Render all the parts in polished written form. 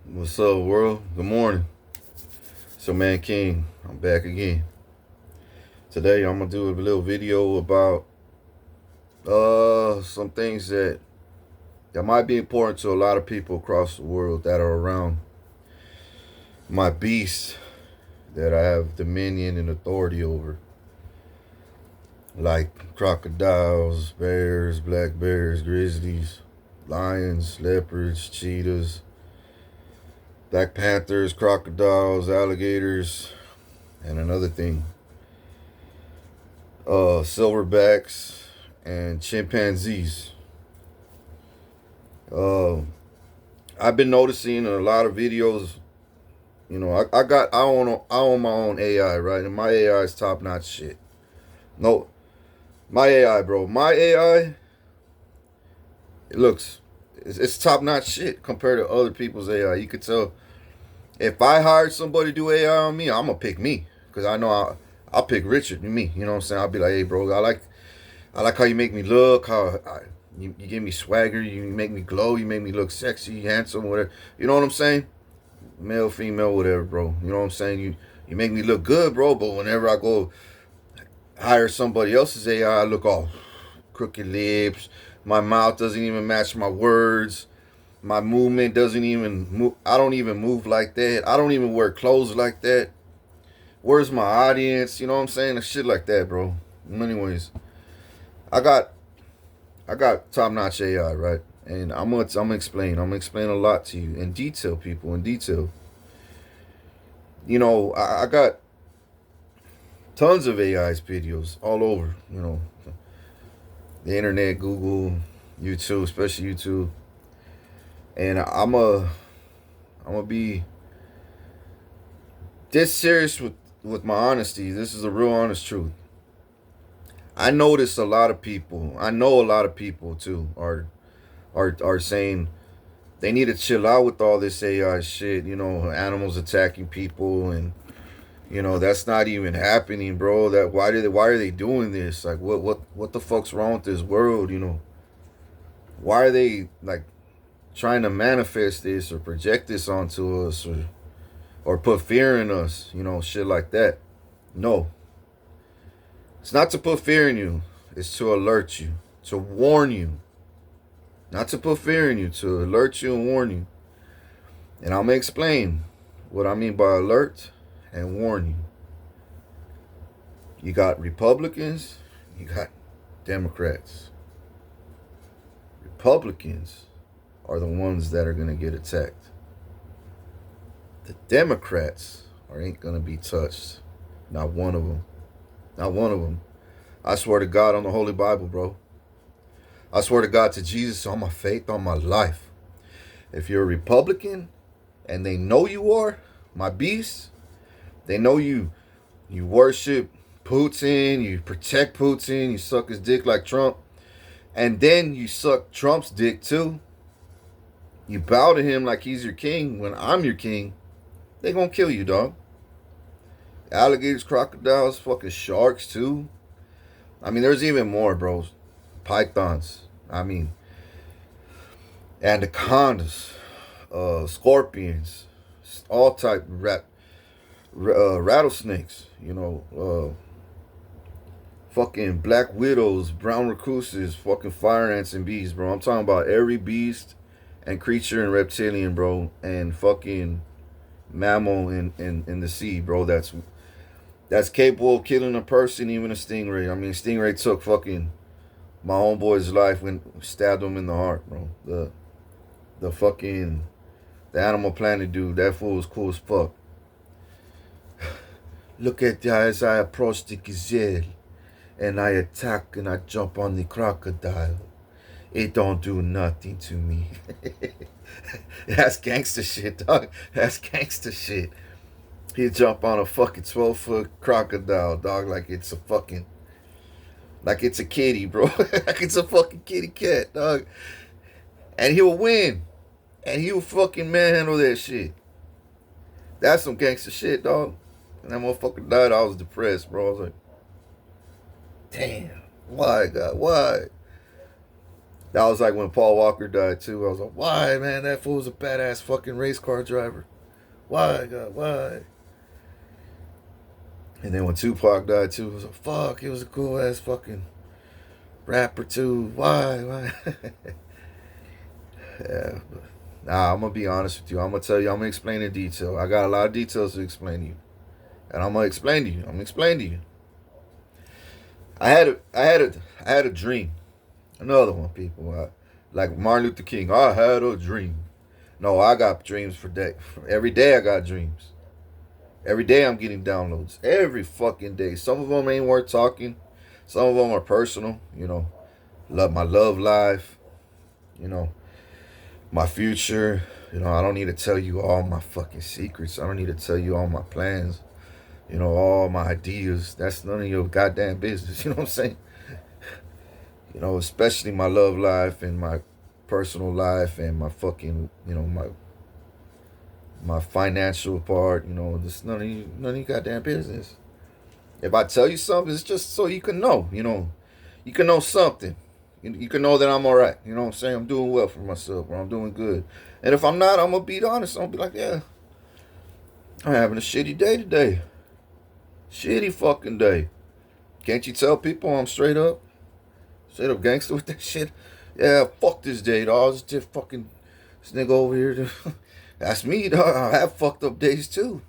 What's up, world? Good morning. So, Man King, I'm back again. Today, I'm gonna do a little video about some things that might be important to a lot of people across the world that are around my beast that I have dominion and authority over, like crocodiles, bears, black bears, grizzlies, lions, leopards, cheetahs, black panthers, crocodiles, alligators, and another thing, silverbacks, and chimpanzees. Uh, I've been noticing in a lot of videos. I own my own AI, right, and my AI is top notch shit. No, my AI, bro, my AI, it looks it's top notch shit compared to other people's AI. You could tell if I hired somebody to do AI on me, I'm gonna pick me because I know I'll pick Richard and me. You know what I'm saying? I'll be like, hey, bro, I like how you make me look, you give me swagger, you make me glow, you make me look sexy, handsome, whatever. You know what I'm saying? Male, female, whatever, bro. You know what I'm saying? You make me look good, bro. But whenever I go hire somebody else's AI, I look all crooked lips. My mouth doesn't even match my words. My movement doesn't even move. I don't even move like that. I don't even wear clothes like that. Where's my audience? You know what I'm saying? Shit like that, bro. Anyways, I got I got top notch AI, right? And I'm gonna explain. I'm gonna explain a lot to you in detail, people, in detail. I got tons of AI's videos all over. The internet, Google, YouTube, especially YouTube. And I'm gonna be this serious with my honesty. This is a real honest truth. I notice a lot of people. I know a lot of people too are saying they need to chill out with all this AI shit. Animals attacking people, and that's not even happening, bro. That why are they doing this? Like, what the fuck's wrong with this world? Why are they like trying to manifest this or project this onto us, or put fear in us? Shit like that. No, it's not to put fear in you. It's to alert you, to warn you. Not to put fear in you, to alert you and warn you. And I'm gonna explain what I mean by alert and warn you. You got Republicans, you got Democrats. Republicans are the ones that are gonna get attacked. The Democrats ain't gonna be touched. Not one of them. Not one of them. I swear to God on the Holy Bible, bro. I swear to God, to Jesus, on my faith, on my life. If you're a Republican and they know you are, my beast, they know you worship Putin, you protect Putin, you suck his dick like Trump, and then you suck Trump's dick too. You bow to him like he's your king when I'm your king. They gonna kill you, dog. Alligators, crocodiles, fucking sharks too. I mean, there's even more, bros. Pythons. I mean, anacondas, scorpions, all type rattlesnakes. Fucking black widows, brown recluses, fucking fire ants and bees, bro. I'm talking about every beast and creature and reptilian, bro, and fucking mammal in the sea, bro. That's capable of killing a person, even a stingray. I mean, stingray took fucking my homeboy's life when stabbed him in the heart, bro. The fucking the Animal Planet dude, that fool was cool as fuck. Look at that as I approach the gazelle and I attack and I jump on the crocodile. It don't do nothing to me. That's gangster shit, dog. That's gangster shit. He jump on a fucking 12-foot crocodile, dog, like it's a kitty, bro. Like it's a fucking kitty cat, dog. And he'll win. And he'll fucking manhandle that shit. That's some gangster shit, dog. And that motherfucker died. I was depressed, bro. I was like, damn, why, God, why? That was like when Paul Walker died too. I was like, why, man? That fool was a badass fucking race car driver. Why, God, why? And then when Tupac died too, I was like, fuck, he was a cool ass fucking rapper too. Why? Yeah. But, nah, I'm gonna be honest with you. I'm gonna tell you. I'm gonna explain in detail. I got a lot of details to explain to you, and I'm gonna explain to you. I'm gonna explain to you. I had a dream. Another one, people. Like Martin Luther King. I had a dream. No, I got dreams for day. Every day I got dreams. Every day I'm getting downloads. Every fucking day. Some of them ain't worth talking. Some of them are personal. Love my love life. You know, my future. I don't need to tell you all my fucking secrets. I don't need to tell you all my plans. All my ideas. That's none of your goddamn business. You know what I'm saying? Especially my love life and my personal life and my fucking, my financial part. This none of your goddamn business. If I tell you something, it's just so you can know. You can know something. You can know that I'm all right. You know what I'm saying? I'm doing well for myself, or I'm doing good. And if I'm not, I'm gonna be honest. I'm gonna be like, yeah, I'm having a shitty day today. Shitty fucking day. Can't you tell people I'm straight up gangster with that shit? Yeah, fuck this day, dog. It's just fucking this nigga over here. That's me, dog. I have fucked up days too.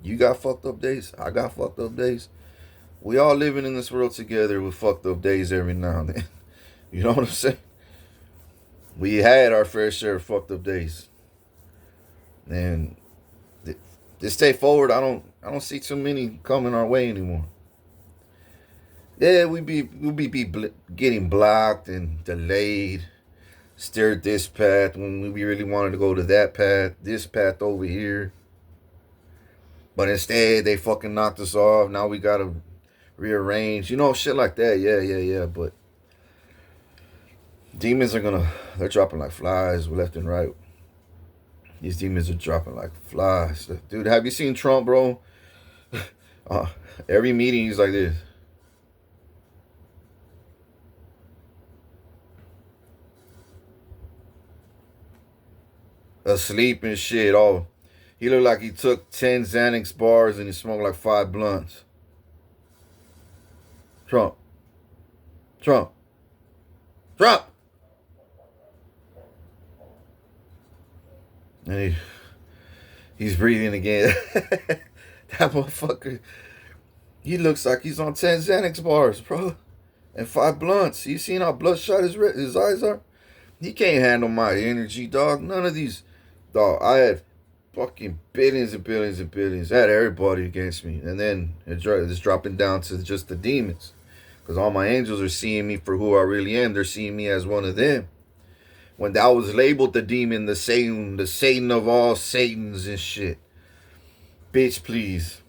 You got fucked up days. I got fucked up days. We all living in this world together with fucked up days every now and then. You know what I'm saying? We had our fair share of fucked up days. And this day forward, I don't see too many coming our way anymore. Yeah, we'll be getting blocked and delayed. Steered this path when we really wanted to go to that path. This path over here. But instead, they fucking knocked us off. Now we gotta rearrange. Shit like that. Yeah. But demons they're dropping like flies left and right. These demons are dropping like flies. Dude, have you seen Trump, bro? uh, every meeting he's like this. Asleep and shit. Oh, he looked like he took 10 Xanax bars and he smoked like 5 blunts. Trump. Trump. Trump! And he's breathing again. That motherfucker, he looks like he's on 10 Xanax bars, bro. And 5 blunts. You seen how bloodshot his eyes are? He can't handle my energy, dog. None of these. Dog, I had fucking billions and billions and billions. I had everybody against me. And then it's dropping down to just the demons. Because all my angels are seeing me for who I really am. They're seeing me as one of them. When I was labeled the demon, the Satan of all Satans and shit. Bitch, please.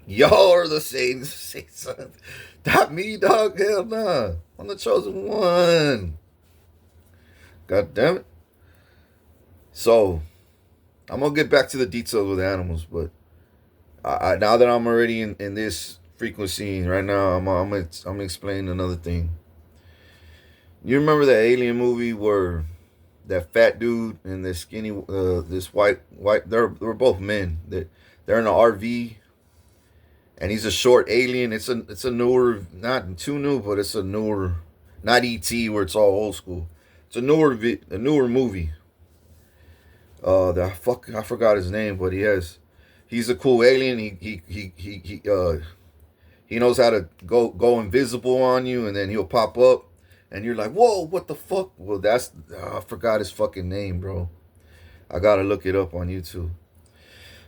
Y'all are the Satans. Not me, dog. Hell nah. I'm the chosen one. God damn it. So, I'm going to get back to the details with animals, but now that I'm already in this frequency right now, I'm gonna explain another thing. You remember that alien movie where that fat dude and this skinny, this white, they're both men. They're in an RV, and he's a short alien. It's a newer, not too new, but it's a newer, not ET where it's all old school. It's a newer movie. I forgot his name, but he's a cool alien. He knows how to go invisible on you, and then he'll pop up, and you're like, whoa, what the fuck? Well, I forgot his fucking name, bro. I gotta look it up on YouTube.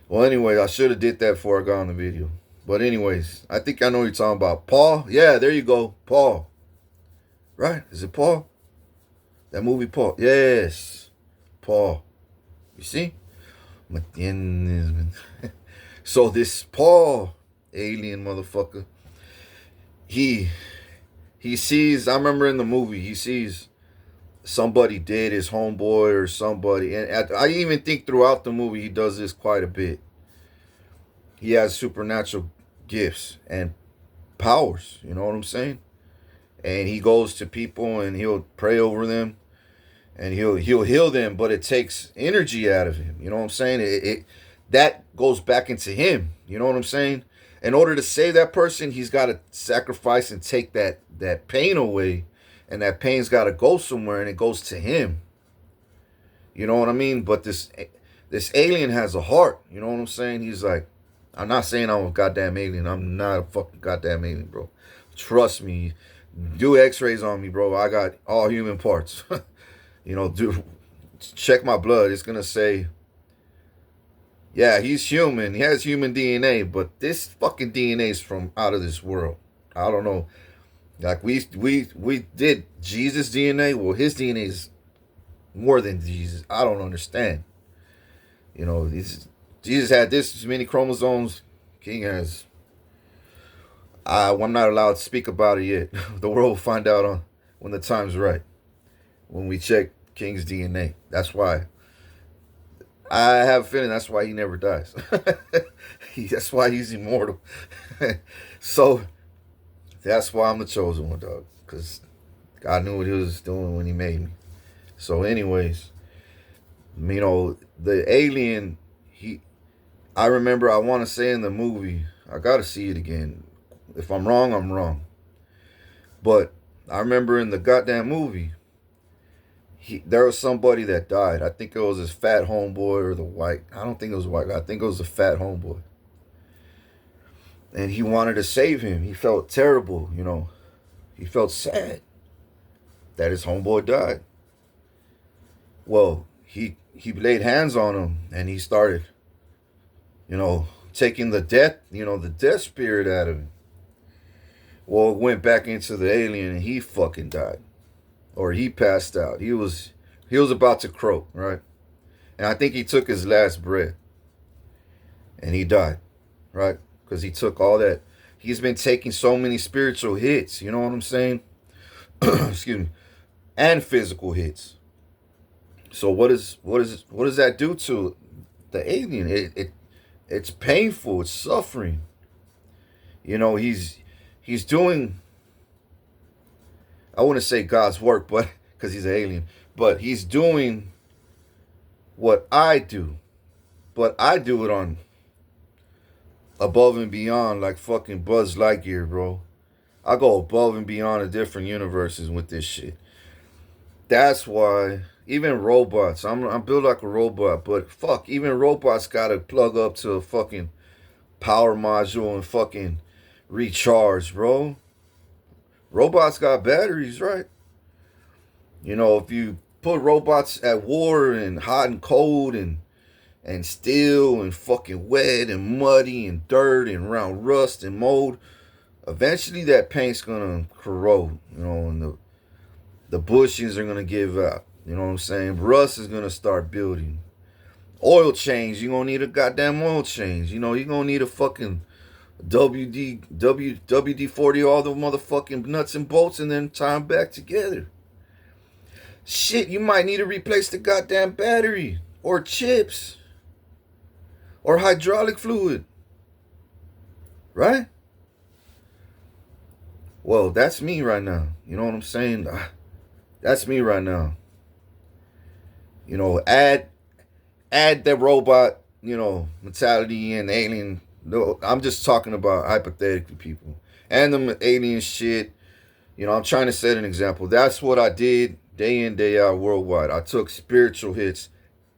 Well, anyway, I should have did that before I got on the video. But anyways, I think I know what you're talking about. Paul? Yeah, there you go. Paul. Right? Is it Paul? That movie, Paul. Yes. Paul. You see? So this Paul alien motherfucker, he sees, I remember in the movie, he sees somebody dead, his homeboy or somebody. And I even think throughout the movie he does this quite a bit. He has supernatural gifts and powers, you know what I'm saying? and he goes to people and he'll pray over them and he'll heal them, but it takes energy out of him. You know what I'm saying? It that goes back into him. You know what I'm saying? In order to save that person, he's got to sacrifice and take that pain away, and that pain's got to go somewhere, and it goes to him. You know what I mean? But this alien has a heart. You know what I'm saying? He's like, I'm not saying I'm a goddamn alien. I'm not a fucking goddamn alien, bro. Trust me. Do X-rays on me, bro. I got all human parts. You know, check my blood. It's gonna say, yeah, he's human. He has human DNA, but this fucking DNA is from out of this world. I don't know. Like we did Jesus DNA. Well, his DNA is more than Jesus. I don't understand. You know, Jesus had this many chromosomes. King has. I'm not allowed to speak about it yet. The world will find out on when the time's right. When we check King's DNA. That's why. I have a feeling that's why he never dies. That's why he's immortal. So that's why I'm the chosen one, dog. Because God knew what he was doing when he made me. So, anyways, you know, the alien, I remember, I want to say in the movie, I got to see it again. If I'm wrong, I'm wrong. But I remember in the goddamn movie, there was somebody that died. I think it was his fat homeboy or the white. I don't think it was white guy. I think it was the fat homeboy. And he wanted to save him. He felt terrible, you know. He felt sad that his homeboy died. Well, he laid hands on him and he started, you know, taking the death spirit out of him. Well, it went back into the alien and he fucking died. Or he passed out. He was about to croak, right? And I think he took his last breath. And he died, right? Because he took all that. He's been taking so many spiritual hits, you know what I'm saying? Excuse me. And physical hits. So what does that do to the alien? It's painful, it's suffering. You know, he's doing, I wouldn't say God's work, but because he's an alien, but he's doing what I do, but I do it on above and beyond, like fucking Buzz Lightyear, bro. I go above and beyond the different universes with this shit. That's why even robots, I'm built like a robot, but fuck, even robots gotta plug up to a fucking power module and fucking recharge, bro. Robots got batteries, right? You know, if you put robots at war and hot and cold and steel and fucking wet and muddy and dirt and around rust and mold, eventually that paint's gonna corrode, you know, and the bushings are gonna give out. You know what I'm saying? Rust is gonna start building. Oil change, you're gonna need a goddamn oil change. You know, you're gonna need a fucking WD-40, all the motherfucking nuts and bolts, and then tie them back together. Shit, you might need to replace the goddamn battery, or chips, or hydraulic fluid. Right? Well, that's me right now. You know what I'm saying? That's me right now. You know, add the robot, you know, mentality and alien. No, I'm just talking about hypothetically, people. And the alien shit. You know, I'm trying to set an example. That's what I did day in, day out worldwide. I took spiritual hits.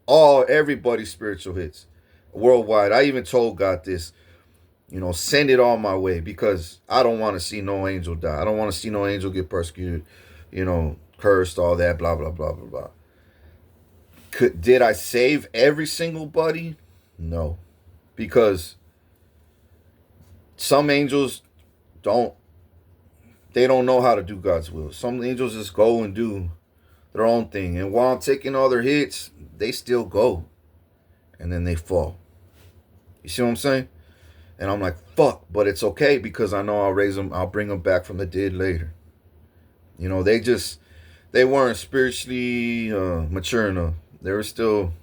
Everybody's spiritual hits. Worldwide. I even told God this. You know, send it on my way because I don't want to see no angel die. I don't want to see no angel get persecuted, you know, cursed, all that, blah, blah, blah, blah, blah. Did I save every single buddy? No. Because some angels don't know how to do God's will. Some angels just go and do their own thing. And while I'm taking all their hits, they still go. And then they fall. You see what I'm saying? And I'm like, fuck, but it's okay because I know I'll raise them, I'll bring them back from the dead later. You know, they weren't spiritually mature enough. They were still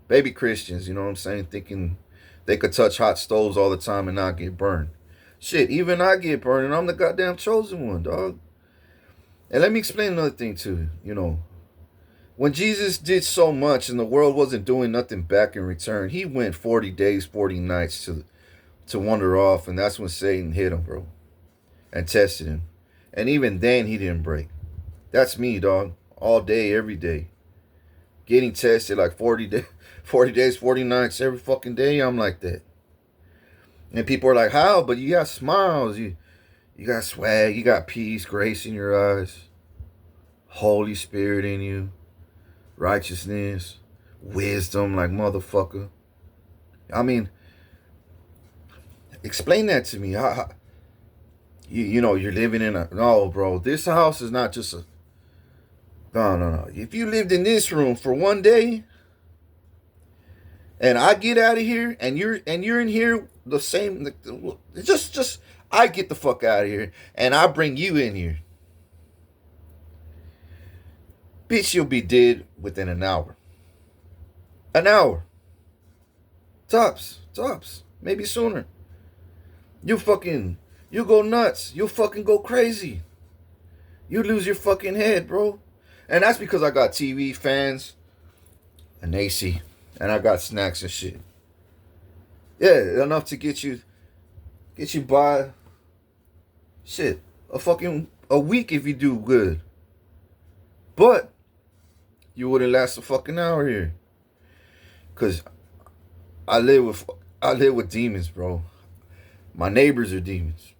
baby Christians, you know what I'm saying? Thinking they could touch hot stoves all the time and not get burned. Shit, even I get burned and I'm the goddamn chosen one, dog. And let me explain another thing too. When Jesus did so much and the world wasn't doing nothing back in return, he went 40 days, 40 nights to wander off, and that's when Satan hit him, bro, and tested him. And even then, he didn't break. That's me, dog. All day, every day. Getting tested like 40 days, 40 nights every fucking day. I'm like that. And people are like, how? But you got smiles. You got swag. You got peace, grace in your eyes. Holy Spirit in you. Righteousness. Wisdom like motherfucker. I mean, explain that to me. You're living in a... No, bro. This house is not just a... No. If you lived in this room for one day, and I get out of here, and you're in here the same... Just I get the fuck out of here, and I bring you in here. Bitch, you'll be dead within an hour. An hour. Tops. Maybe sooner. You go nuts. You'll fucking go crazy. You lose your fucking head, bro. And that's because I got TV, fans, and AC. And I got snacks and shit. Yeah, enough to get you by shit. A week if you do good. But you wouldn't last a fucking hour here. Cause I live with demons, bro. My neighbors are demons.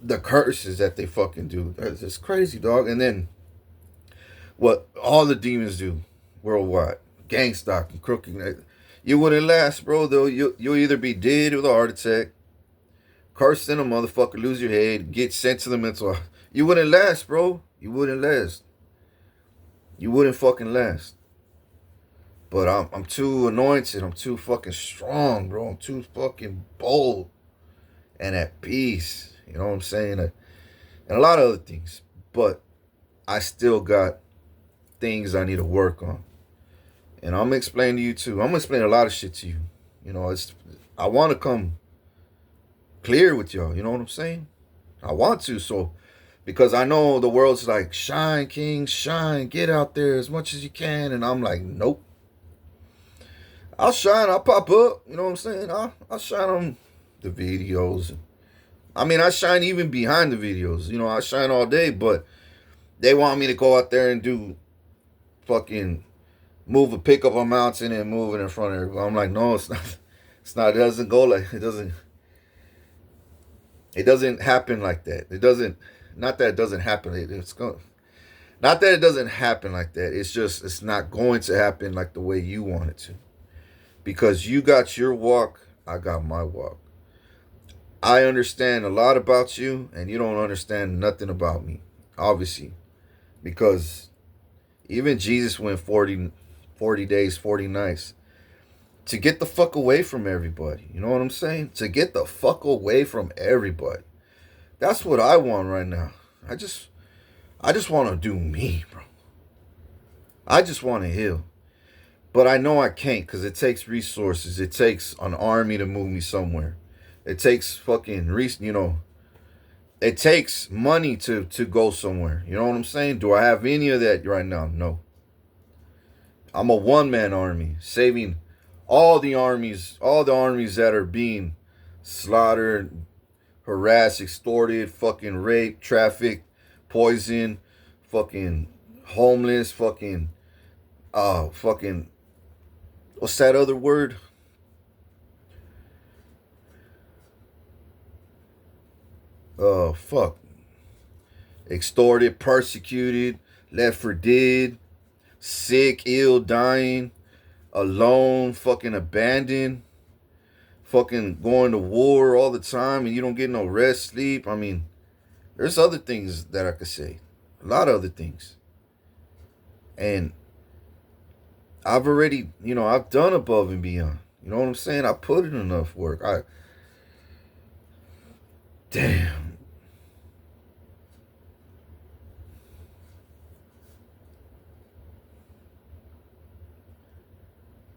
The curses that they fucking do. It's crazy, dog. And then what all the demons do worldwide. Gang stalking, crooking. You wouldn't last, bro, though. You'll either be dead with a heart attack, cursed in a motherfucker, lose your head, get sent to the mental. You wouldn't last, bro. You wouldn't last. You wouldn't fucking last. But I'm too anointed. I'm too fucking strong, bro. I'm too fucking bold and at peace. You know what I'm saying? And a lot of other things. But I still got things I need to work on. And I'm going to explain to you too. I'm going to explain a lot of shit to you. I want to come clear with y'all. You know what I'm saying? I want to. So, because I know the world's like, shine, king, shine. Get out there as much as you can. And I'm like, nope. I'll shine. I'll pop up. You know what I'm saying? I'll shine on the videos. I mean, I shine even behind the videos. I shine all day. But they want me to go out there and do fucking move a pickup a mountain and move it in front of everybody. I'm like, no, it's not. It's not. It doesn't go like it doesn't. It doesn't happen like that. It doesn't. Not that it doesn't happen. It's going. Not that it doesn't happen like that. It's just it's not going to happen like the way you want it to. Because you got your walk, I got my walk. I understand a lot about you, and you don't understand nothing about me, obviously. Because even Jesus went 40 days, 40 nights to get the fuck away from everybody. You know what I'm saying? To get the fuck away from everybody. That's what I want right now. I just want to do me, bro. I just want to heal. But I know I can't because it takes resources. It takes an army to move me somewhere. It takes fucking, it takes money to go somewhere. You know what I'm saying? Do I have any of that right now? No. I'm a one-man army saving all the armies that are being slaughtered, harassed, extorted, fucking raped, trafficked, poisoned, fucking homeless, fucking, what's that other word? Fuck. Extorted, persecuted, left for dead, sick, ill, dying, alone, fucking abandoned, fucking going to war all the time and you don't get no rest, sleep. I mean, there's other things that I could say. A lot of other things. And I've already, I've done above and beyond. You know what I'm saying? I put in enough work. Damn.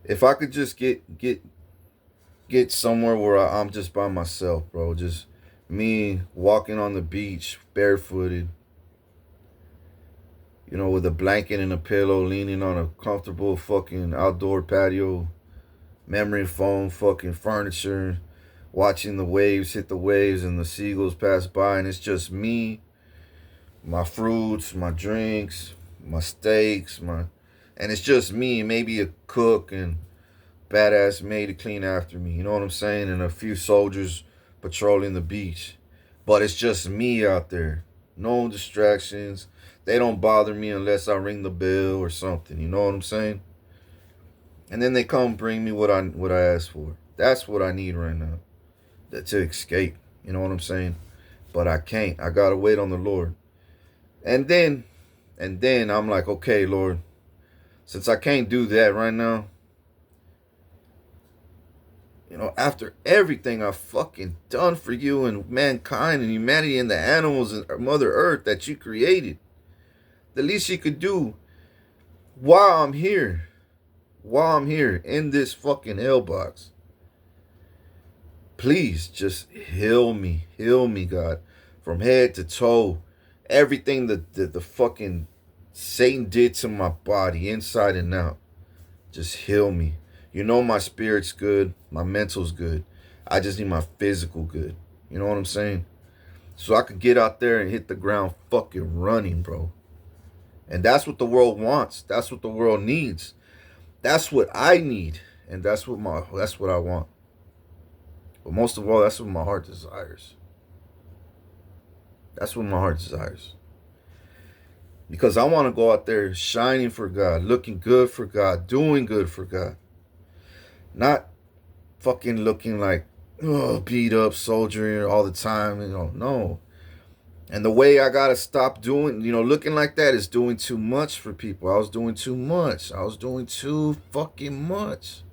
If I could just get somewhere where I'm just by myself, bro. Just me walking on the beach, barefooted, You know, with a blanket and a pillow, leaning on a comfortable fucking outdoor patio, memory foam fucking furniture, watching the waves hit the waves and the seagulls pass by, and it's just me, my fruits, my drinks, my steaks, and it's just me, maybe a cook and badass maid to clean after me. You know what I'm saying? And a few soldiers patrolling the beach. But it's just me out there. No distractions. They don't bother me unless I ring the bell or something. You know what I'm saying? And then they come bring me what I asked for. That's what I need right now. To escape. You know what I'm saying? But I can't. I gotta wait on the Lord. And then I'm like, okay, Lord, since I can't do that right now, you know, after everything I've fucking done for you and mankind and humanity and the animals and Mother Earth that you created, the least you could do while I'm here in this fucking hell box, please just heal me, God, from head to toe. Everything that the fucking Satan did to my body, inside and out, just heal me. You know my spirit's good, my mental's good. I just need my physical good. You know what I'm saying? So I could get out there and hit the ground fucking running, bro. And that's what the world wants. That's what the world needs. That's what I need. And that's what I want. But most of all, that's what my heart desires. That's what my heart desires. Because I want to go out there shining for God, looking good for God, doing good for God. Not fucking looking like beat up soldier all the time. You know, no. And the way I gotta stop doing, looking like that is doing too much for people. I was doing too much. I was doing too fucking much.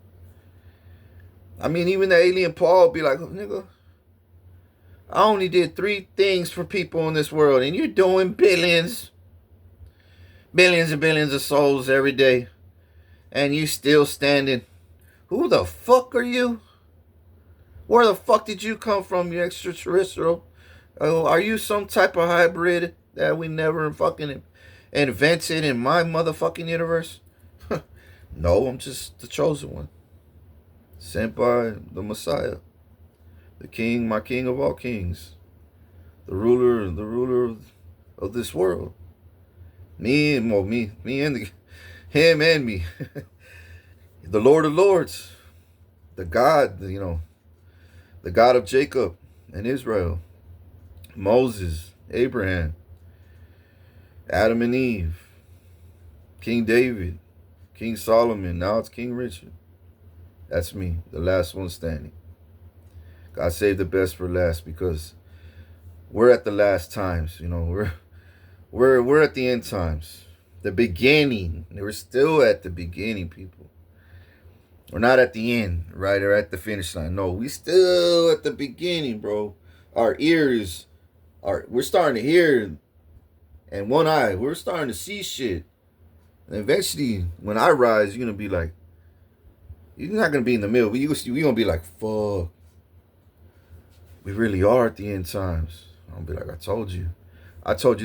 I mean, even the alien Paul would be like, nigga, I only did 3 things for people in this world, and you're doing billions and billions of souls every day, and you still standing. Who the fuck are you? Where the fuck did you come from, you extraterrestrial? Are you some type of hybrid that we never fucking invented in my motherfucking universe? No, I'm just the chosen one. Sent by the Messiah. The king, my king of all kings. The ruler of this world. Me and him and me. The Lord of Lords. The God, the God of Jacob and Israel. Moses, Abraham, Adam and Eve, King David, King Solomon, now it's King Richard. That's me, the last one standing. God saved the best for last, because we're at the last times, we're at the end times. The beginning. We're still at the beginning, people. We're not at the end, right? Or at the finish line. No, we still at the beginning, bro. Our ears we're starting to hear, and one eye, we're starting to see shit. And eventually, when I rise, you're gonna be like, you're not gonna be in the middle, but you're gonna be like, fuck, we really are at the end times. I'll be like, I told you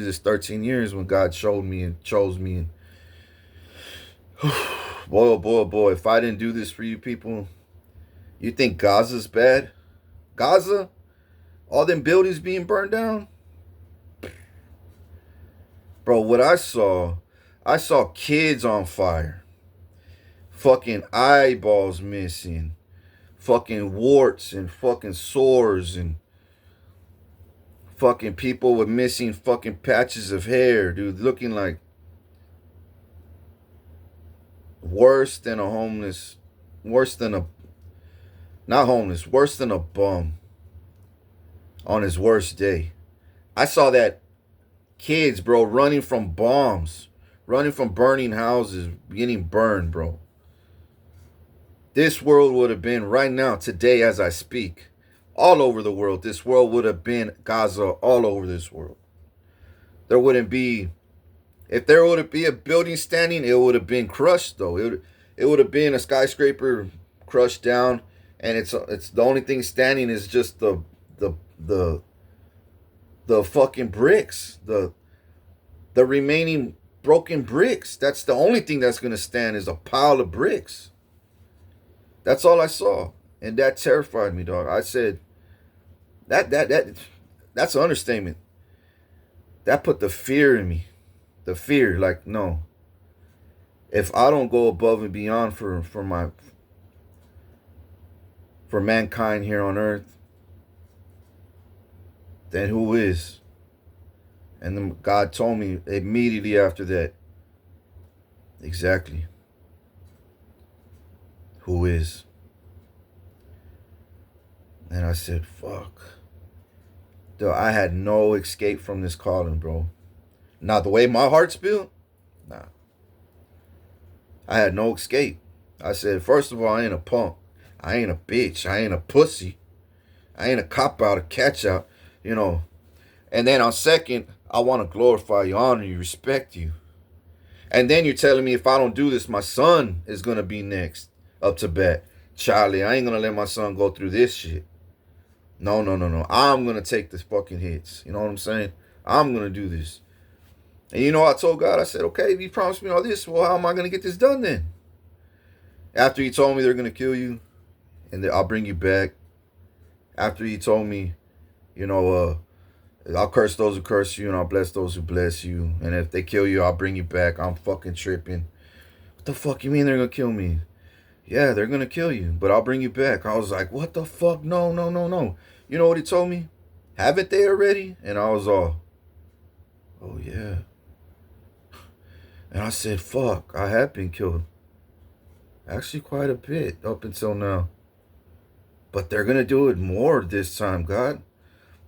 this 13 years when God showed me and chose me. And boy, oh boy, oh boy, if I didn't do this for you people, you think Gaza's bad? Gaza? All them buildings being burned down? Bro, what I saw kids on fire. Fucking eyeballs missing. Fucking warts and fucking sores and fucking people with missing fucking patches of hair, dude, looking like worse than a bum on his worst day. I saw that kids, bro, running from bombs, running from burning houses, getting burned, bro. This world would have been right now, today as I speak, all over the world. This world would have been Gaza all over this world. There wouldn't be, if there would be a building standing, it would have been crushed though. It would have been a skyscraper crushed down, and it's the only thing standing is just the fucking bricks, the remaining broken bricks. That's the only thing that's gonna stand is a pile of bricks. That's all I saw, and that terrified me, dog. I said that's an understatement. That put the fear in me. The fear, like, no. If I don't go above and beyond for mankind here on earth, then who is? And then God told me immediately after that, exactly, who is? And I said, fuck. Dude, I had no escape from this calling, bro. Now, the way my heart's built, nah. I had no escape. I said, first of all, I ain't a punk. I ain't a bitch. I ain't a pussy. I ain't a cop out, a catch out, you know. And then on second, I want to glorify you, honor you, respect you. And then you're telling me if I don't do this, my son is going to be next up to bat. Charlie, I ain't going to let my son go through this shit. No. I'm going to take the fucking hits. You know what I'm saying? I'm going to do this. And you know, I told God, I said, okay, if you promised me all this, well, how am I going to get this done then? After he told me they're going to kill you and I'll bring you back. After he told me, you know, I'll curse those who curse you and I'll bless those who bless you. And if they kill you, I'll bring you back. I'm fucking tripping. What the fuck you mean they're going to kill me? Yeah, they're going to kill you, but I'll bring you back. I was like, what the fuck? No. You know what he told me? Haven't they already? And I was all, oh yeah. And I said, fuck, I have been killed. Actually quite a bit up until now. But they're going to do it more this time, God.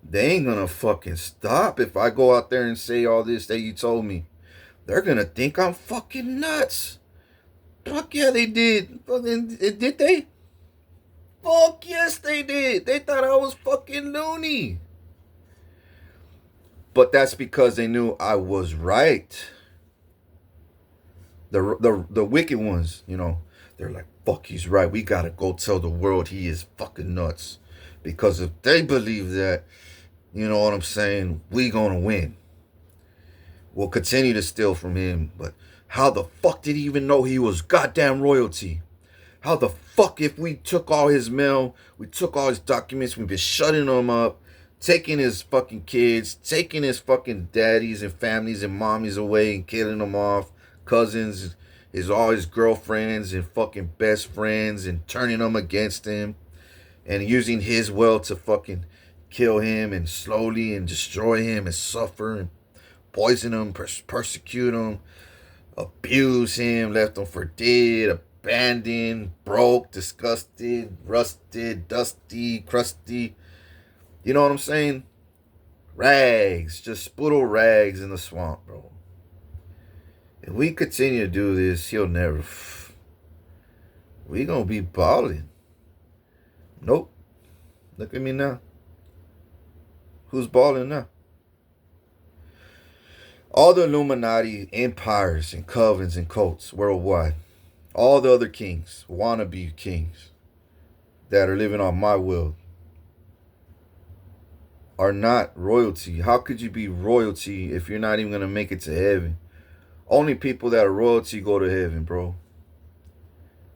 They ain't going to fucking stop if I go out there and say all this that you told me. They're going to think I'm fucking nuts. Fuck yeah, they did. Did they? Fuck yes, they did. They thought I was fucking loony. But that's because they knew I was right. The wicked ones, you know, they're like, fuck, he's right. We gotta go tell the world he is fucking nuts. Because if they believe that, you know what I'm saying, we gonna win. We'll continue to steal from him, but how the fuck did he even know he was goddamn royalty? How the fuck, if we took all his mail, we took all his documents, we've been shutting him up, taking his fucking kids, taking his fucking daddies and families and mommies away and killing them off, cousins, all his girlfriends and fucking best friends and turning them against him and using his wealth to fucking kill him and slowly and destroy him and suffer and poison him, persecute him, abuse him, left him for dead, abandoned, broke, disgusted, rusted, dusty, crusty. You know what I'm saying? Rags, just spittle rags in the swamp, bro. If we continue to do this, he'll never. We gonna be balling. Nope. Look at me now. Who's balling now? All the Illuminati empires and covens and cults worldwide, all the other kings, wannabe kings that are living on my will, are not royalty. How could you be royalty if you're not even going to make it to heaven? Only people that are royalty go to heaven, bro.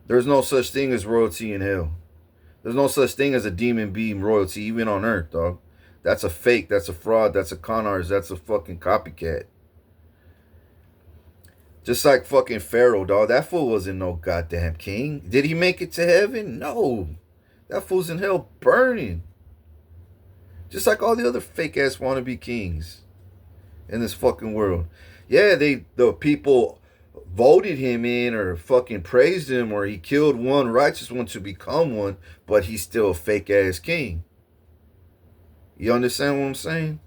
There's no such thing as royalty in hell. There's no such thing as a demon being royalty, even on earth, dog. That's a fake. That's a fraud. That's a con artist. That's a fucking copycat. Just like fucking Pharaoh, dog. That fool wasn't no goddamn king. Did he make it to heaven? No. That fool's in hell burning. Just like all the other fake ass wannabe kings in this fucking world. Yeah, the people voted him in or fucking praised him or he killed one righteous one to become one, but he's still a fake ass king. You understand what I'm saying?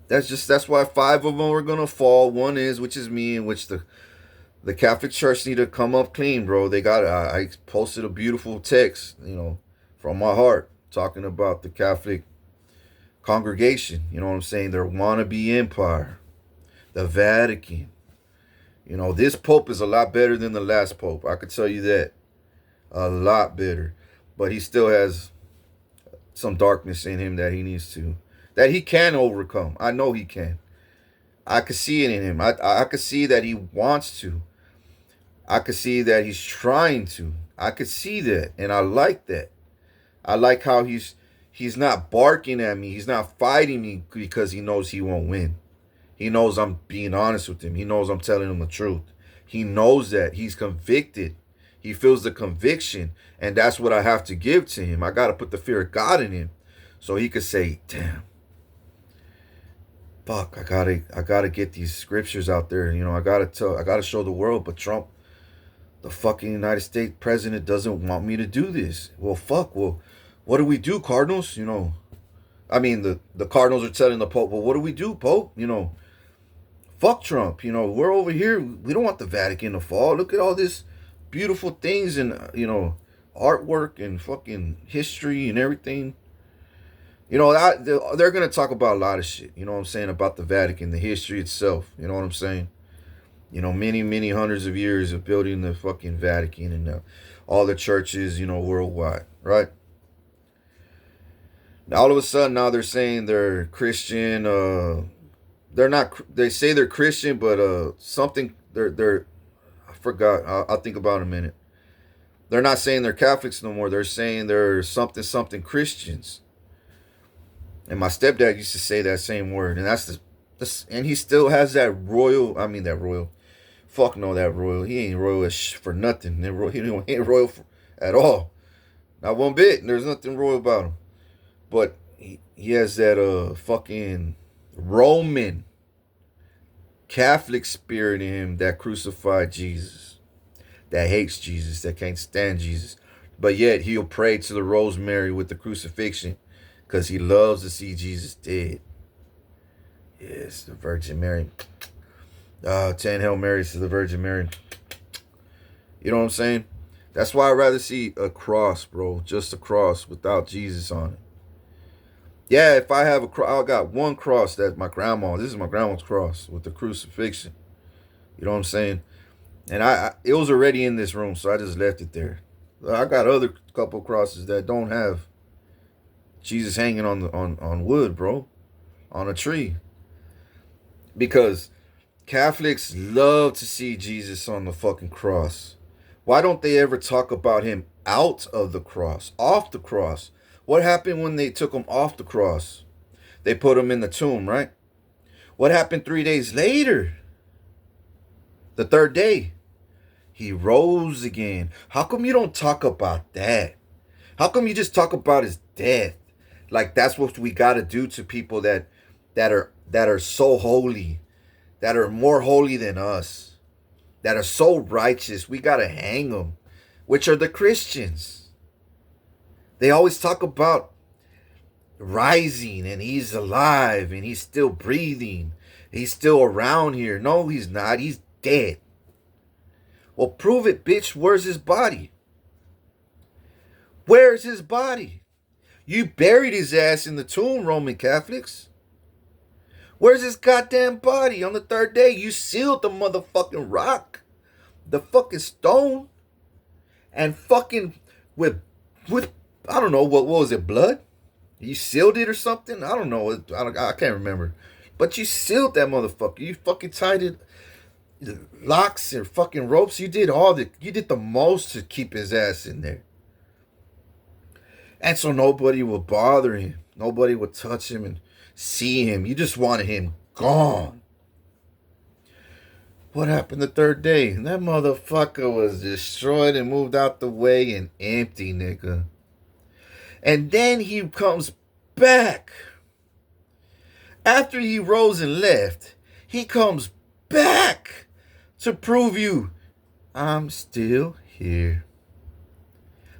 That's why 5 of them are gonna fall. One is, which is me, in which the Catholic Church need to come up clean, bro. They got. I posted a beautiful text, you know, from my heart, talking about the Catholic congregation. You know what I'm saying? Their wannabe empire, the Vatican. You know, this Pope is a lot better than the last Pope. I could tell you that, a lot better. But he still has some darkness in him that he needs to. That he can overcome. I know he can. I could see it in him. I could see that he wants to. I could see that he's trying to. I could see that, and I like that. I like how he's not barking at me. He's not fighting me because he knows he won't win. He knows I'm being honest with him. He knows I'm telling him the truth. He knows that he's convicted. He feels the conviction, and that's what I have to give to him. I got to put the fear of God in him, so he could say, "Damn, fuck, I gotta get these scriptures out there. You know, I gotta show the world." But Trump, the fucking United States president, doesn't want me to do this. Well, fuck. Well, what do we do, Cardinals? You know, I mean, the Cardinals are telling the Pope, well, what do we do, Pope? You know, fuck Trump. You know, we're over here. We don't want the Vatican to fall. Look at all this beautiful things and, artwork and fucking history and everything. You know, they're going to talk about a lot of shit. You know what I'm saying? About the Vatican, the history itself. You know what I'm saying? You know, many, many hundreds of years of building the fucking Vatican and all the churches, worldwide. Right? Now, all of a sudden, now they're saying they're Christian. They're not. They say they're Christian, but something. They're. I forgot. I'll think about it in a minute. They're not saying they're Catholics no more. They're saying they're something Christians. And my stepdad used to say that same word, and and he still has that royal. I mean that royal. Fuck no, that royal. He ain't royal for nothing. He ain't royal at all. Not one bit. There's nothing royal about him. But he has that fucking Roman Catholic spirit in him that crucified Jesus, that hates Jesus, that can't stand Jesus. But yet he'll pray to the rosemary with the crucifixion because he loves to see Jesus dead. Yes, the Virgin Mary. 10 Hail Marys to the Virgin Mary. You know what I'm saying? That's why I'd rather see a cross, bro. Just a cross without Jesus on it. Yeah, if I have I got one cross that's my grandma. This is my grandma's cross with the crucifixion. You know what I'm saying? And it was already in this room, so I just left it there. I got other couple crosses that don't have Jesus hanging on wood, bro, on a tree. Because Catholics love to see Jesus on the fucking cross. Why don't they ever talk about him out of the cross, off the cross? What happened when they took him off the cross? They put him in the tomb, right? What happened 3 days later? The third day, he rose again. How come you don't talk about that? How come you just talk about his death? Like that's what we got to do to people that are so holy, that are more holy than us, that are so righteous. We got to hang them, which are the Christians. They always talk about rising and he's alive and he's still breathing. He's still around here. No, he's not. He's dead. Well, prove it, bitch. Where's his body? Where's his body? You buried his ass in the tomb, Roman Catholics. Where's his goddamn body? On the third day, you sealed the motherfucking rock, the fucking stone, and fucking with I don't know, what was it, blood? You sealed it or something? I don't know. I can't remember. But you sealed that motherfucker. You fucking tied it, locks and fucking ropes. You did the most to keep his ass in there. And so nobody would bother him. Nobody would touch him and see him. You just wanted him gone. What happened the third day? That motherfucker was destroyed and moved out the way and empty, nigga. And then he comes back. After he rose and left, he comes back to prove you, I'm still here.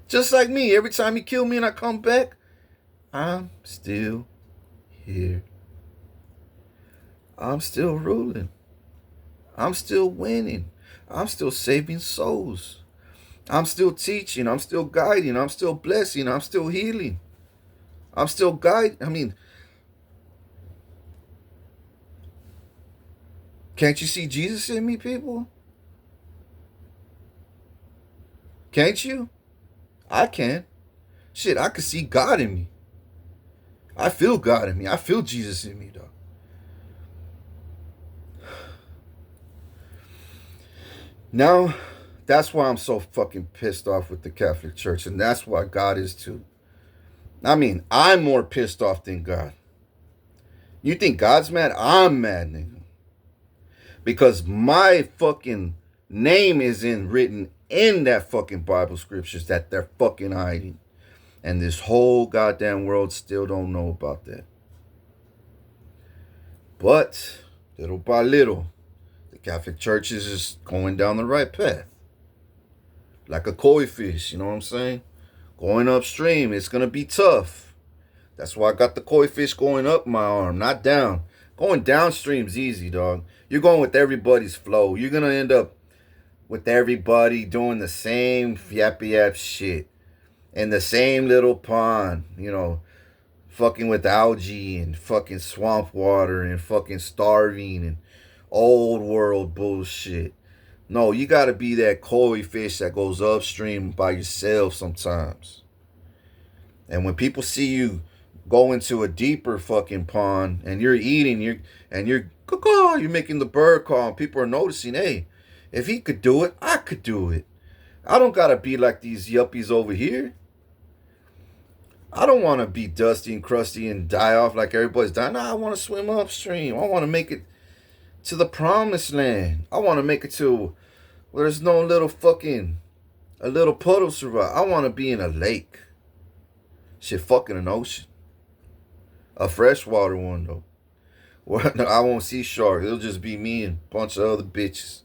Just like me, every time he kill me and I come back, I'm still here. I'm still ruling. I'm still winning. I'm still saving souls. I'm still teaching. I'm still guiding. I'm still blessing. I'm still healing. I'm still guiding. I mean, can't you see Jesus in me, people? Can't you? I can. Shit, I can see God in me. I feel God in me. I feel Jesus in me, though. Now, that's why I'm so fucking pissed off with the Catholic Church, and that's why God is too. I mean, I'm more pissed off than God. You think God's mad? I'm mad, nigga. Because my fucking name isn't written in that fucking Bible scriptures that they're fucking hiding. And this whole goddamn world still don't know about that. But little by little, the Catholic Church is just going down the right path. Like a koi fish, you know what I'm saying? Going upstream, it's gonna be tough. That's why I got the koi fish going up my arm, not down. Going downstream's easy, dog. You're going with everybody's flow. You're gonna end up with everybody doing the same yappy yap shit in the same little pond, you know, fucking with algae and fucking swamp water and fucking starving and old world bullshit. No, you gotta be that koi fish that goes upstream by yourself sometimes. And when people see you go into a deeper fucking pond and you're eating, you're making the bird call, and people are noticing, hey, if he could do it, I could do it. I don't gotta be like these yuppies over here. I don't want to be dusty and crusty and die off like everybody's dying. No, I want to swim upstream. I want to make it to the promised land. I want to make it to where there's no a little puddle survive. I want to be in a lake. Shit, fucking an ocean. A freshwater one, though. Where I won't see sharks. It'll just be me and a bunch of other bitches.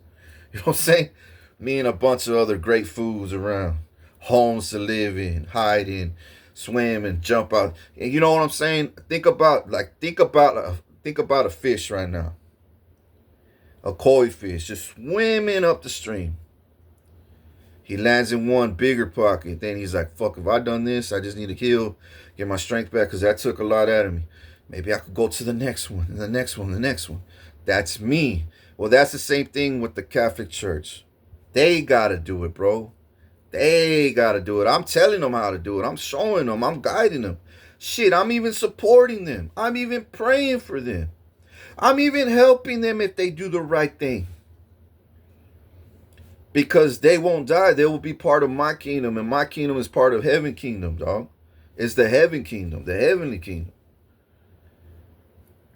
You know what I'm saying? Me and a bunch of other great fools around. Homes to live in, hide in, swim and jump out. And you know what I'm saying? Think about a fish right now. A koi fish just swimming up the stream. He lands in one bigger pocket. Then he's like, fuck, if I done this, I just need to heal, get my strength back, because that took a lot out of me. Maybe I could go to the next one, and the next one, the next one. That's me. Well, that's the same thing with the Catholic Church. They gotta do it, bro. They gotta do it. I'm telling them how to do it. I'm showing them. I'm guiding them. Shit, I'm even supporting them. I'm even praying for them. I'm even helping them if they do the right thing. Because they won't die. They will be part of my kingdom. And my kingdom is part of heaven kingdom, dog. It's the heaven kingdom. The heavenly kingdom.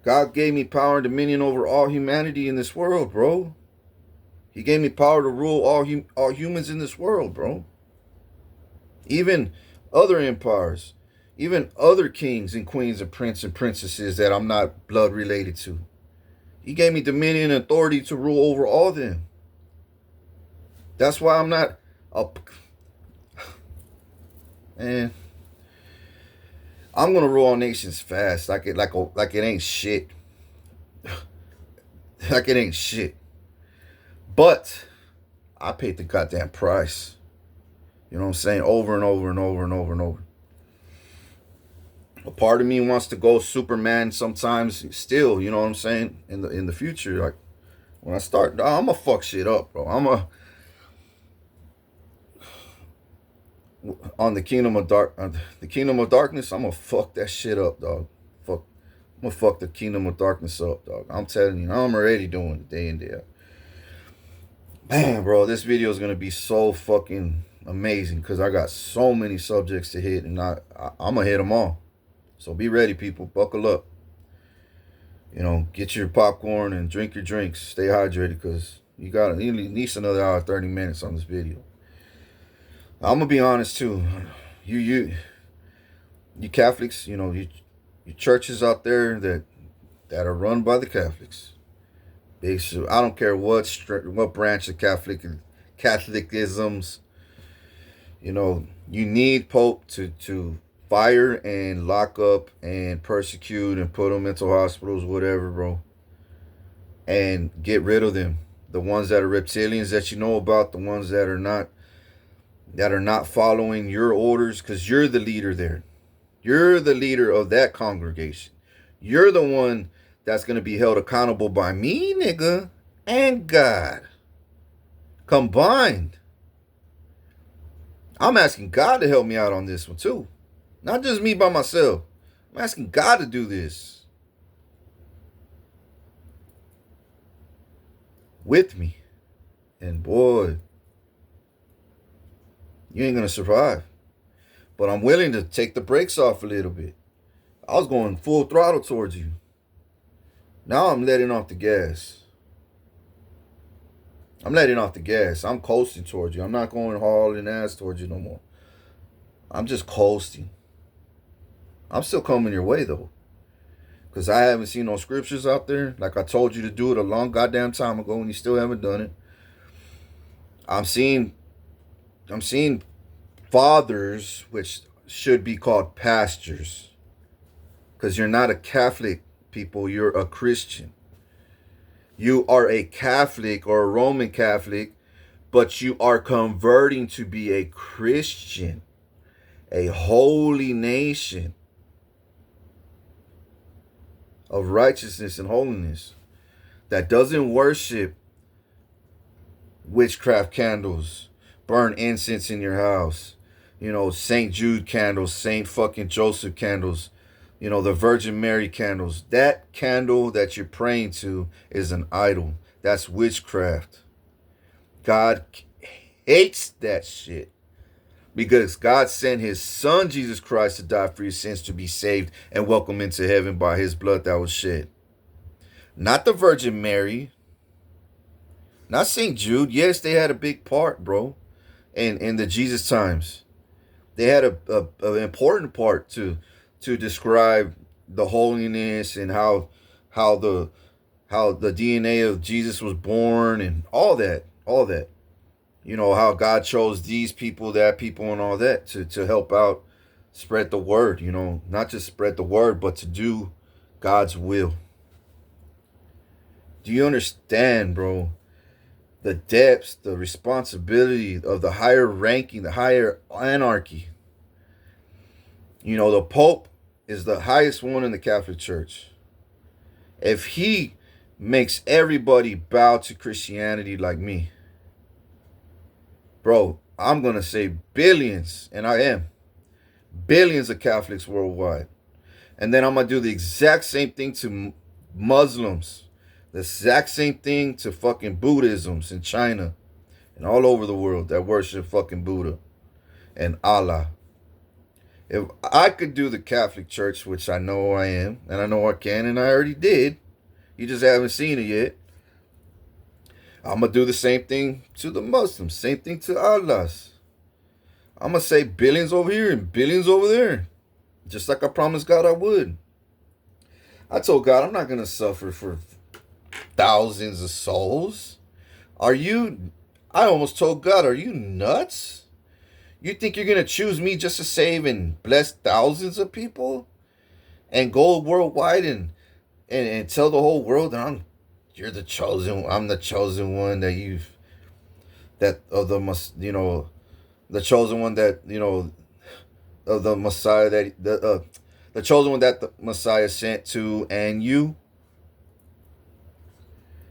God gave me power and dominion over all humanity in this world, bro. He gave me power to rule all humans in this world, bro. Even other empires. Even other kings and queens and princes and princesses that I'm not blood related to. He gave me dominion and authority to rule over all of them. That's why I'm not man. I'm gonna rule all nations fast, like it ain't shit. Like it ain't shit. But I paid the goddamn price. You know what I'm saying? Over and over and over and over and over. A part of me wants to go Superman sometimes still, you know what I'm saying? In the future, like when I start, I'ma fuck shit up, bro. On the kingdom of darkness, I'm gonna fuck that shit up, dog. I'm gonna fuck the kingdom of darkness up, dog. I'm telling you, I'm already doing it day in day out. Man, bro, this video is gonna be so fucking amazing because I got so many subjects to hit, and I'm gonna hit them all. So be ready, people. Buckle up. You know, get your popcorn and drink your drinks. Stay hydrated because you need at least another hour, 30 minutes on this video. I'm gonna be honest too. You Catholics, you know, you churches out there that are run by the Catholics. Basically, I don't care what branch of Catholicisms. You know, you need Pope to fire and lock up and persecute and put them in mental hospitals, whatever, bro. And get rid of them. The ones that are reptilians that you know about, the ones that are not following your orders, because you're the leader there. You're the leader of that congregation. You're the one that's going to be held accountable by me, nigga, and God. Combined. I'm asking God to help me out on this one too. Not just me by myself. I'm asking God to do this with me. And boy, you ain't gonna survive. But I'm willing to take the brakes off a little bit. I was going full throttle towards you. Now I'm letting off the gas. I'm letting off the gas. I'm coasting towards you. I'm not going hauling ass towards you no more. I'm just coasting. I'm still coming your way though. Because I haven't seen no scriptures out there. Like I told you to do it a long goddamn time ago and you still haven't done it. I'm seeing fathers, which should be called pastors. Because you're not a Catholic, people. You're a Christian. You are a Catholic or a Roman Catholic, but you are converting to be a Christian, a holy nation of righteousness and holiness that doesn't worship witchcraft candles, burn incense in your house, St. Jude candles, St. fucking Joseph candles, the Virgin Mary candles. That candle that you're praying to is an idol. That's witchcraft. God hates that shit. Because God sent his son, Jesus Christ, to die for your sins, to be saved and welcome into heaven by his blood that was shed. Not the Virgin Mary. Not St. Jude. Yes, they had a big part, bro, in the Jesus times. They had an important part to describe the holiness and how the DNA of Jesus was born and all that. How God chose these people, that people, and all that to help out spread the word, not just spread the word, but to do God's will. Do you understand, bro? The depths, the responsibility of the higher ranking, the higher anarchy. The Pope is the highest one in the Catholic Church. If he makes everybody bow to Christianity like me, bro, I'm going to say billions, and I am, billions of Catholics worldwide. And then I'm going to do the exact same thing to Muslims. The exact same thing to fucking Buddhisms in China and all over the world that worship fucking Buddha and Allah. If I could do the Catholic Church, which I know I am, and I know I can, and I already did, you just haven't seen it yet, I'm going to do the same thing to the Muslims, same thing to Allahs. I'm going to say billions over here and billions over there, just like I promised God I would. I told God I'm not going to suffer for thousands of souls. I almost told God, are you nuts? You think you're going to choose me just to save and bless thousands of people? And go worldwide and tell the whole world that I'm the chosen one that the chosen one that, of the Messiah the chosen one that the Messiah sent to and you.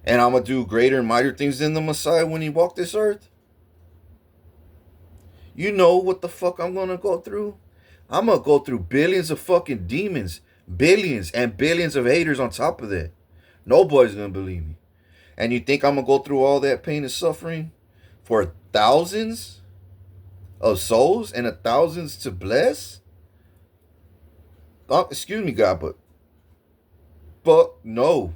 And I'm going to do greater and mightier things than the Messiah when he walked this earth. You know what the fuck I'm going to go through? I'm going to go through billions of fucking demons. Billions and billions of haters on top of that. Nobody's going to believe me. And you think I'm going to go through all that pain and suffering for thousands of souls and thousands to bless? Oh, excuse me, God, but fuck no.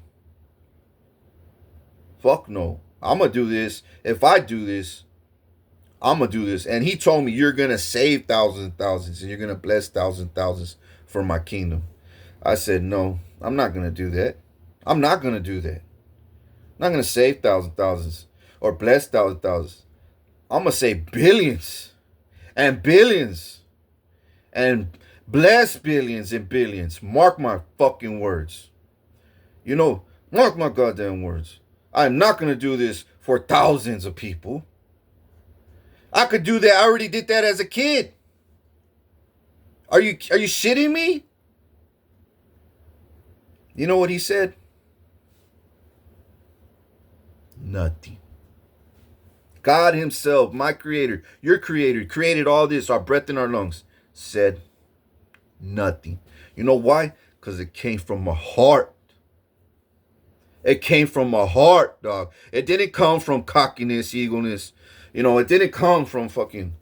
Fuck no. I'm going to do this. If I do this, I'm going to do this. And he told me you're going to save thousands and thousands and you're going to bless thousands and thousands for my kingdom. I said, no, I'm not going to do that. I'm not going to do that. I'm not going to save thousands and thousands or bless thousands and thousands. I'm going to say billions and billions and bless billions and billions. Mark my fucking words. Mark my goddamn words. I'm not going to do this for thousands of people. I could do that. I already did that as a kid. Are you shitting me? You know what he said? Nothing. God himself, my creator, your creator, created all this, our breath in our lungs, said nothing. You know why? Because it came from my heart. It came from my heart, dog. It didn't come from cockiness, eagleness. It didn't come from fucking,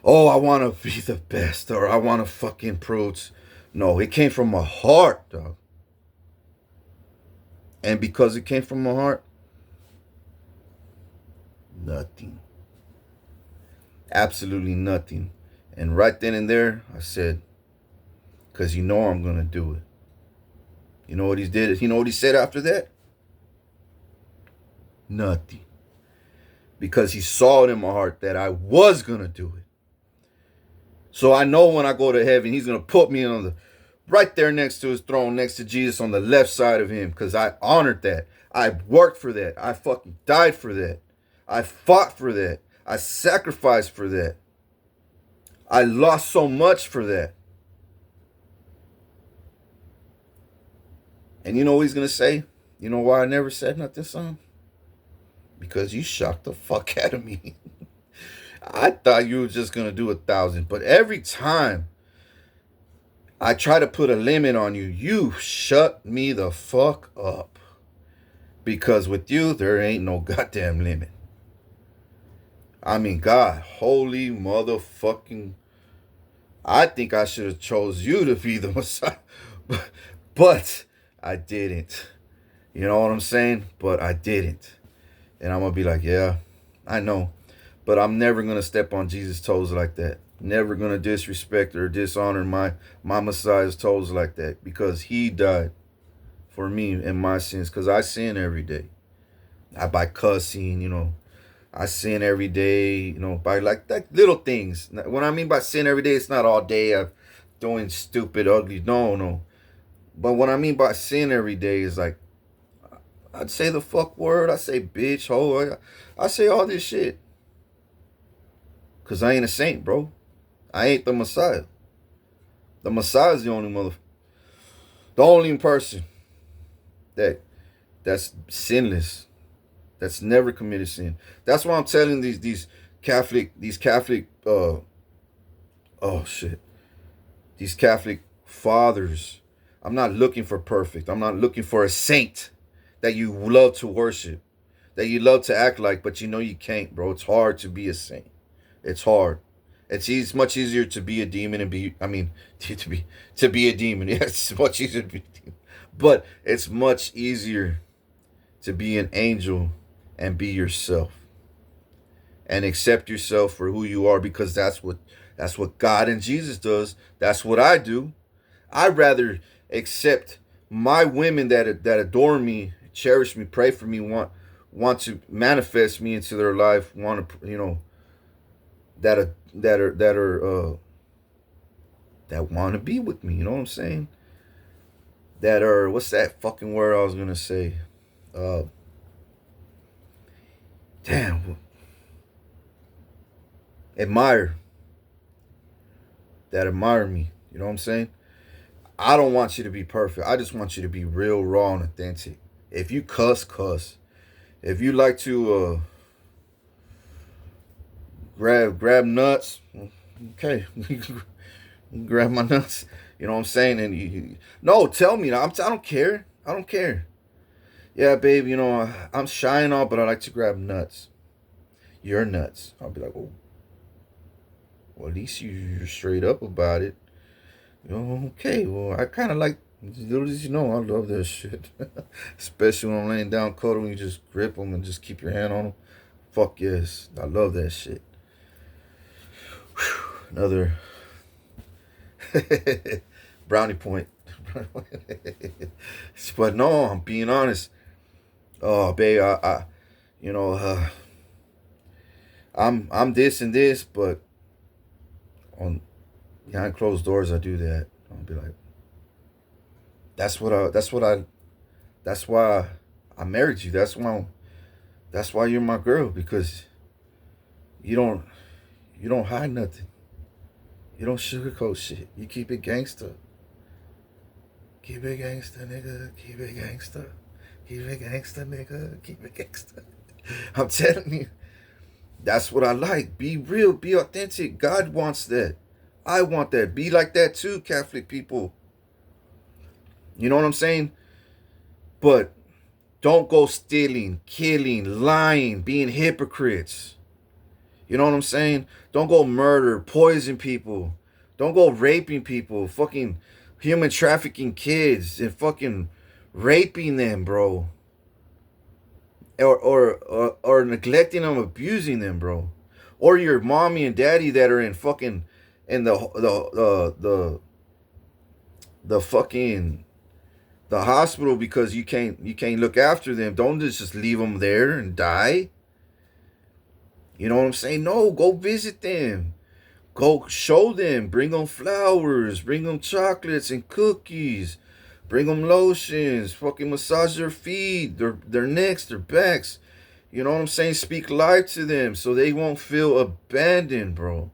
oh, I want to be the best or I want to fucking prove. No, it came from my heart, dog. And because it came from my heart, nothing. Absolutely nothing. And right then and there, I said, because I'm going to do it. You know what he did? You know what he said after that? Nothing. Because he saw it in my heart that I was going to do it. So I know when I go to heaven, he's going to put me on right there next to his throne, next to Jesus on the left side of him. Because I honored that. I worked for that. I fucking died for that. I fought for that. I sacrificed for that. I lost so much for that. And you know what he's going to say? You know why I never said nothing, son? Because you shocked the fuck out of me. I thought you were just going to do 1,000. But every time I try to put a limit on you, you shut me the fuck up. Because with you, there ain't no goddamn limit. I mean, God, holy motherfucking... I think I should have chose you to be the Messiah. But I didn't. You know what I'm saying? But I didn't. And I'm going to be like, yeah, I know. But I'm never going to step on Jesus' toes like that. Never going to disrespect or dishonor my Messiah's toes like that. Because he died for me and my sins. Because I sin every day. By cussing, I sin every day, by like little things. What I mean by sin every day, it's not all day I'm doing stupid, ugly. No. But what I mean by sin every day is like, I'd say the fuck word. I say bitch, hoe. I say all this shit. Because I ain't a saint, bro. I ain't the Messiah. The Messiah is the only person that's sinless. That's never committed sin. That's why I'm telling these Catholic these Catholic fathers. I'm not looking for perfect. I'm not looking for a saint that you love to worship, that you love to act like, but you can't, bro. It's hard to be a saint. It's hard. It's much easier to be a demon and to be a demon. Yeah, it's much easier to be a demon. But it's much easier to be an angel and be yourself. And accept yourself for who you are, because that's what God and Jesus does. That's what I do. I'd rather accept my women that adore me, cherish me, pray for me, want to manifest me into their life, want to that want to be with me. You know what I'm saying? That are, what's that fucking word I was gonna say? Damn. Admire. That admire me. You know what I'm saying? I don't want you to be perfect. I just want you to be real, raw, and authentic. If you cuss, cuss. If you like to grab nuts, okay, grab my nuts. You know what I'm saying? And no, tell me. I don't care. I don't care. Yeah, babe. I'm shy and all, but I like to grab nuts. You're nuts. I'll be like, oh, well, at least you're straight up about it. Okay. Well, I kind of like. Little as I love that shit. Especially when I'm laying down cuddling, you just grip them and just keep your hand on them. Fuck yes, I love that shit. Whew. Another brownie point. But no, I'm being honest. Oh, babe, I'm this and this, but on behind closed doors, I do that. I'll be like, that's why I married you. That's why you're my girl, because you don't hide nothing. You don't sugarcoat shit. You keep it gangster. Keep it gangster, nigga. Keep it gangster. Keep it gangster, nigga. Keep it gangster. I'm telling you, that's what I like. Be real. Be authentic. God wants that. I want that. Be like that too, Catholic people. You know what I'm saying? But Don't go stealing, killing, lying, being hypocrites. You know what I'm saying? Don't go murder, poison people. Don't go raping people, fucking human trafficking kids and fucking raping them, bro. Or neglecting them, abusing them, bro. Or your mommy and daddy that are in fucking in the fucking the hospital because you can't look after them. Don't just leave them there and die. You know what I'm saying? No, go visit them. Go show them. Bring them flowers. Bring them chocolates and cookies. Bring them lotions. Fucking massage their feet, their necks, their backs. You know what I'm saying? Speak life to them so they won't feel abandoned, bro.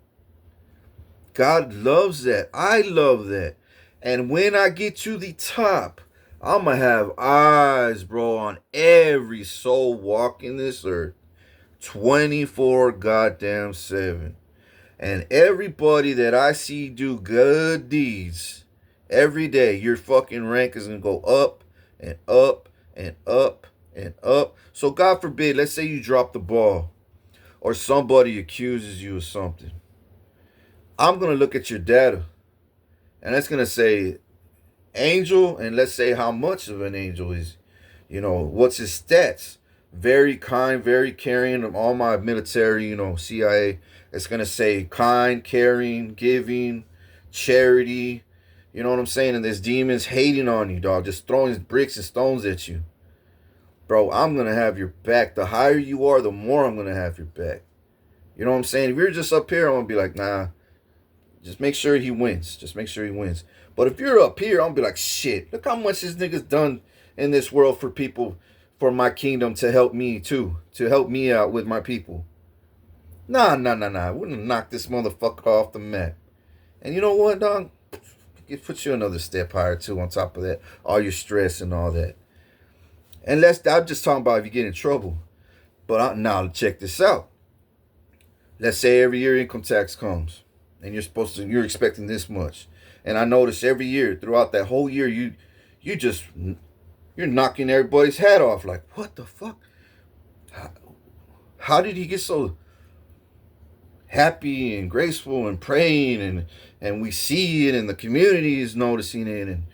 God loves that. I love that. And when I get to the top, I'm going to have eyes, bro, on every soul walking this earth. 24 goddamn 7. And everybody that I see do good deeds every day, your fucking rank is going to go up and up and up and up. So God forbid, let's say you drop the ball or somebody accuses you of something. I'm going to look at your data and it's going to say angel, and let's say how much of an angel is, what's his stats. Very kind, very caring. All my military, CIA, it's going to say kind, caring, giving, charity. You know what I'm saying? And there's demons hating on you, dog. Just throwing bricks and stones at you. Bro, I'm going to have your back. The higher you are, the more I'm going to have your back. You know what I'm saying? If you're just up here, I'm going to be like, nah, just make sure he wins. Just make sure he wins. But if you're up here, I'm going to be like, shit, look how much this nigga's done in this world for people, for my kingdom, to help me too. To help me out with my people. Nah. I wouldn't knock this motherfucker off the map. And you know what, dog? It puts you another step higher too on top of that. All your stress and all that. And I'm just talking about if you get in trouble. But now check this out. Let's say every year income tax comes. And you're expecting this much. And I notice every year, throughout that whole year, you're knocking everybody's hat off. Like, what the fuck? How did he get so happy and graceful and praying, and we see it, and the community is noticing it, and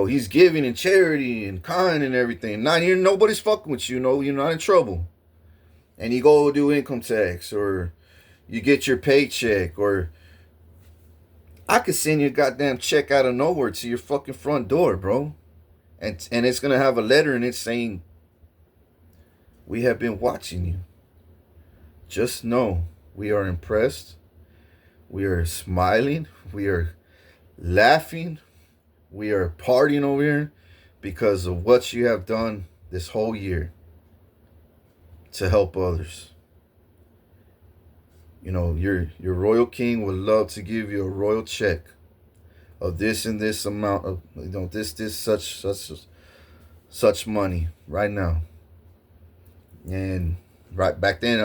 he's giving and charity and kind and everything. Not here, nobody's fucking with you. No, you're not in trouble. And you go do income tax, or you get your paycheck, or I could send you a goddamn check out of nowhere to your fucking front door, bro. And it's gonna have a letter in it saying, we have been watching you. Just know we are impressed. We are smiling. We are laughing. We are partying over here because of what you have done this whole year to help others. Your royal king would love to give you a royal check of this and this amount of, such money right now. And right back then,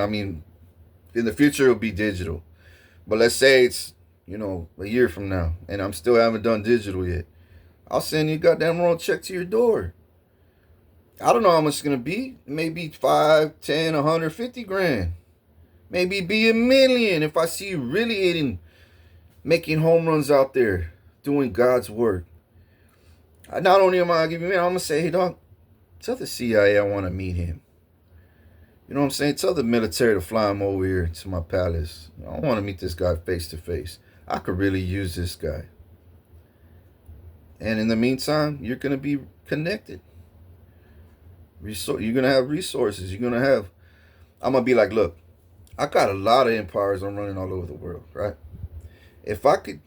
in the future it'll be digital. But let's say it's, a year from now and I'm still haven't done digital yet. I'll send you a goddamn royal check to your door. I don't know how much it's gonna be. Maybe 5, 10, 150 grand. Maybe be $1 million if I see you really making home runs out there, doing God's work. Not only am I giving you, I'm gonna say, hey dog, tell the CIA I want to meet him. You know what I'm saying? Tell the military to fly him over here to my palace. I want to meet this guy face to face. I could really use this guy. And in the meantime, you're gonna be connected. You're gonna have resources. I'm gonna be like, look, I got a lot of empires I'm running all over the world, right? If I could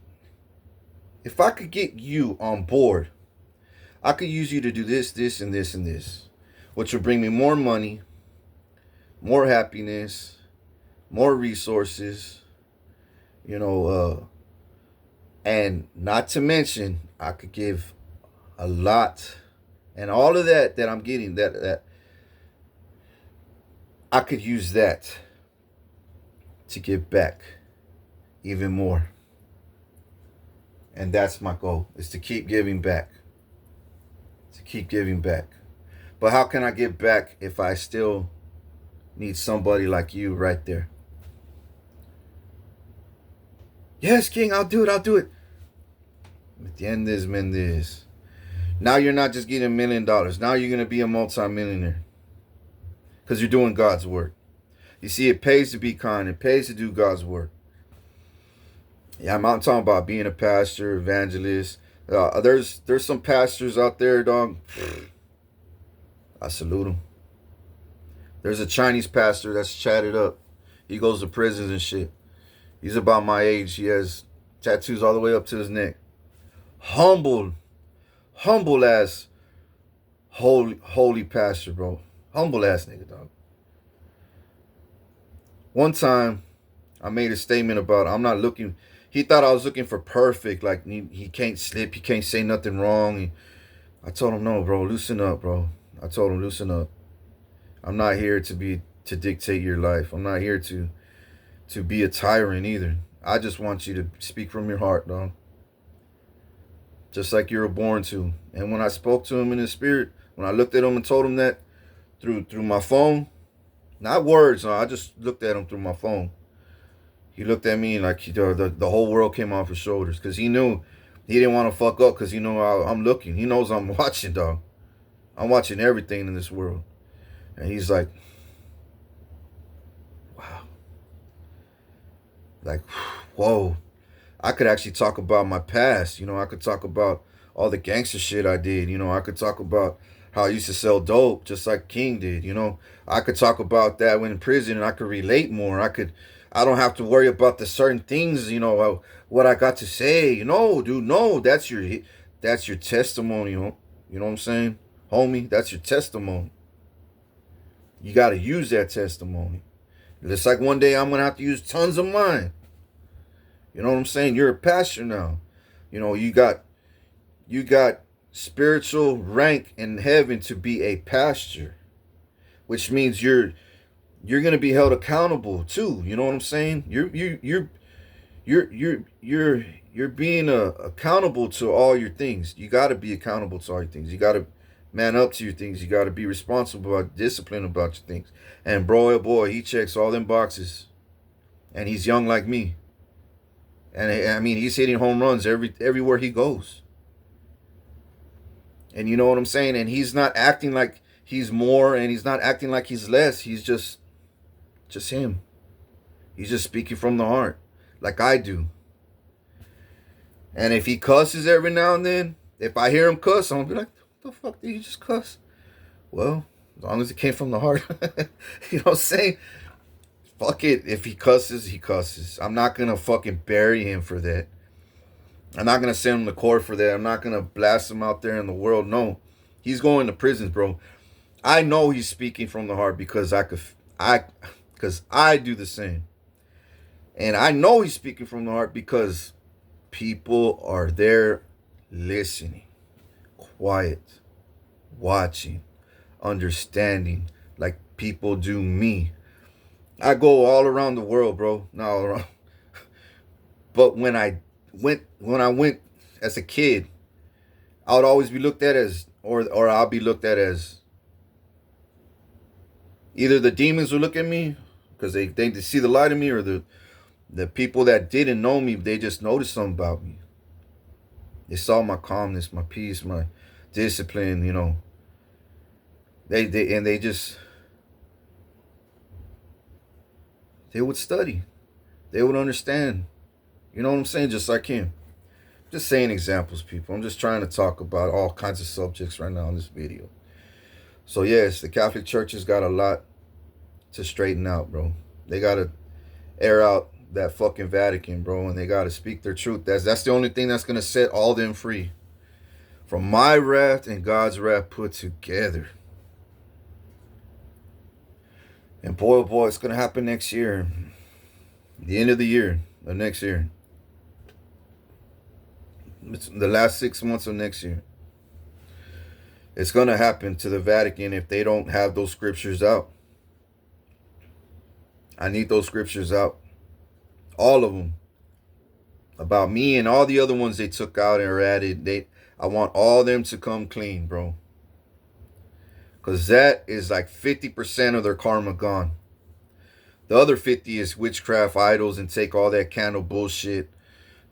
get you on board, I could use you to do this, this, and this, and this, which will bring me more money, more happiness, more resources, and not to mention, I could give a lot, and all of that I'm getting, that I could use that to give back even more. And that's my goal, is to keep giving back. But how can I give back if I still need somebody like you right there? Yes, King, I'll do it. I'll do it. Mendes. Now you're not just getting $1 million. Now you're gonna be a multi-millionaire because you're doing God's work. You see, it pays to be kind. It pays to do God's work. Yeah, I'm talking about being a pastor, evangelist. There's some pastors out there, dog. I salute them. There's a Chinese pastor that's chatted up. He goes to prisons and shit. He's about my age. He has tattoos all the way up to his neck. Humble ass, holy pastor, bro. Humble ass nigga, dog. One time, I made a statement about I'm not looking. He thought I was looking for perfect. Like he can't slip. He can't say nothing wrong. I told him, no, bro. Loosen up, bro. I told him, loosen up. I'm not here to dictate your life. I'm not here to be a tyrant either. I just want you to speak from your heart, dog. Just like you were born to. And when I spoke to him in his spirit, when I looked at him and told him that through my phone, not words, no, I just looked at him through my phone. He looked at me like the whole world came off his shoulders because he knew he didn't want to fuck up because he knew I'm looking. He knows I'm watching, dog. I'm watching everything in this world. And he's like, wow. Like, whoa. I could actually talk about my past. I could talk about all the gangster shit I did. I could talk about how I used to sell dope just like King did. I could talk about that when in prison and I could relate more. I don't have to worry about the certain things, what I got to say. No, dude, no, that's your testimony. You know what I'm saying? Homie, that's your testimony. You got to use that testimony. It's like one day I'm going to have to use tons of mine. You know what I'm saying? You're a pastor now. You got spiritual rank in heaven to be a pastor, which means you're gonna be held accountable too. You know what I'm saying? You're being accountable to all your things. You got to be accountable to all your things. You got to man up to your things. You got to be responsible about, disciplined about your things. And bro, oh boy, he checks all them boxes, and he's young like me. And I mean, he's hitting home runs everywhere he goes. And you know what I'm saying? And he's not acting like he's more, and he's not acting like he's less. He's just him. He's just speaking from the heart, like I do. And if he cusses every now and then, if I hear him cuss, I'm gonna be like, "What the fuck did you just cuss?" Well, as long as it came from the heart, you know what I'm saying? Fuck it. If he cusses, he cusses. I'm not gonna fucking bury him for that. I'm not gonna send him to court for that. I'm not gonna blast him out there in the world. No, he's going to prisons, bro. I know he's speaking from the heart because I do the same, and I know he's speaking from the heart because people are there, listening, quiet, watching, understanding, like people do me. I go all around the world, bro. Not all around. But when I went as a kid, I would always be looked at as, or I'll be looked at as, either the demons would look at me because they see the light in me, or the people that didn't know me, they just noticed something about me. They saw my calmness, my peace, my discipline. They would study. They would understand. You know what I'm saying? Just like him. Just saying examples, people. I'm just trying to talk about all kinds of subjects right now in this video. So yes, the Catholic Church has got a lot to straighten out, bro. They got to air out that fucking Vatican, bro, and they got to speak their truth. That's the only thing that's going to set all them free from my wrath and God's wrath put together. And boy, oh boy, it's going to happen next year. The end of the year, of next year. It's the last 6 months of next year. It's going to happen to the Vatican if they don't have those scriptures out. I need those scriptures out. All of them. About me and all the other ones they took out or added. I want all them to come clean, bro. Because that is like 50% of their karma gone. The other 50 is witchcraft, idols, and take all that candle bullshit,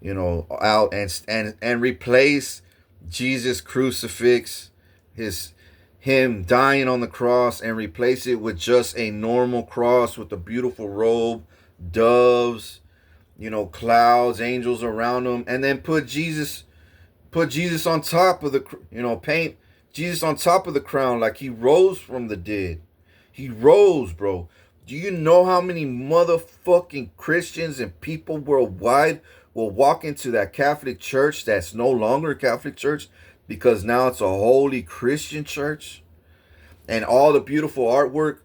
out and replace Jesus crucifix, him dying on the cross, and replace it with just a normal cross with a beautiful robe, doves, clouds, angels around him, and then put Jesus on top of the, paint Jesus on top of the crown like he rose from the dead. He rose, bro. Do you know how many motherfucking Christians and people worldwide will walk into that Catholic church that's no longer a Catholic church because now it's a holy Christian church? And all the beautiful artwork.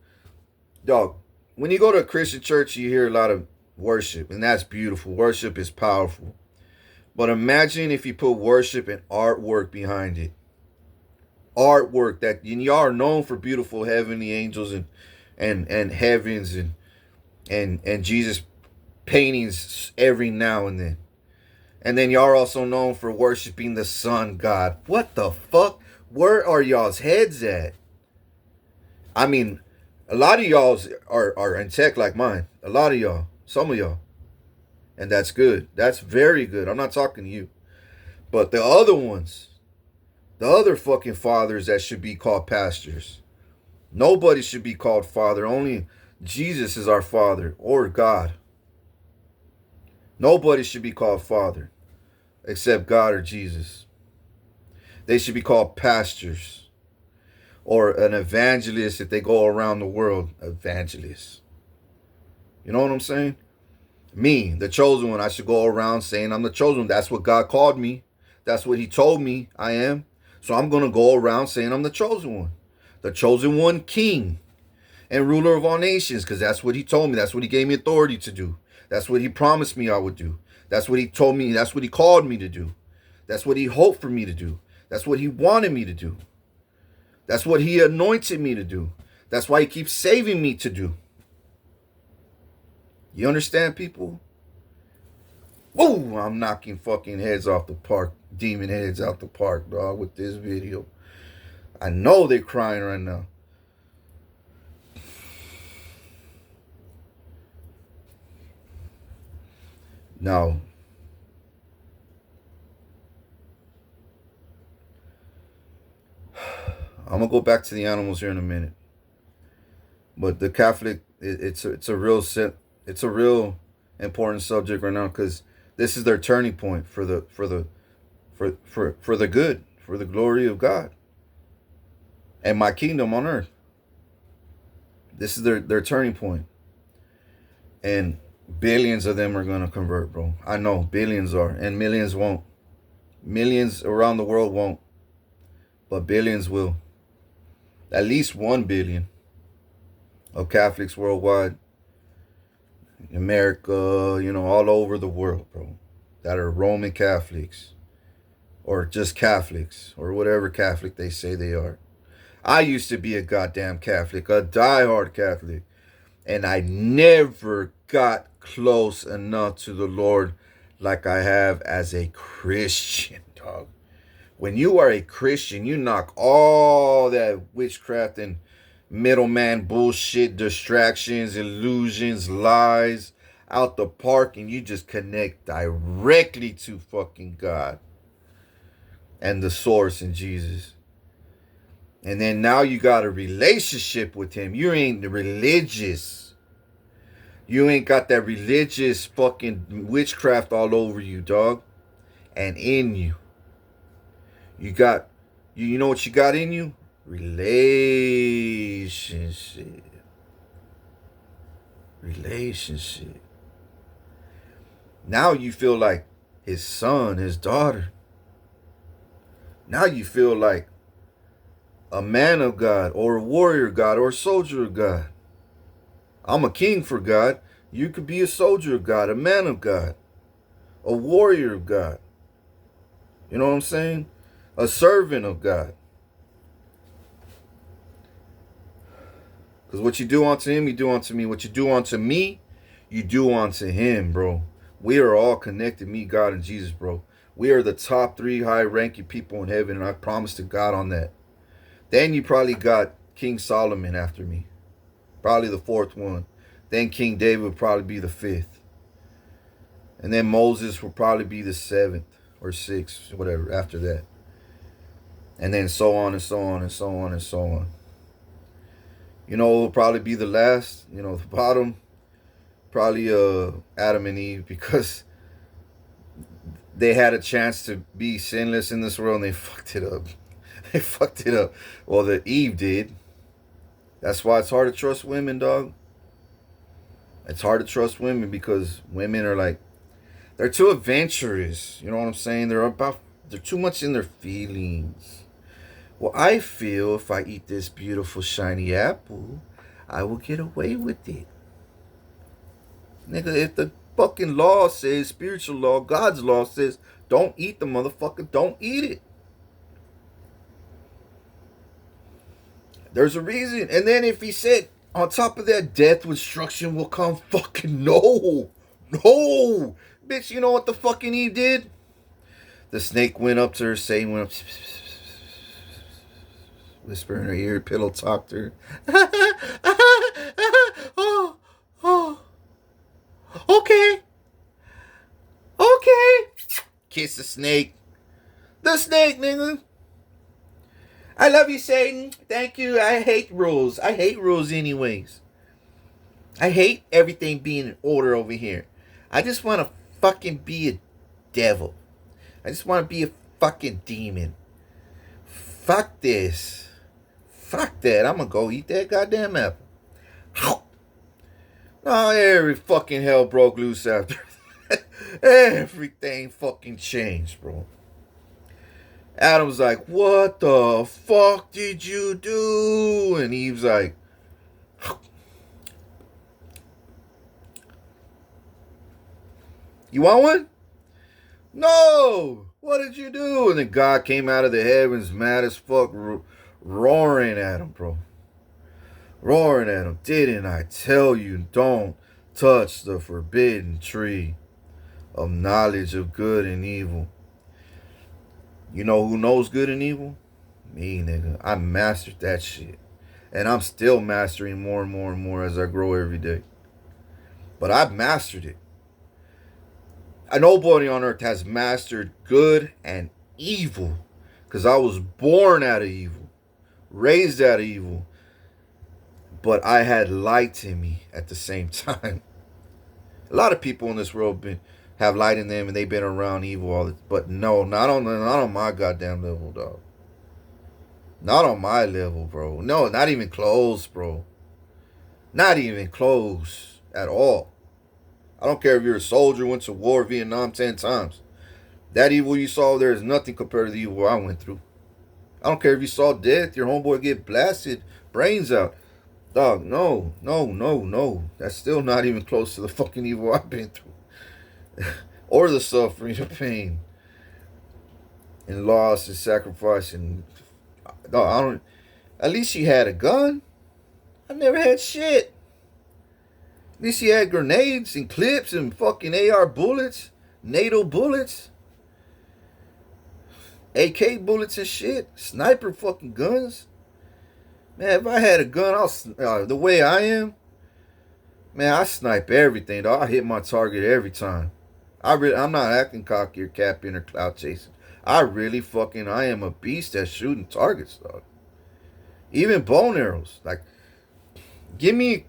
Dog, when you go to a Christian church, you hear a lot of worship, and that's beautiful. Worship is powerful. But imagine if you put worship and artwork behind it. Artwork that y'all are known for beautiful heavenly angels and heavens and Jesus paintings every now and then. And then y'all are also known for worshiping the sun god. What the fuck? Where are y'all's heads at? I mean, a lot of y'all are in tech like mine. A lot of y'all. Some of y'all. And that's good. That's very good. I'm not talking to you. But the other ones, the other fucking fathers that should be called pastors. Nobody should be called father. Only Jesus is our father or God. Nobody should be called father except God or Jesus. They should be called pastors or an evangelist if they go around the world. Evangelist. You know what I'm saying? Me, the chosen one, I should go around saying I'm the chosen one. That's what God called me. That's what he told me I am. So I'm going to go around saying I'm the chosen one. The chosen one king and ruler of all nations, because that's what he told me. That's what he gave me authority to do. That's what he promised me I would do. That's what he told me. That's what he called me to do. That's what he hoped for me to do. That's what he wanted me to do. That's what he anointed me to do. That's why he keeps saving me to do. You understand, people? Woo! I'm knocking fucking heads off the park. Demon heads out the park, dog, with this video. I know they're crying right now. Now, I'm gonna go back to the animals here in a minute. But the Catholic, it's a real important subject right now because this is their turning point for the good, for the glory of God and my kingdom on earth. This is their turning point. And billions of them are gonna convert, bro. I know billions are, and millions won't. Millions around the world won't, but billions will. At least 1 billion of Catholics worldwide, America, all over the world, bro, that are Roman Catholics or just Catholics or whatever Catholic they say they are. I used to be a goddamn Catholic, a diehard Catholic, and I never got close enough to the Lord like I have as a Christian, dog. When you are a Christian, you knock all that witchcraft and middleman bullshit, distractions, illusions, lies out the park, and you just connect directly to fucking God and the source in Jesus. And then now you got a relationship with him. You ain't religious. You ain't got that religious fucking witchcraft all over you, dog, and in you. You got, you know what you got in you? Relationship. Now you feel like his son, his daughter. Now you feel like a man of God or a warrior of God or a soldier of God. I'm a king for God. You could be a soldier of God, a man of God, a warrior of God. You know what I'm saying? A servant of God. Because what you do unto him, you do unto me. What you do unto me, you do unto him, bro. We are all connected, me, God, and Jesus, bro. We are the top 3 high-ranking people in heaven, and I promise to God on that. Then you probably got King Solomon after me. Probably the fourth one. Then King David would probably be the fifth. And then Moses will probably be the seventh or sixth, whatever, after that. And then so on and so on and so on and so on. You know, it'll probably be the last, you know, the bottom, probably Adam and Eve, because they had a chance to be sinless in this world and they fucked it up. They fucked it up. Well, the Eve did. That's why it's hard to trust women, dog. It's hard to trust women because women are like, they're too adventurous. You know what I'm saying? They're too much in their feelings. Well, I feel if I eat this beautiful shiny apple, I will get away with it. Nigga, if the fucking law says, spiritual law, God's law says, don't eat the motherfucker, don't eat it. There's a reason. And then if he said, on top of that, death with destruction will come, fucking no. No. Bitch, you know what the fucking Eve did? The snake went up to her, Satan went up, whisper in her ear, pillow talked to her. Oh, oh. Okay. Okay. Kiss the snake. The snake, nigga. I love you, Satan. Thank you. I hate rules. I hate rules anyways. I hate everything being in order over here. I just want to fucking be a devil. I just want to be a fucking demon. Fuck this. Fuck that. I'm going to go eat that goddamn apple. Oh, every fucking hell broke loose after that. Everything fucking changed, bro. Adam's like, what the fuck did you do? And Eve's like, you want one? No. What did you do? And then God came out of the heavens mad as fuck, roaring at him, bro. Roaring at him. Didn't I tell you, don't touch the forbidden tree of knowledge of good and evil? You know who knows good and evil? Me, nigga. I mastered that shit. And I'm still mastering more and more and more as I grow every day. But I've mastered it. Nobody on earth has mastered good and evil. Because I was born out of evil. Raised out of evil. But I had light in me at the same time. A lot of people in this world have light in them and they've been around evil all this, but no, not on my goddamn level, dog. Not on my level, bro. No, not even close, bro. Not even close at all. I don't care if you're a soldier, went to war, Vietnam 10 times. That evil you saw there is nothing compared to the evil I went through. I don't care if you saw death, your homeboy get blasted, brains out. Dog, no. That's still not even close to the fucking evil I've been through. Or the suffering, the pain, and loss and sacrifice. And no, I don't. At least she had a gun. I never had shit. At least she had grenades and clips and fucking AR bullets, NATO bullets, AK bullets and shit, sniper fucking guns. Man, if I had a gun, the way I am, man, I snipe everything, dog. I hit my target every time. I'm not acting cocky or capping or clout chasing. I am a beast at shooting targets, dog. Even bone arrows. Like, give me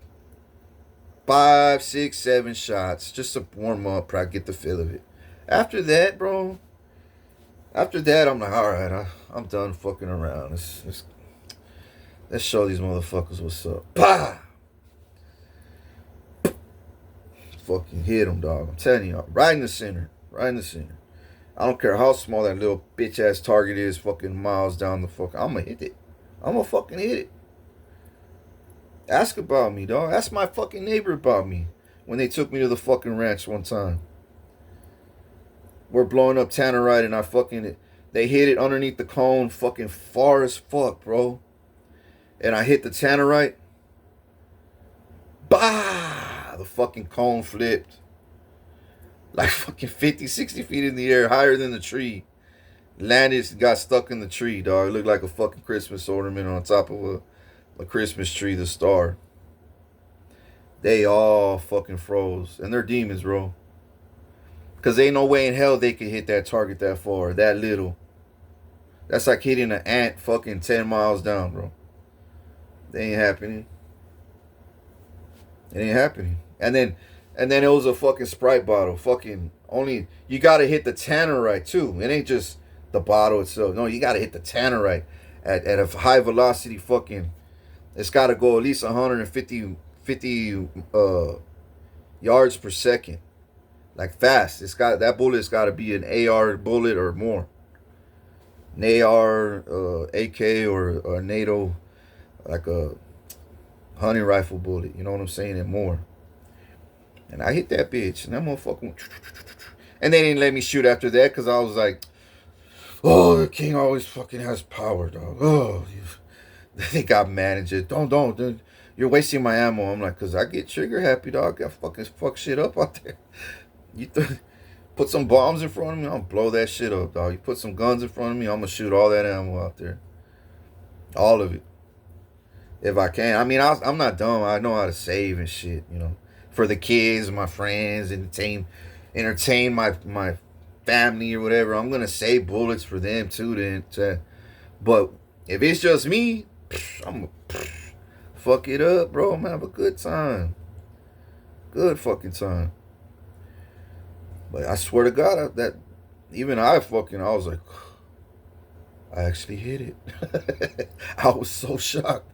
5, 6, 7 shots just to warm up, probably get the feel of it. After that, bro, I'm like, all right, I'm done fucking around. Let's show these motherfuckers what's up. Bah! Fucking hit them, dog. I'm telling you, right in the center. Right in the center. I don't care how small that little bitch ass target is, fucking miles down the fucking. I'm gonna hit it. I'm gonna fucking hit it. Ask about me, dog. Ask my fucking neighbor about me when they took me to the fucking ranch one time. We're blowing up tannerite and they hit it underneath the cone fucking far as fuck, bro. And I hit the tannerite. Bah! The fucking cone flipped. Like fucking 50, 60 feet in the air, higher than the tree. Landed, got stuck in the tree, dog. It looked like a fucking Christmas ornament on top of the Christmas tree, the star. They all fucking froze. And they're demons, bro. Because ain't no way in hell they could hit that target that far, that little. That's like hitting an ant fucking 10 miles down, bro. They ain't happening. It ain't happening. And then it was a fucking Sprite bottle. Fucking only you gotta hit the tannerite too. It ain't just the bottle itself. No, you gotta hit the tannerite at a high velocity fucking. It's gotta go at least 150 yards per second. Like fast. That bullet's gotta be an AR bullet or more. An AR, AK or a NATO, like a hunting rifle bullet. You know what I'm saying? And more. And I hit that bitch, and that motherfucker. And they didn't let me shoot after that because I was like, "Oh, the king always fucking has power, dog." Oh, they got manager. Don't. You're wasting my ammo. I'm like, cause I get trigger happy, dog. I fucking fuck shit up out there. Put some bombs in front of me, I'll blow that shit up, dog. You put some guns in front of me, I'm gonna shoot all that ammo out there, all of it, if I can. I mean, I'm not dumb. I know how to save and shit, you know, for the kids, my friends, entertain my family or whatever. I'm gonna save bullets for them too. But if it's just me, I'm gonna fuck it up, bro. I'm gonna have a good time, good fucking time. But I swear to God, that even I was like, I actually hit it. I was so shocked.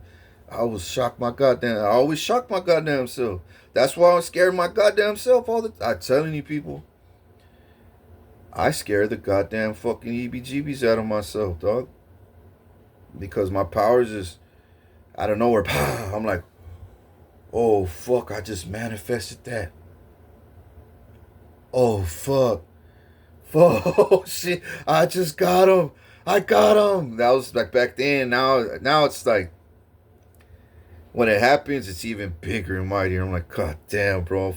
I always shock my goddamn self. That's why I'm scared of my goddamn self all the time. I'm telling you people, I scare the goddamn fucking EBGBs out of myself, dog. Because my powers just out of nowhere, I'm like, oh fuck, I just manifested that. Oh fuck. Oh shit. I just got him. I got him. That was like back then. Now it's like when it happens, it's even bigger and mightier. I'm like, God damn, bro.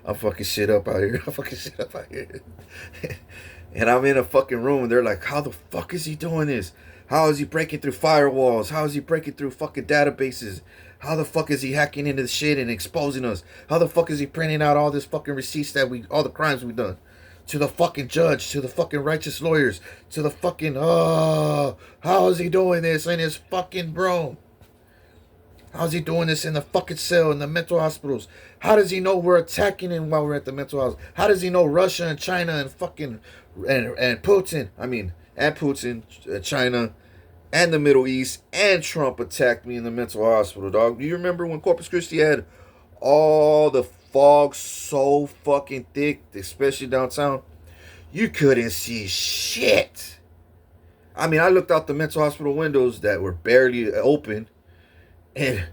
I'm fucking shit up out here. I'm fucking shit up out here. And I'm in a fucking room and they're like, how the fuck is he doing this? How is he breaking through firewalls? How is he breaking through fucking databases? How the fuck is he hacking into the shit and exposing us? How the fuck is he printing out all this fucking receipts all the crimes we've done? To the fucking judge, to the fucking righteous lawyers, to the fucking, how is he doing this in his fucking room? How's he doing this in the fucking cell, in the mental hospitals? How does he know we're attacking him while we're at the mental hospital? How does he know Russia and China and fucking, and Putin, China, and the Middle East, and Trump attacked me in the mental hospital, dog. Do you remember when Corpus Christi had all the fog so fucking thick, especially downtown? You couldn't see shit. I mean, I looked out the mental hospital windows that were barely open, and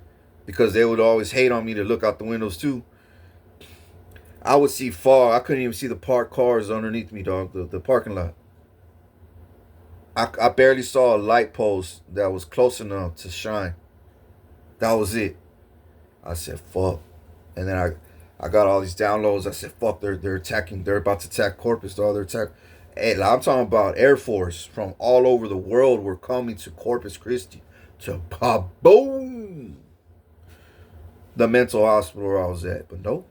because they would always hate on me to look out the windows too, I would see fog. I couldn't even see the parked cars underneath me, dog, the parking lot. I barely saw a light post that was close enough to shine. That was it. I said, fuck. And then I got all these downloads. I said, fuck, they're attacking. They're about to attack Corpus, dog. Hey, I'm talking about Air Force from all over the world were coming to Corpus Christi to pop boom the mental hospital where I was at. But no,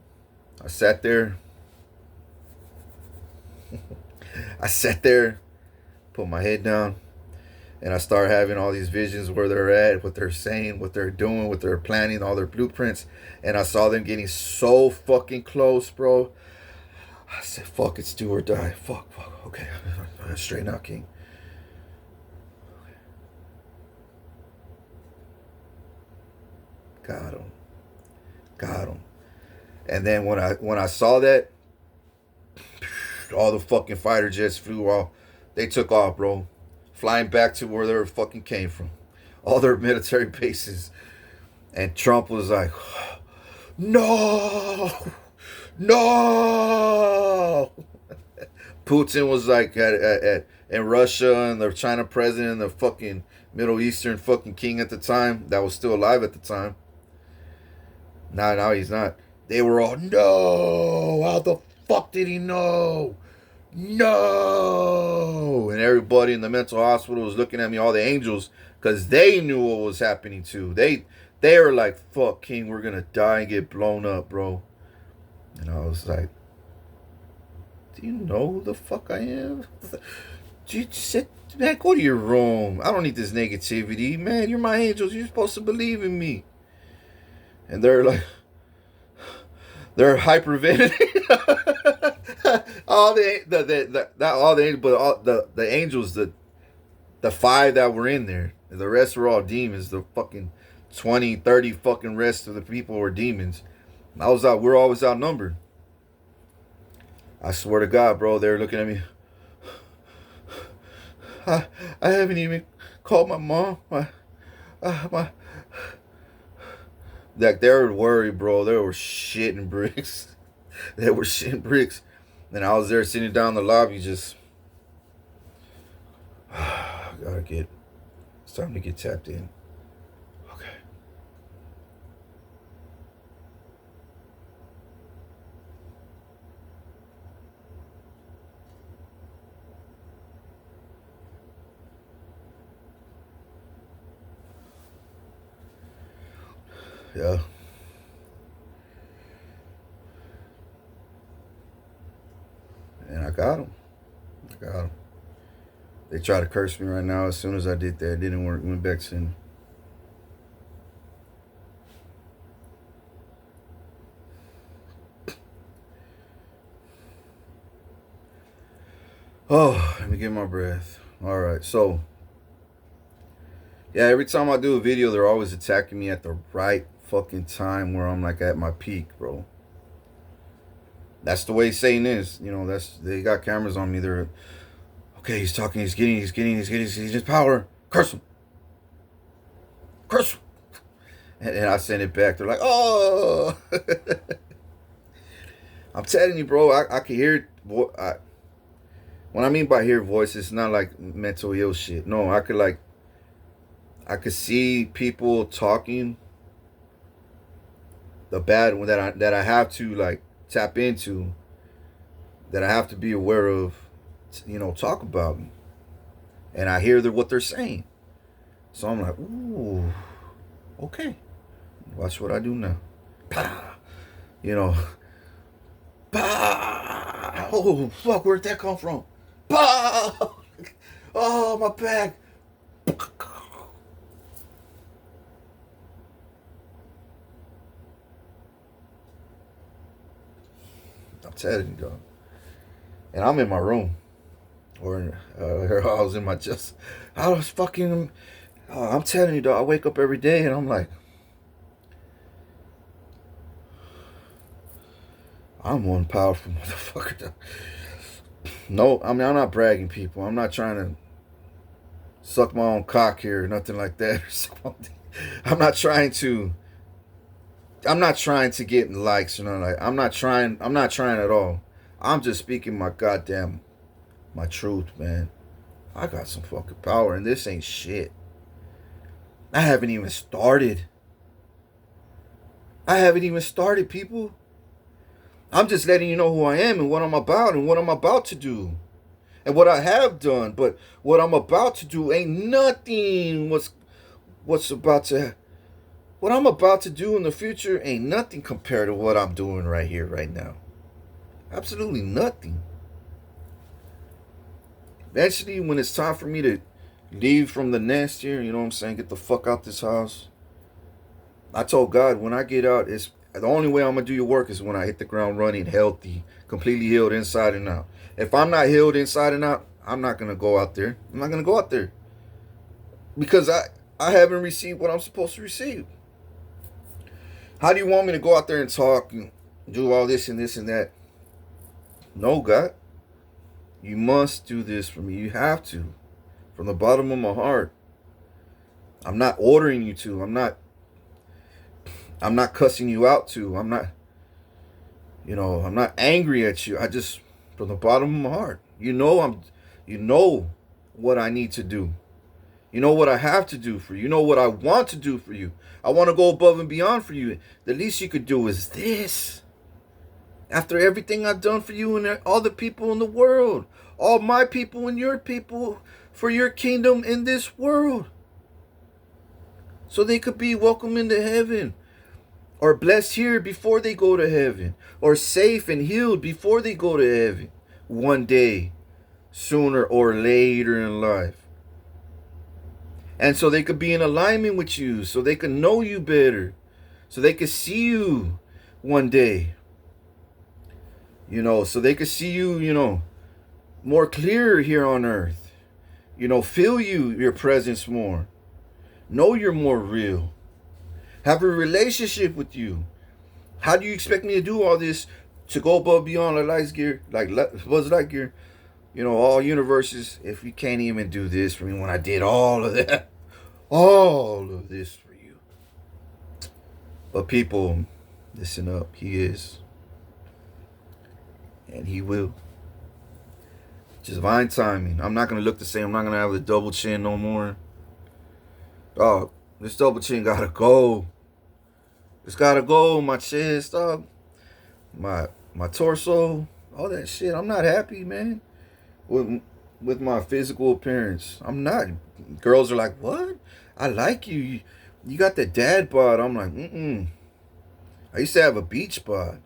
I sat there. Put my head down, and I start having all these visions where they're at, what they're saying, what they're doing, what they're planning, all their blueprints. And I saw them getting so fucking close, bro. I said, fuck, it's do or die. Fuck. Okay. Straighten out, King. Got him. And then when I saw that, all the fucking fighter jets flew off. They took off, bro. Flying back to where they fucking came from. All their military bases. And Trump was like, no. Putin was like in Russia, and the China president and the fucking Middle Eastern fucking king at the time that was still alive at the time. Now he's not. They were all, no. How the fuck did he know? no. And everybody in the mental hospital was looking at me, all the angels, because they knew what was happening too. They were like, fuck, King, we're going to die and get blown up, bro. And I was like, do you know who the fuck I am? You sit, man, go to your room. I don't need this negativity. Man, you're my angels. You're supposed to believe in me. And they're like, they're hyperventilating. all the angels, the 5 that were in there, the rest were all demons. The fucking 20, 30 fucking rest of the people were demons. We're always outnumbered. I swear to God, bro, they're looking at me. I haven't even called my mom. Like they were worried, bro. They were shitting bricks. They were shitting bricks. And I was there sitting down in the lobby just it's time to get tapped in. Okay. Yeah. And I got him. They try to curse me right now. As soon as I did that, it didn't work. Went back to. Oh, let me get my breath. All right, so. Yeah, every time I do a video, they're always attacking me at the right fucking time where I'm like at my peak, bro. That's the way Satan is. You know, they got cameras on me. They're okay, he's talking, he's getting his power. Curse him. And I send it back. They're like, oh. I'm telling you, bro, I can hear it. What I mean by hear voices, it's not like mental ill shit. No, I could see people talking the bad one that I have to like tap into, that I have to be aware of, you know, talk about me. And I hear what they're saying. So I'm like, ooh, okay. Watch what I do now. Bah! You know. Bah! Oh, fuck, where'd that come from? Bah! Oh, my back. I'm telling you, dog. And I'm in my room. Or I was in my just. I was fucking. I'm telling you, dog. I wake up every day and I'm like, I'm one powerful motherfucker, dog. No, I mean, I'm not bragging, people. I'm not trying to suck my own cock here or nothing like that. I'm not trying to. I'm not trying to get likes or nothing like. I'm not trying at all. I'm just speaking my truth, man. I got some fucking power, and this ain't shit. I haven't even started. People. I'm just letting you know who I am and what I'm about and what I'm about to do. And what I have done. But what I'm about to do ain't nothing. What I'm about to do in the future ain't nothing compared to what I'm doing right here, right now. Absolutely nothing. Eventually, when it's time for me to leave from the nest here, you know what I'm saying, get the fuck out this house. I told God, when I get out, it's the only way I'm gonna do your work is when I hit the ground running, healthy, completely healed inside and out. If I'm not healed inside and out, I'm not gonna go out there. I'm not gonna go out there because I haven't received what I'm supposed to receive. How do you want me to go out there and talk and do all this and this and that? No, God. You must do this for me. You have to. From the bottom of my heart. I'm not ordering you to. I'm not cussing you out to. I'm not angry at you. I just, from the bottom of my heart. You know what I need to do. You know what I have to do for you. You know what I want to do for you. I want to go above and beyond for you. The least you could do is this. After everything I've done for you and all the people in the world, all my people and your people, for your kingdom in this world, so they could be welcome into heaven, or blessed here before they go to heaven, or safe and healed before they go to heaven one day, sooner or later in life. And so they could be in alignment with you, so they could know you better, so they could see you one day. So they could see you, more clear here on earth. Feel your presence more. Know you're more real. Have a relationship with you. How do you expect me to do all this to go above beyond like Buzz Lightyear, all universes, if you can't even do this for me when I did all of that, all of this for you? But people, listen up. He is. And he will. Just divine timing. I'm not going to look the same. I'm not going to have the double chin no more. Dog, this double chin got to go. It's got to go. My chest, dog. My torso. All that shit. I'm not happy, man. With my physical appearance. I'm not. Girls are like, what? I like you. You got the dad bod. I'm like, I used to have a beach bod.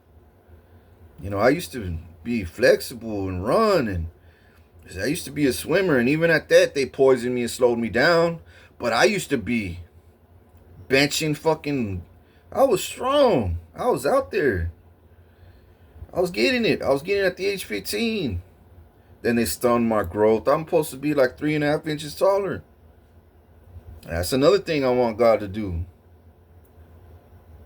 I used to be flexible and run, and I used to be a swimmer, and even at that they poisoned me and slowed me down. But I used to be benching fucking, I was strong. I was out there. I was getting it. I was getting it at the age 15. Then they stunned my growth. I'm supposed to be like 3.5 inches taller. That's another thing I want God to do.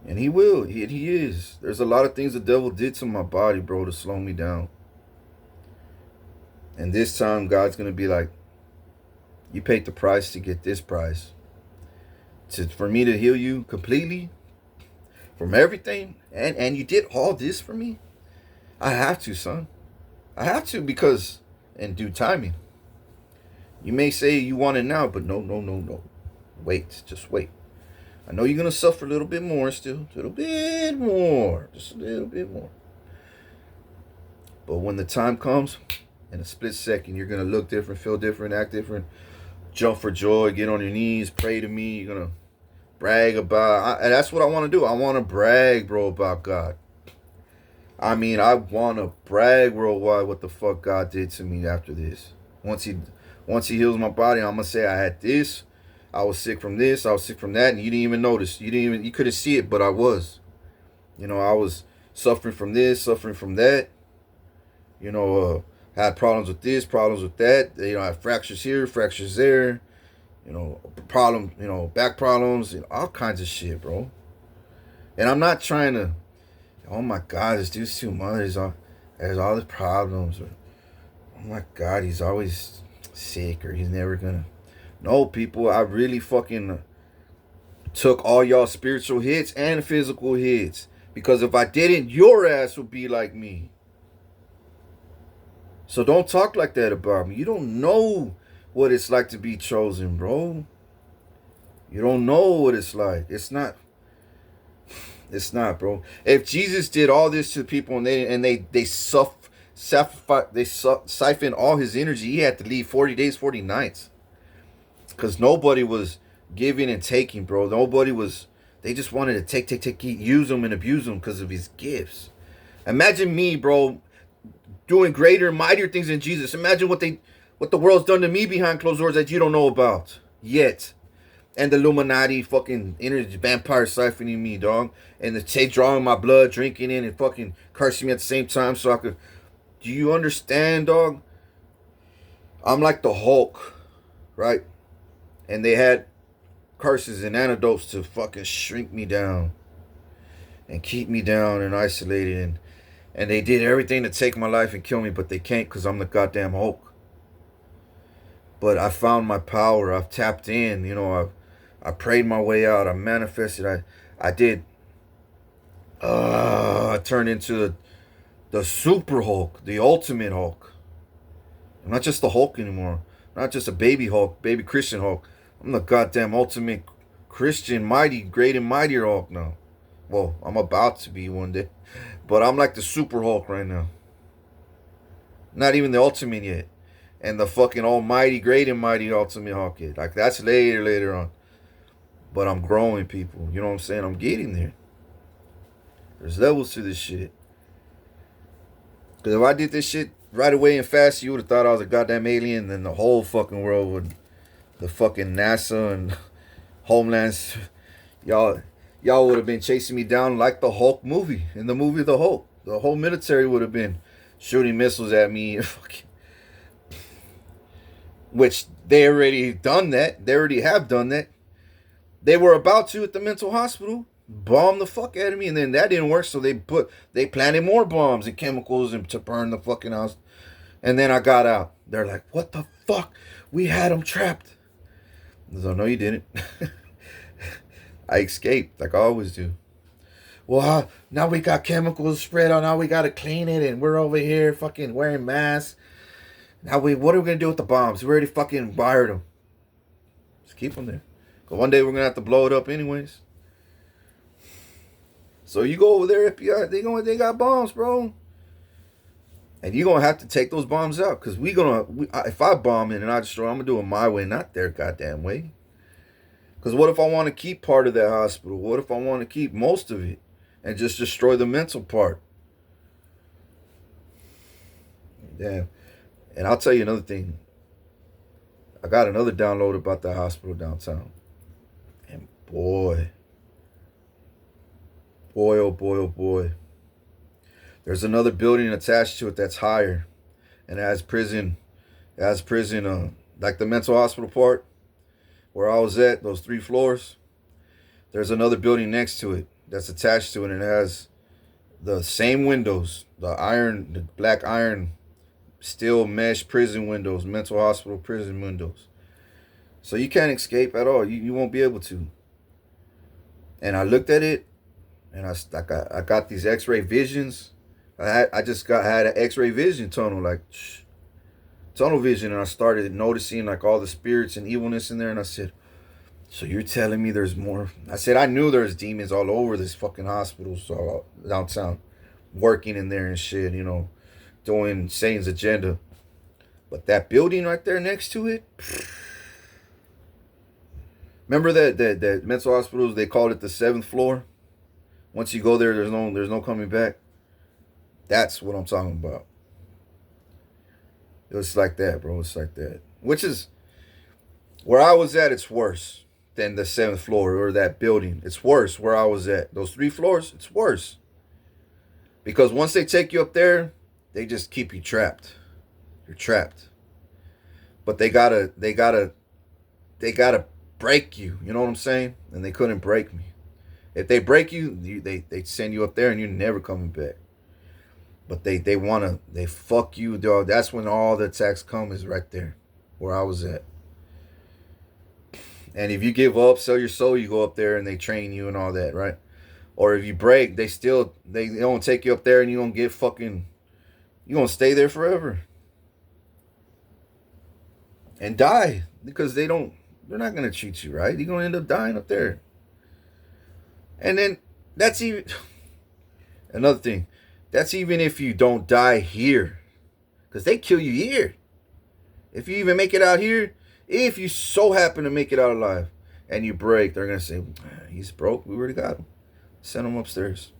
And he will. He is. There's a lot of things the devil did to my body, bro, to slow me down. And this time, God's going to be like, you paid the price to get this price. For me to heal you completely from everything. And you did all this for me. I have to, son. I have to, because in due timing. You may say you want it now, but no. Wait. Just wait. I know you're going to suffer a little bit more still. A little bit more. Just a little bit more. But when the time comes, in a split second, you're going to look different, feel different, act different, jump for joy, get on your knees, pray to me. You're going to brag about, and that's what I want to do. I want to brag, bro, about God. I mean, I want to brag worldwide what the fuck God did to me after this. Once he heals my body, I'm going to say I had this. I was sick from this, I was sick from that, and you didn't even notice. You couldn't see it, but I was. I was suffering from this, suffering from that. Had problems with this, problems with that. I had fractures here, fractures there. Back problems, all kinds of shit, bro. And I'm not trying to, oh my God, this dude's too much. There's all these problems. Or, oh my God, he's always sick, or he's never gonna. No, people, I really fucking took all y'all spiritual hits and physical hits. Because if I didn't, your ass would be like me. So don't talk like that about me. You don't know what it's like to be chosen, bro. You don't know what it's like. It's not, bro. If Jesus did all this to people and they siphoned all his energy, he had to leave 40 days, 40 nights. Because nobody was giving and taking, bro. They just wanted to take, use him and abuse him because of his gifts. Imagine me, bro, doing greater, mightier things than Jesus. Imagine what the world's done to me behind closed doors that you don't know about yet. And the Illuminati fucking energy vampire siphoning me, dog. And the tape drawing my blood, drinking it, and fucking cursing me at the same time so I could. Do you understand, dog? I'm like the Hulk, right? And they had curses and antidotes to fucking shrink me down and keep me down and isolated. And they did everything to take my life and kill me, but they can't because I'm the goddamn Hulk. But I found my power. I've tapped in. I prayed my way out. I manifested. I did. I turned into the super Hulk, the ultimate Hulk. I'm not just the Hulk anymore. I'm not just a baby Hulk, baby Christian Hulk. I'm the goddamn ultimate Christian, mighty, great and mightier Hulk now. Well, I'm about to be one day. But I'm like the Super Hulk right now. Not even the Ultimate yet. And the fucking almighty, great and mighty Ultimate Hulk yet. Like, that's later on. But I'm growing, people. You know what I'm saying? I'm getting there. There's levels to this shit. Because if I did this shit right away and fast, you would have thought I was a goddamn alien. Then the whole fucking world would. The fucking NASA and Homelands. Y'all would have been chasing me down like the Hulk movie. In the movie The Hulk. The whole military would have been shooting missiles at me. Which they already done that. They already have done that. They were about to at the mental hospital. Bomb the fuck out of me. And then that didn't work. So they planted more bombs and chemicals and to burn the fucking house. And then I got out. They're like, what the fuck? We had them trapped. I was like, no, you didn't. I escaped like I always do. Well, now we got chemicals spread out. Now we got to clean it. And we're over here fucking wearing masks. Now what are we going to do with the bombs? We already fucking fired them. Just keep them there. Because one day we're going to have to blow it up anyways. So you go over there, FBI, they got bombs, bro. And you're going to have to take those bombs out. Because if I bomb it and I destroy it, I'm going to do it my way, not their goddamn way. Because what if I want to keep part of that hospital? What if I want to keep most of it and just destroy the mental part? Damn. And I'll tell you another thing. I got another download about the hospital downtown. And boy, oh boy, oh boy. There's another building attached to it that's higher. And it has prison, like the mental hospital part. Where I was at, those 3 floors, there's another building next to it that's attached to it, and it has the same windows, the black iron, steel mesh prison windows, mental hospital prison windows. So you can't escape at all. You won't be able to. And I looked at it, and I got these X-ray visions. I just had an X-ray vision tunnel, like tunnel vision, and I started noticing like all the spirits and evilness in there, and I said, so you're telling me there's more? I said, I knew there's demons all over this fucking hospital, so downtown, working in there and shit, doing Satan's agenda. But that building right there next to it, remember that mental hospitals, they called it the 7th floor? Once you go there, there's no coming back. That's what I'm talking about. It's like that, bro. It's like that. Which is, where I was at, it's worse than the 7th floor or that building. It's worse where I was at. Those 3 floors, it's worse. Because once they take you up there, they just keep you trapped. You're trapped. But they gotta break you. You know what I'm saying? And they couldn't break me. If they break you, they send you up there and you're never coming back. But they fuck you, dog. That's when all the attacks come, is right there, where I was at. And if you give up, sell your soul, you go up there and they train you and all that, right? Or if you break, they don't take you up there and you don't get fucking, you gonna stay there forever. And die. Because they're not gonna treat you right. You're gonna end up dying up there. And then, that's even, another thing. That's even if you don't die here. Because they kill you here. If you even make it out here, if you so happen to make it out alive and you break, they're going to say, he's broke. We already got him. Send him upstairs.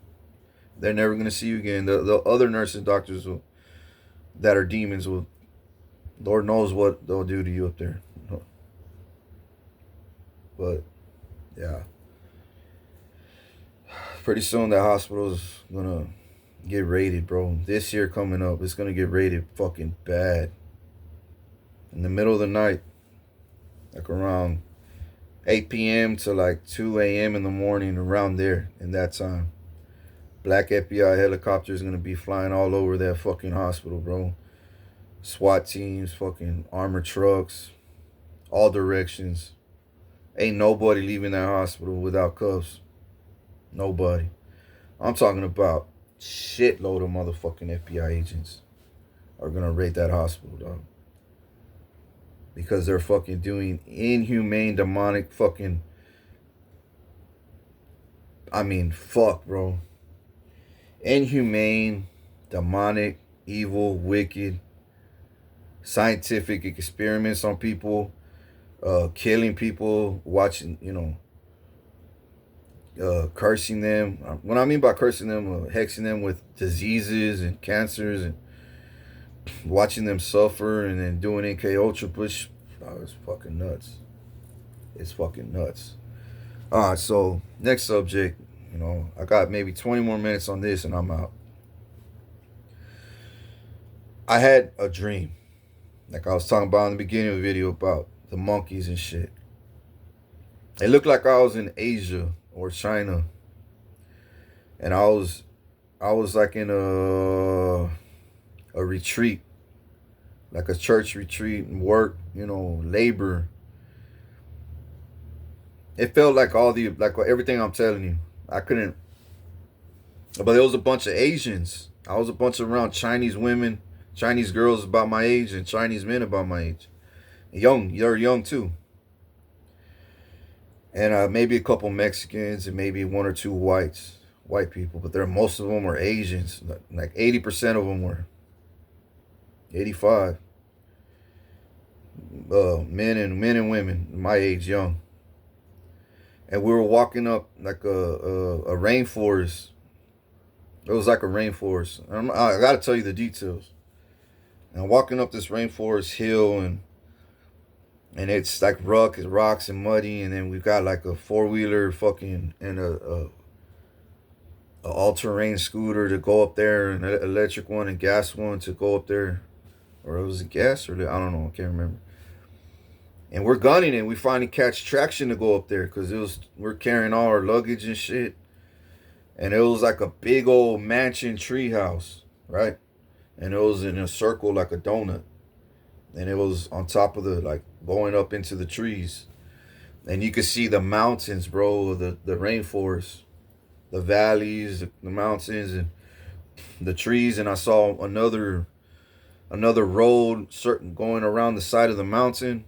They're never going to see you again. The other nurses and doctors that are demons will, Lord knows what they'll do to you up there. But, yeah. Pretty soon that hospital's going to get raided, bro. This year coming up, it's gonna get raided fucking bad. In the middle of the night, like around 8 p.m. to like 2 a.m. in the morning, around there, in that time. Black FBI helicopters gonna be flying all over that fucking hospital, bro. SWAT teams, fucking armored trucks, all directions. Ain't nobody leaving that hospital without cuffs. Nobody. I'm talking about shitload of motherfucking FBI agents are gonna raid that hospital, dog. Because they're fucking doing inhumane, demonic fucking, fuck, bro. inhumane, demonic, evil, wicked, scientific experiments on people, killing people, watching, cursing them. What I mean by cursing them, hexing them with diseases and cancers, and watching them suffer, and then doing NK Ultra push. Oh, it's fucking nuts. It's fucking nuts. All right, so next subject. I got maybe 20 more minutes on this, and I'm out. I had a dream, like I was talking about in the beginning of the video about the monkeys and shit. It looked like I was in Asia or China, and I was like in a retreat, like a church retreat and work, labor. It felt like everything I'm telling you. I couldn't, but there was a bunch of Asians. I was a bunch of around Chinese women, Chinese girls about my age, and Chinese men about my age. Young, they're young too. And maybe a couple Mexicans and maybe one or two white people, but most of them were Asians. Like 80% of them were. 85. Men and women my age, young. And we were walking up like a rainforest. It was like a rainforest. I got to tell you the details. And walking up this rainforest hill, and it's like rocks and muddy, and then we've got like a 4-wheeler fucking and a all-terrain scooter to go up there, and an electric one and gas one to go up there. Or it was a gas, or I don't know, I can't remember. And we're gunning it. We finally catch traction to go up there because we're carrying all our luggage and shit. And it was like a big old mansion treehouse, right? And it was in a circle like a donut. And it was on top of going up into the trees. And you could see the mountains, bro, the rainforest, the valleys, the mountains, and the trees. And I saw another road going around the side of the mountain.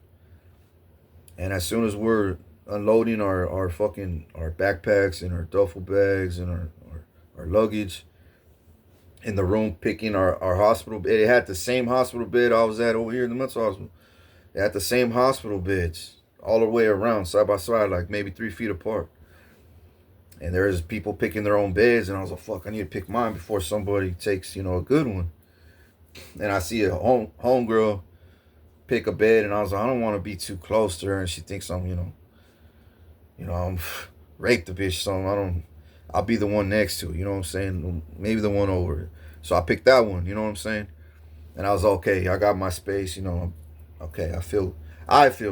And as soon as we're unloading our backpacks and our duffel bags and our luggage in the room, picking our hospital bed. It had the same hospital bed I was at over here in the mental hospital. It had the same hospital beds all the way around, side by side, like maybe 3 feet apart. And there's people picking their own beds, and I was like, fuck, I need to pick mine before somebody takes, a good one. And I see a homegirl pick a bed, and I was like, I don't want to be too close to her, and she thinks I'm, I'm raped the bitch, so I'll be the one next to her, you know what I'm saying? Maybe the one over. So I picked that one, you know what I'm saying? And I was okay, I got my space, okay, I feel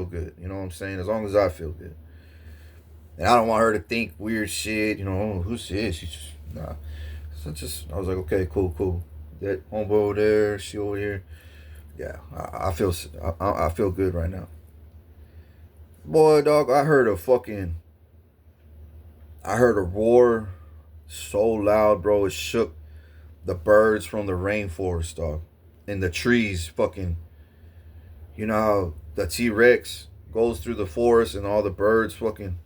good, you know what I'm saying? As long as I feel good. And I don't want her to think weird shit, oh, who's this? She's just, nah. So I was like, okay, cool. That homeboy over there, she over here. Yeah, I feel good right now. Boy, dog, I heard a roar so loud, bro, it shook the birds from the rainforest, dog. And the trees fucking, you know how the T-Rex goes through the forest and all the birds fucking,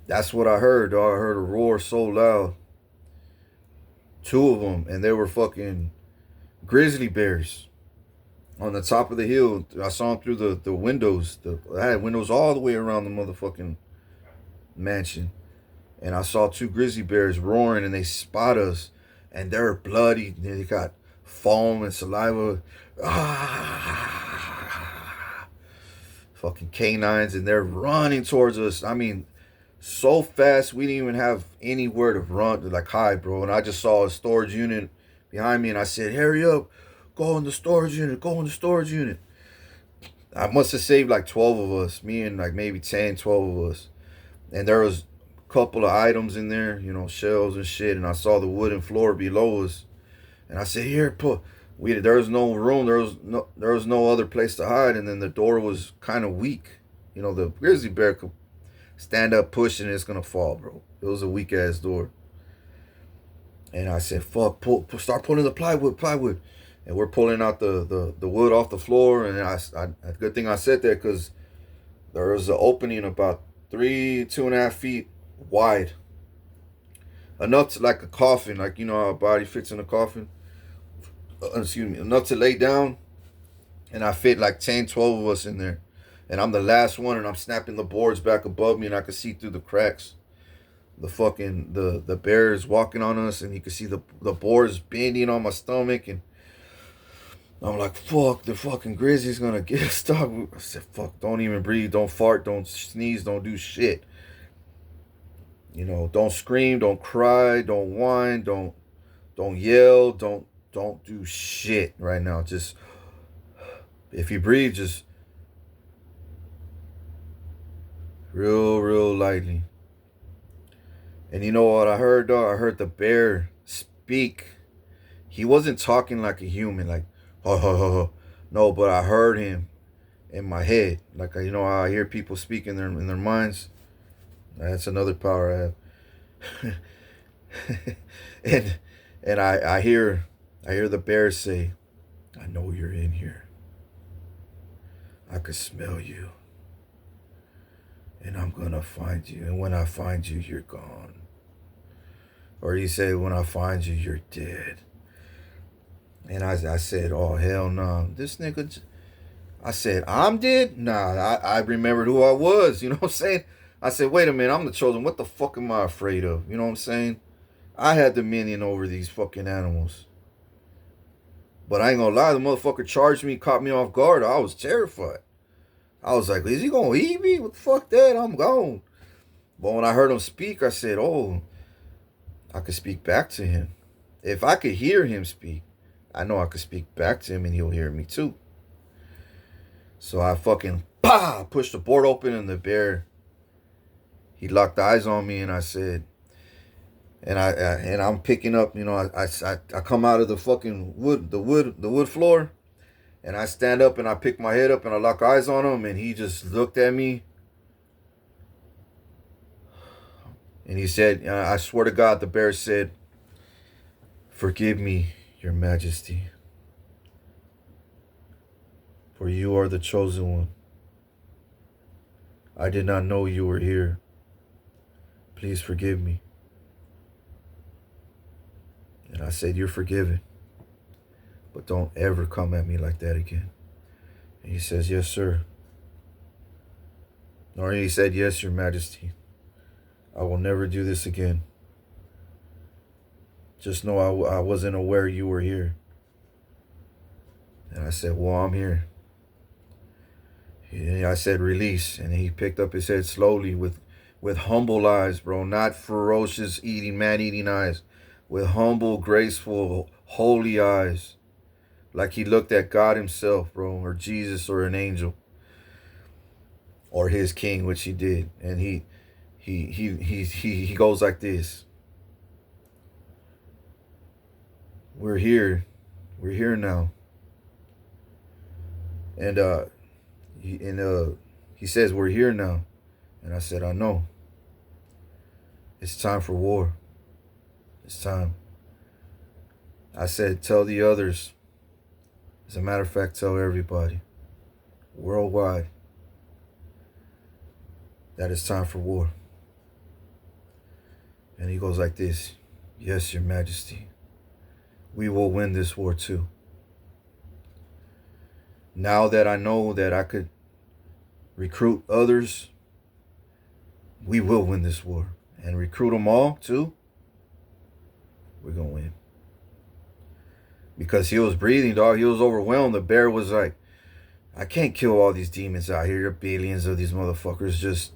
that's what I heard, dog. I heard a roar so loud. 2 of them, and they were fucking grizzly bears. On the top of the hill, I saw them through the windows. I had windows all the way around the motherfucking mansion. And I saw 2 grizzly bears roaring, and they spot us. And they're bloody. They got foam and saliva. Fucking canines, and they're running towards us. I mean, so fast, we didn't even have anywhere to run, like hide, bro. And I just saw a storage unit behind me, and I said, hurry up. Go in the storage unit. I must have saved like 12 of us. Me and like maybe 10, 12 of us. And there was a couple of items in there, shelves and shit. And I saw the wooden floor below us. And I said, here, there was no room. There was no other place to hide. And then the door was kind of weak. The grizzly bear could stand up, push, and it's going to fall, bro. It was a weak ass door. And I said, fuck, start pulling the plywood. And we're pulling out the wood off the floor. And good thing I said that, because there was an opening about 2.5 feet wide. enough to like a coffin, like you know how a body fits in a coffin. Excuse me, enough to lay down, and I fit like 10, 12 of us in there, and I'm the last one, and I'm snapping the boards back above me, and I can see through the cracks. The bear is walking on us, and you can see the boards bending on my stomach, and I'm like, fuck, the fucking grizzly's gonna get us, dog. I said, fuck, don't even breathe, don't fart, don't sneeze, don't do shit. You know, don't scream, don't cry, don't whine, don't yell, don't do shit right now. Just if you breathe, just real lightly. And you know what I heard, dog? I heard the bear speak. He wasn't talking like a human, like ho ho ho ho. No, but I heard him in my head, like you know how I hear people speak in their minds. That's another power I have. and and I hear the bear say, "I know you're in here. I can smell you, and I'm gonna find you. And when I find you, you're gone." Or he said, "When I find you, you're dead." And I said, "Oh hell no, this nigga." I said, "I'm dead." Nah, I remembered who I was. You know what I'm saying? I said, "Wait a minute, I'm the chosen. What the fuck am I afraid of?" You know what I'm saying? I had dominion over these fucking animals. But I ain't gonna lie, the motherfucker charged me, caught me off guard. I was terrified. I was like, is he gonna eat me? What the fuck that? I'm gone. But when I heard him speak, I said, oh, I could speak back to him. If I could hear him speak, I know I could speak back to him and he'll hear me too. So I fucking pushed the board open and the bear, he locked eyes on me and I said, and I'm picking up, you know, I come out of the fucking the wood floor, and I stand up and I pick my head up and I lock eyes on him and he just looked at me and he said, I swear to God, the bear said, "Forgive me, Your Majesty, for you are the chosen one. I did not know you were here. Please forgive me." And I said, "You're forgiven, but don't ever come at me like that again." And he says, "Yes, sir." Or he said, "Yes, Your Majesty. I will never do this again. Just know I wasn't aware you were here." And I said, "Well, I'm here." And I said, "Release." And he picked up his head slowly with humble eyes, bro. Not ferocious eating, man-eating eyes. With humble, graceful, holy eyes. Like he looked at God himself, bro. Or Jesus or an angel. Or his king, which he did. And he goes like this. We're here. We're here now. And he says, "We're here now." And I said, "I know. It's time for war. It's time." I said, "Tell the others. As a matter of fact, tell everybody worldwide that it's time for war." And he goes like this. "Yes, Your Majesty. We will win this war too. Now that I know that I could recruit others, we will win this war. And recruit them all too, we're going to win." Because he was breathing, dog. He was overwhelmed. The bear was like, "I can't kill all these demons out here. There are billions of these motherfuckers. Just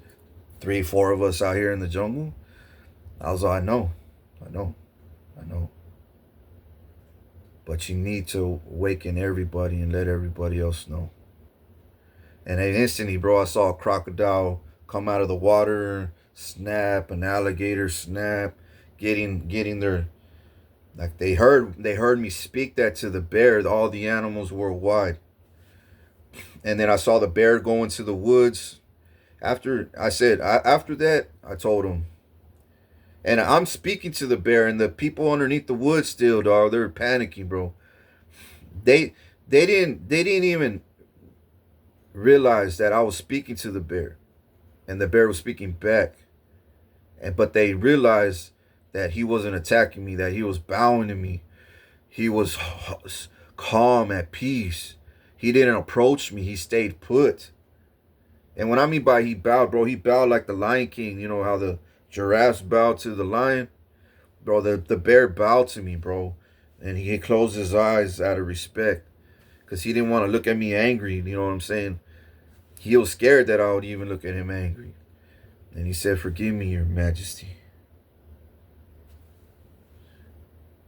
3, 4 of us out here in the jungle." I was like, I know. But you need to awaken everybody and let everybody else know. And then instantly, bro, I saw a crocodile come out of the water, snap, an alligator snap, getting their, like they heard me speak that to the bear, all the animals worldwide. And then I saw the bear go into the woods. After that, I told him, and I'm speaking to the bear, and the people underneath the woods still, dog, they're panicking, bro. They didn't even realize that I was speaking to the bear, and the bear was speaking back. But they realized that he wasn't attacking me, that he was bowing to me. He was calm, at peace. He didn't approach me. He stayed put. And when I mean by he bowed, bro, he bowed like the Lion King. You know how the giraffes bow to the lion? Bro, the bear bowed to me, bro. And he closed his eyes out of respect. Because he didn't want to look at me angry. You know what I'm saying? He was scared that I would even look at him angry. And he said, "Forgive me, Your Majesty."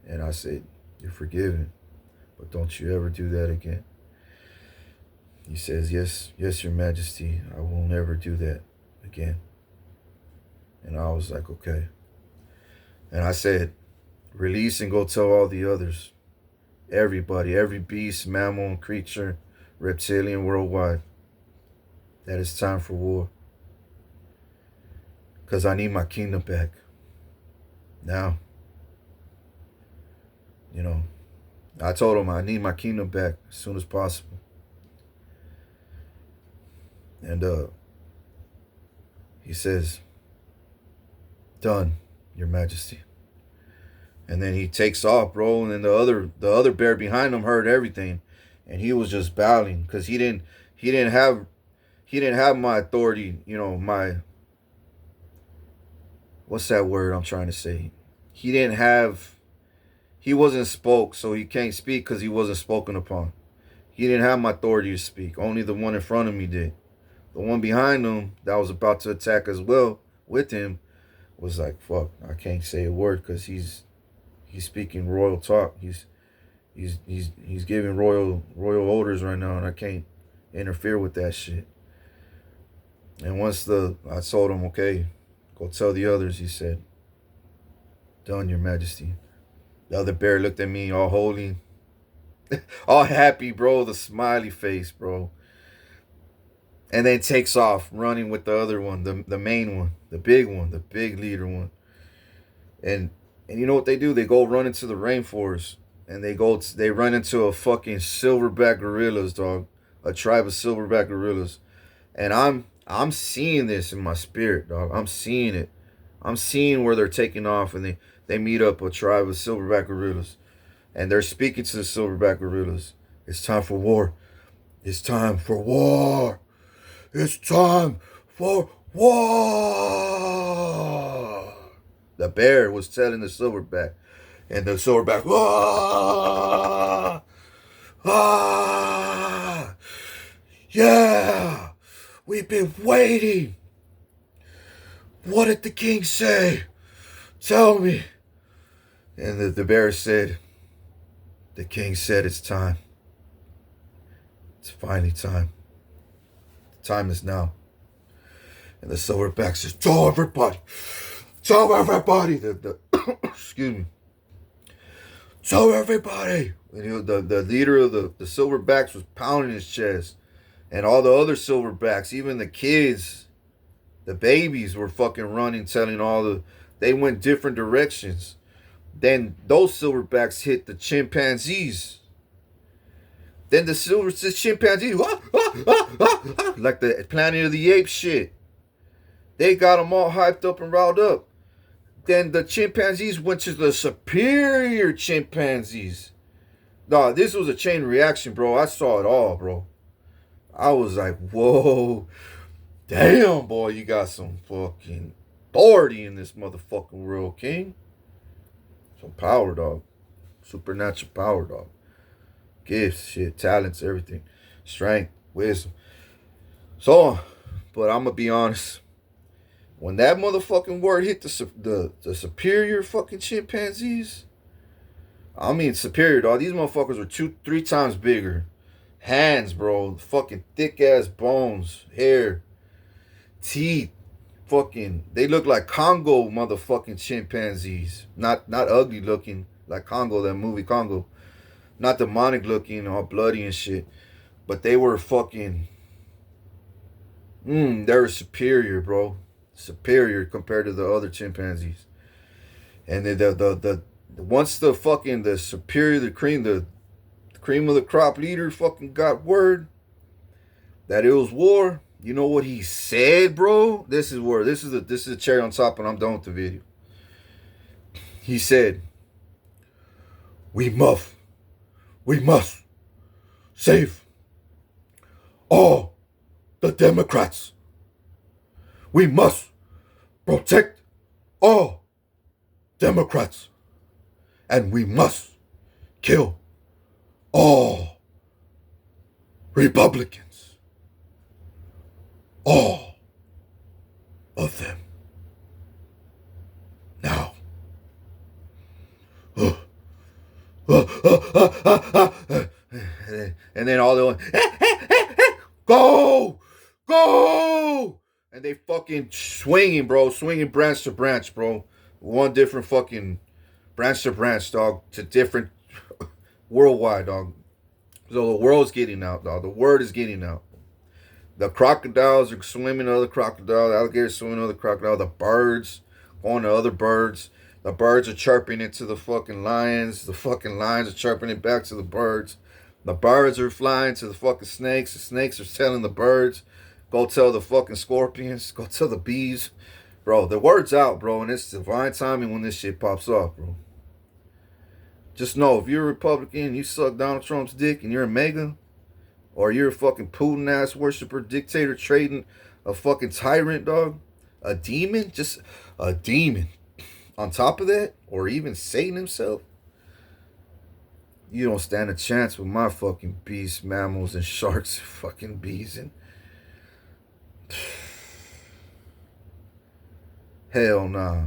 And I said, "You're forgiven. But don't you ever do that again." He says, "Yes, yes, Your Majesty. I will never do that again." And I was like, "Okay." And I said, "Release and go tell all the others. Everybody, every beast, mammal, and creature, reptilian worldwide, that it's time for war. Because I need my kingdom back. Now." You know, I told him I need my kingdom back as soon as possible. And he says, "Done, Your Majesty." And then he takes off, bro. And then the other bear behind him heard everything, and he was just bowing because he didn't have my authority. You know, my, what's that word I'm trying to say? He wasn't spoke, so he can't speak because he wasn't spoken upon. He didn't have my authority to speak. Only the one in front of me did. The one behind him that was about to attack as well with him was like, "Fuck, I can't say a word because he's speaking royal talk. He's giving royal orders right now, and I can't interfere with that shit." And once I told him, "Okay, go tell the others," he said, "Done, Your Majesty." The other bear looked at me all holy, all happy, bro, the smiley face, bro. And then takes off running with the other one, the main one, the big leader one. And you know what they do? They go run into the rainforest, and they run into a fucking silverback gorillas, dog. A tribe of silverback gorillas. And I'm seeing this in my spirit, dog. I'm seeing it. I'm seeing where they're taking off, and they meet up a tribe of silverback gorillas. And they're speaking to the silverback gorillas. "It's time for war. It's time for war. It's time for war." The bear was telling the silverback. And the silverback, "Ah, ah, yeah, we've been waiting. What did the king say? Tell me." And the bear said, "The king said it's time. It's finally time. The time is now." And the silverback says, "Tell everybody. Tell everybody." Excuse me. "Tell everybody." And the leader of the silverbacks was pounding his chest. And all the other silverbacks, even the kids, the babies, were fucking running, they went different directions. Then those silverbacks hit the chimpanzees. Then the chimpanzees, like the Planet of the Apes shit. They got them all hyped up and riled up. Then the chimpanzees went to the superior chimpanzees. No, this was a chain reaction, bro. I saw it all, bro. I was like, whoa. Damn, boy, you got some fucking authority in this motherfucking world, king. Some power, dog. Supernatural power, dog. Gifts, shit, talents, everything. Strength, wisdom. So on. But I'm going to be honest. When that motherfucking word hit the superior fucking chimpanzees, I mean superior, dog. These motherfuckers were 2-3 times bigger. Hands, bro. Fucking thick ass bones. Hair. Teeth. Fucking, they look like Congo motherfucking chimpanzees. Not ugly looking like Congo, that movie Congo. Not demonic looking, all bloody and shit. But they were fucking, they were superior, bro. Superior compared to the other chimpanzees. And then the once the fucking the cream of the crop leader fucking got word that it was war, you know what he said, bro? This is the cherry on top, and I'm done with the video. He said, we must save all the Democrats. We must protect all Democrats. And we must kill all Republicans. All of them. Now. And then all the go, go, and they fucking swinging, bro, swinging branch to branch, bro. One different fucking branch to branch, dog, to different worldwide, dog. So the world's getting out, dog. The word is getting out. The crocodiles are swimming to other crocodiles. The alligators swimming to other crocodiles. The birds going to other birds. The birds are chirping it to the fucking lions. The fucking lions are chirping it back to the birds. The birds are flying to the fucking snakes. The snakes are telling the birds. Go tell the fucking scorpions. Go tell the bees. Bro, the word's out, bro. And it's divine timing when this shit pops off, bro. Just know, if you're a Republican, you suck Donald Trump's dick and you're a MAGA, or you're a fucking Putin-ass worshiper, dictator, trading a fucking tyrant, dog, a demon, just a demon. On top of that, or even Satan himself, you don't stand a chance with my fucking beasts, mammals, and sharks, fucking bees, and hell nah.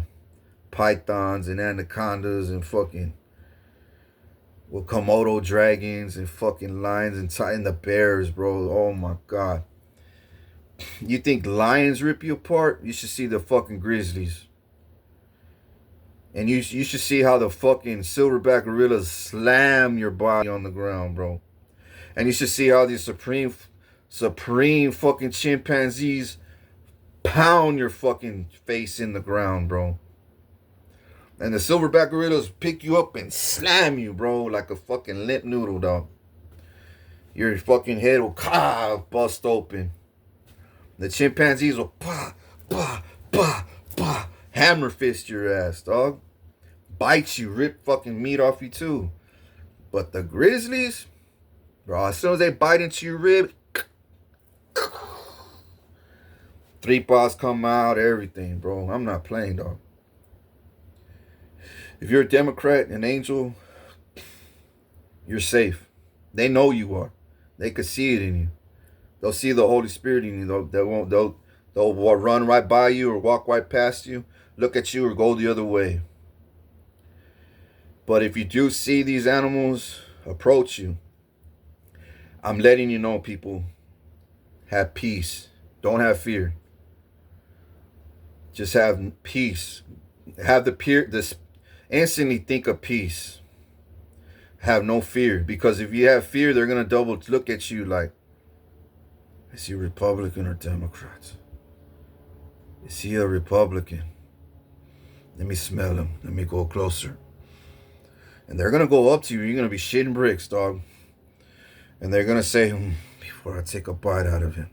Pythons and anacondas and fucking Komodo dragons and fucking lions and the bears, bro. Oh my god. You think lions rip you apart? You should see the fucking grizzlies. And you should see how the fucking silverback gorillas slam your body on the ground, bro. And you should see how these supreme fucking chimpanzees pound your fucking face in the ground, bro. And the silverback gorillas pick you up and slam you, bro, like a fucking limp noodle, dog. Your fucking head will bust open. The chimpanzees will hammer fist your ass, dog. Bite you, rip fucking meat off you too. But the grizzlies, bro, as soon as they bite into your rib, 3 paws come out, everything, bro. I'm not playing, dog. If you're a Democrat, an angel, you're safe. They know you are. They could see it in you. They'll see the Holy Spirit in you. They'll run right by you or walk right past you, look at you or go the other way. But if you do see these animals approach you, I'm letting you know, people, have peace. Don't have fear. Just have peace. Have this instantly think of peace. Have no fear. Because if you have fear, they're going to double look at you like, is he Republican or Democrat? Is he a Republican? Let me smell him. Let me go closer. And they're going to go up to you. You're going to be shitting bricks, dog. And they're going to say, before I take a bite out of him,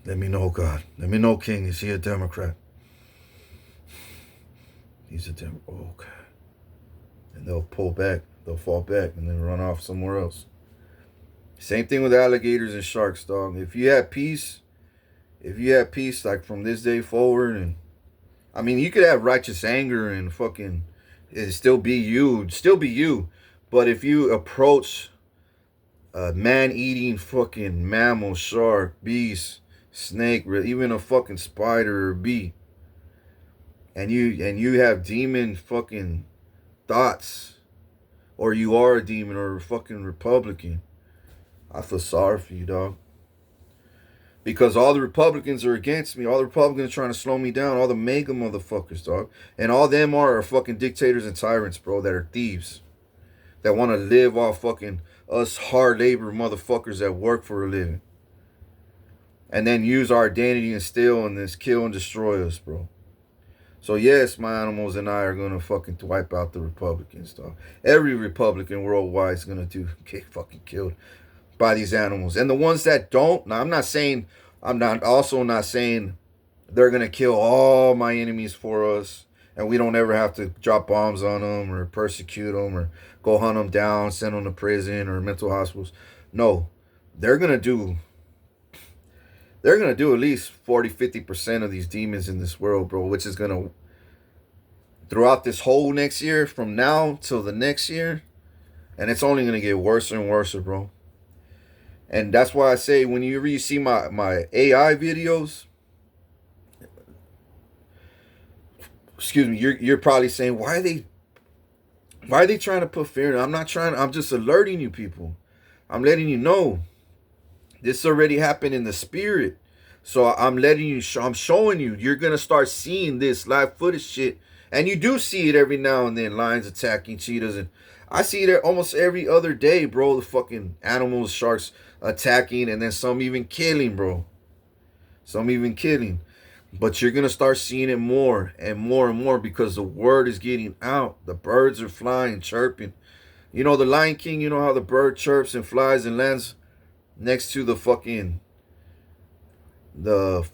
let me know, God. Let me know, King. Is he a Democrat? He's a Democrat. Oh, okay. And they'll pull back. They'll fall back and then run off somewhere else. Same thing with alligators and sharks, dog. If you have peace, like from this day forward, and I mean, you could have righteous anger and fucking, it'd still be you. But if you approach a man-eating fucking mammal, shark, beast, snake, even a fucking spider or bee, and you have demon fucking thoughts, or you are a demon or a fucking Republican, I feel sorry for you, dog. Because all the Republicans are against me. All the Republicans are trying to slow me down. All the MAGA motherfuckers, dog. And all them are fucking dictators and tyrants, bro, that are thieves. That want to live off fucking us hard labor motherfuckers that work for a living. And then use our identity and steal and just kill and destroy us, bro. So yes, my animals and I are going to fucking wipe out the Republicans, dog. Every Republican worldwide is going to get fucking killed by these animals. And the ones that don't, now I'm not saying they're going to kill all my enemies for us and we don't ever have to drop bombs on them or persecute them or go hunt them down, send them to prison or mental hospitals. No, they're gonna do they're gonna do at least 40-50% of these demons in this world, bro, which is gonna throughout this whole next year, from now till the next year, and it's only gonna get worse and worse, bro. And that's why I say when you see my AI videos, excuse me, you're probably saying why are they trying to put fear in? I'm not trying. I'm just alerting you people. I'm letting you know this already happened in the spirit. So I'm letting you. I'm showing you. You're gonna start seeing this live footage shit, and you do see it every now and then. Lions attacking cheetahs, and I see it almost every other day, bro. The fucking animals, sharks attacking, and then some even killing, bro. Some even killing. But you're gonna start seeing it more and more and more because the word is getting out. The birds are flying, chirping. You know the Lion King. You know how the bird chirps and flies and lands next to the fucking the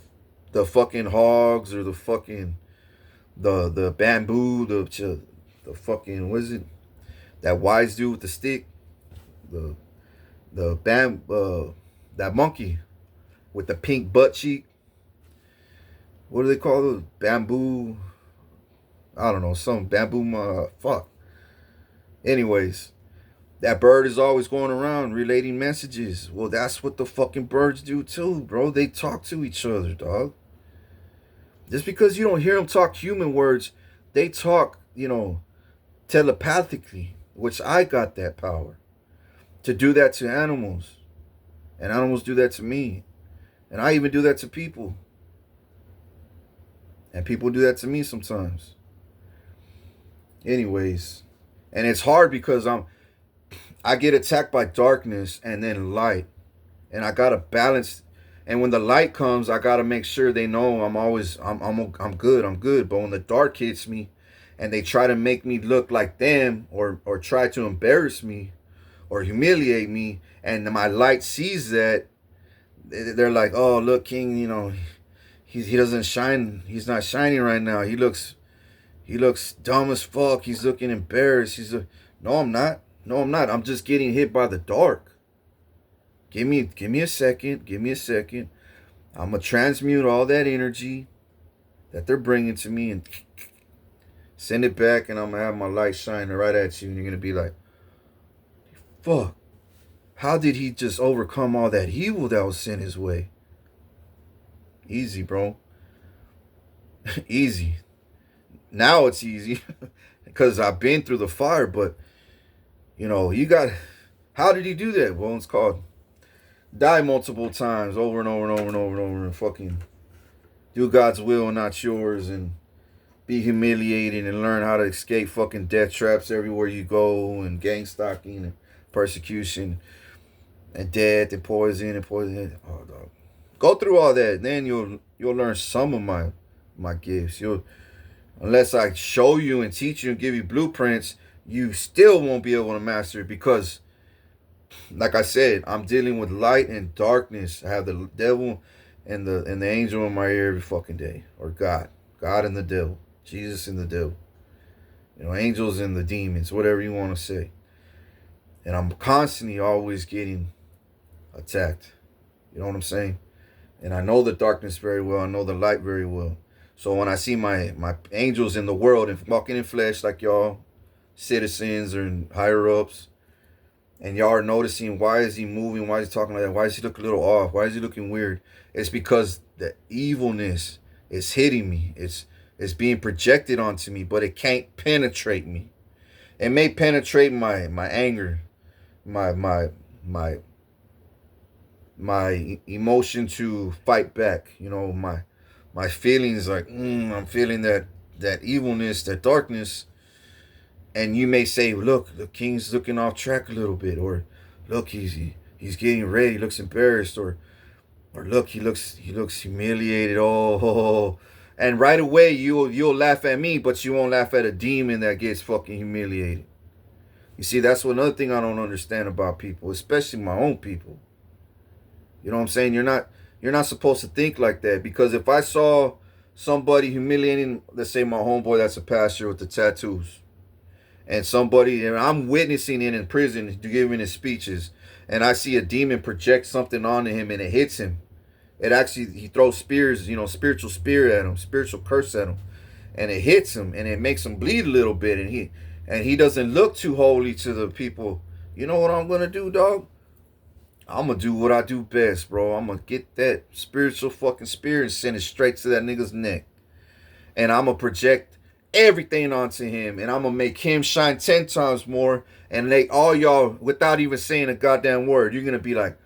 the fucking hogs or the fucking the bamboo the fucking what is it, that wise dude with the stick, the that monkey with the pink butt cheek. What do they call it? Bamboo. I don't know. Some bamboo. Fuck. Anyways, that bird is always going around relating messages. Well, that's what the fucking birds do too, bro. They talk to each other, dog. Just because you don't hear them talk human words, they talk, telepathically, which I got that power to do that to animals. And animals do that to me. And I even do that to people. And people do that to me sometimes. Anyways, and it's hard because I get attacked by darkness and then light. And I gotta balance. And when the light comes, I gotta make sure they know I'm good. But when the dark hits me and they try to make me look like them or try to embarrass me or humiliate me, and my light sees that, they're like, oh look, King, he doesn't shine, he's not shining right now. He looks dumb as fuck. He's looking embarrassed. No, I'm not. No, I'm not. I'm just getting hit by the dark. Give me a second. Give me a second. I'm gonna transmute all that energy that they're bringing to me and send it back, and I'm gonna have my light shining right at you, and you're gonna be like, fuck. How did he just overcome all that evil that was sent his way? Easy, bro. Easy. Now it's easy because I've been through the fire, but how did he do that? Well, it's called die multiple times over and over and over and over and over and fucking do God's will and not yours, and be humiliated and learn how to escape fucking death traps everywhere you go, and gang stalking and persecution and death and poison. Oh, dog. Go through all that, then you'll learn some of my gifts. Unless I show you and teach you and give you blueprints, you still won't be able to master it because, like I said, I'm dealing with light and darkness. I have the devil and the angel in my ear every fucking day, or God and the devil, Jesus and the devil, angels and the demons, whatever you want to say. And I'm constantly always getting attacked. You know what I'm saying? And I know the darkness very well. I know the light very well. So when I see my angels in the world and walking in flesh like y'all, citizens or higher ups, and y'all are noticing, why is he moving? Why is he talking like that? Why does he look a little off? Why is he looking weird? It's because the evilness is hitting me. It's being projected onto me, but it can't penetrate me. It may penetrate my anger, my emotion to fight back. My feelings, like I'm feeling that evilness, that darkness. And you may say, look, the king's looking off track a little bit, or look, he's getting ready, he looks embarrassed, or look, he looks humiliated. Oh, and right away you'll laugh at me, but you won't laugh at a demon that gets fucking humiliated. You see, that's another thing I don't understand about people, especially my own people. You know what I'm saying? You're not supposed to think like that, because if I saw somebody humiliating, let's say my homeboy that's a pastor with the tattoos, and somebody, and I'm witnessing it in prison, giving his speeches, and I see a demon project something onto him and it hits him. It actually, he throws spears, spiritual spear at him, spiritual curse at him, and it hits him and it makes him bleed a little bit, and he doesn't look too holy to the people. You know what I'm gonna do, dog? I'm gonna do what I do best, bro. I'm gonna get that spiritual fucking spear and send it straight to that nigga's neck. And I'm gonna project everything onto him. And I'm gonna make him shine 10 times more. And all y'all, without even saying a goddamn word, you're gonna be like,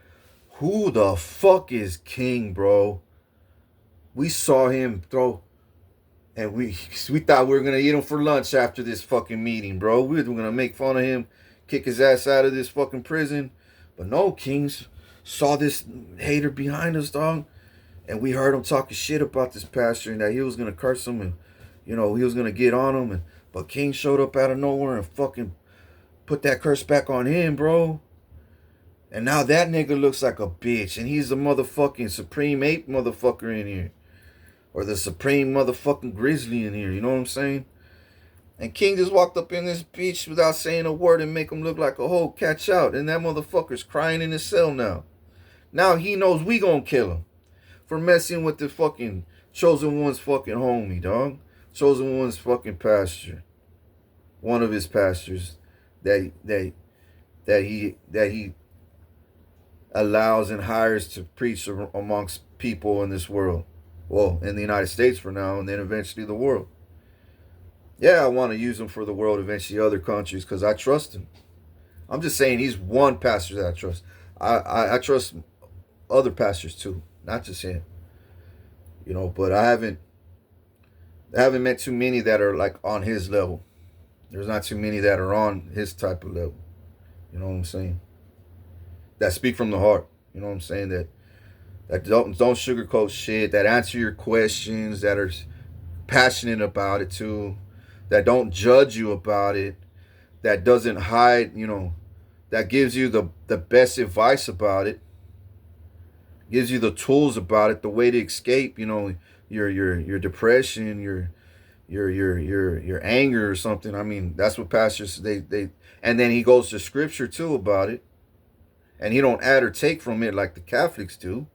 who the fuck is King, bro? We saw him throw, and we thought we were gonna eat him for lunch after this fucking meeting, bro. We were gonna make fun of him, kick his ass out of this fucking prison. But no, Kings saw this hater behind us, dog. And we heard him talking shit about this pastor and that he was going to curse him and, he was going to get on him. But King showed up out of nowhere and fucking put that curse back on him, bro. And now that nigga looks like a bitch. And he's the motherfucking supreme ape motherfucker in here. Or the supreme motherfucking grizzly in here. You know what I'm saying? And King just walked up in this bitch without saying a word and make him look like a hoe. Catch out. And that motherfucker's crying in his cell now. Now he knows we gonna kill him for messing with the fucking Chosen One's fucking homie, dog. Chosen One's fucking pastor. One of his pastors that he allows and hires to preach amongst people in this world. Well, in the United States for now, and then eventually the world. Yeah, I want to use him for the world, eventually other countries, because I trust him. I'm just saying he's one pastor that I trust. I trust other pastors too, not just him. But I haven't met too many that are like on his level. There's not too many that are on his type of level. You know what I'm saying? That speak from the heart. You know what I'm saying? That don't sugarcoat shit. That answer your questions. That are passionate about it too. That don't judge you about it, that doesn't hide, that gives you the best advice about it, gives you the tools about it, the way to escape, your depression, your anger or something. I mean, that's what pastors they and then he goes to scripture too about it, and he don't add or take from it like the Catholics do.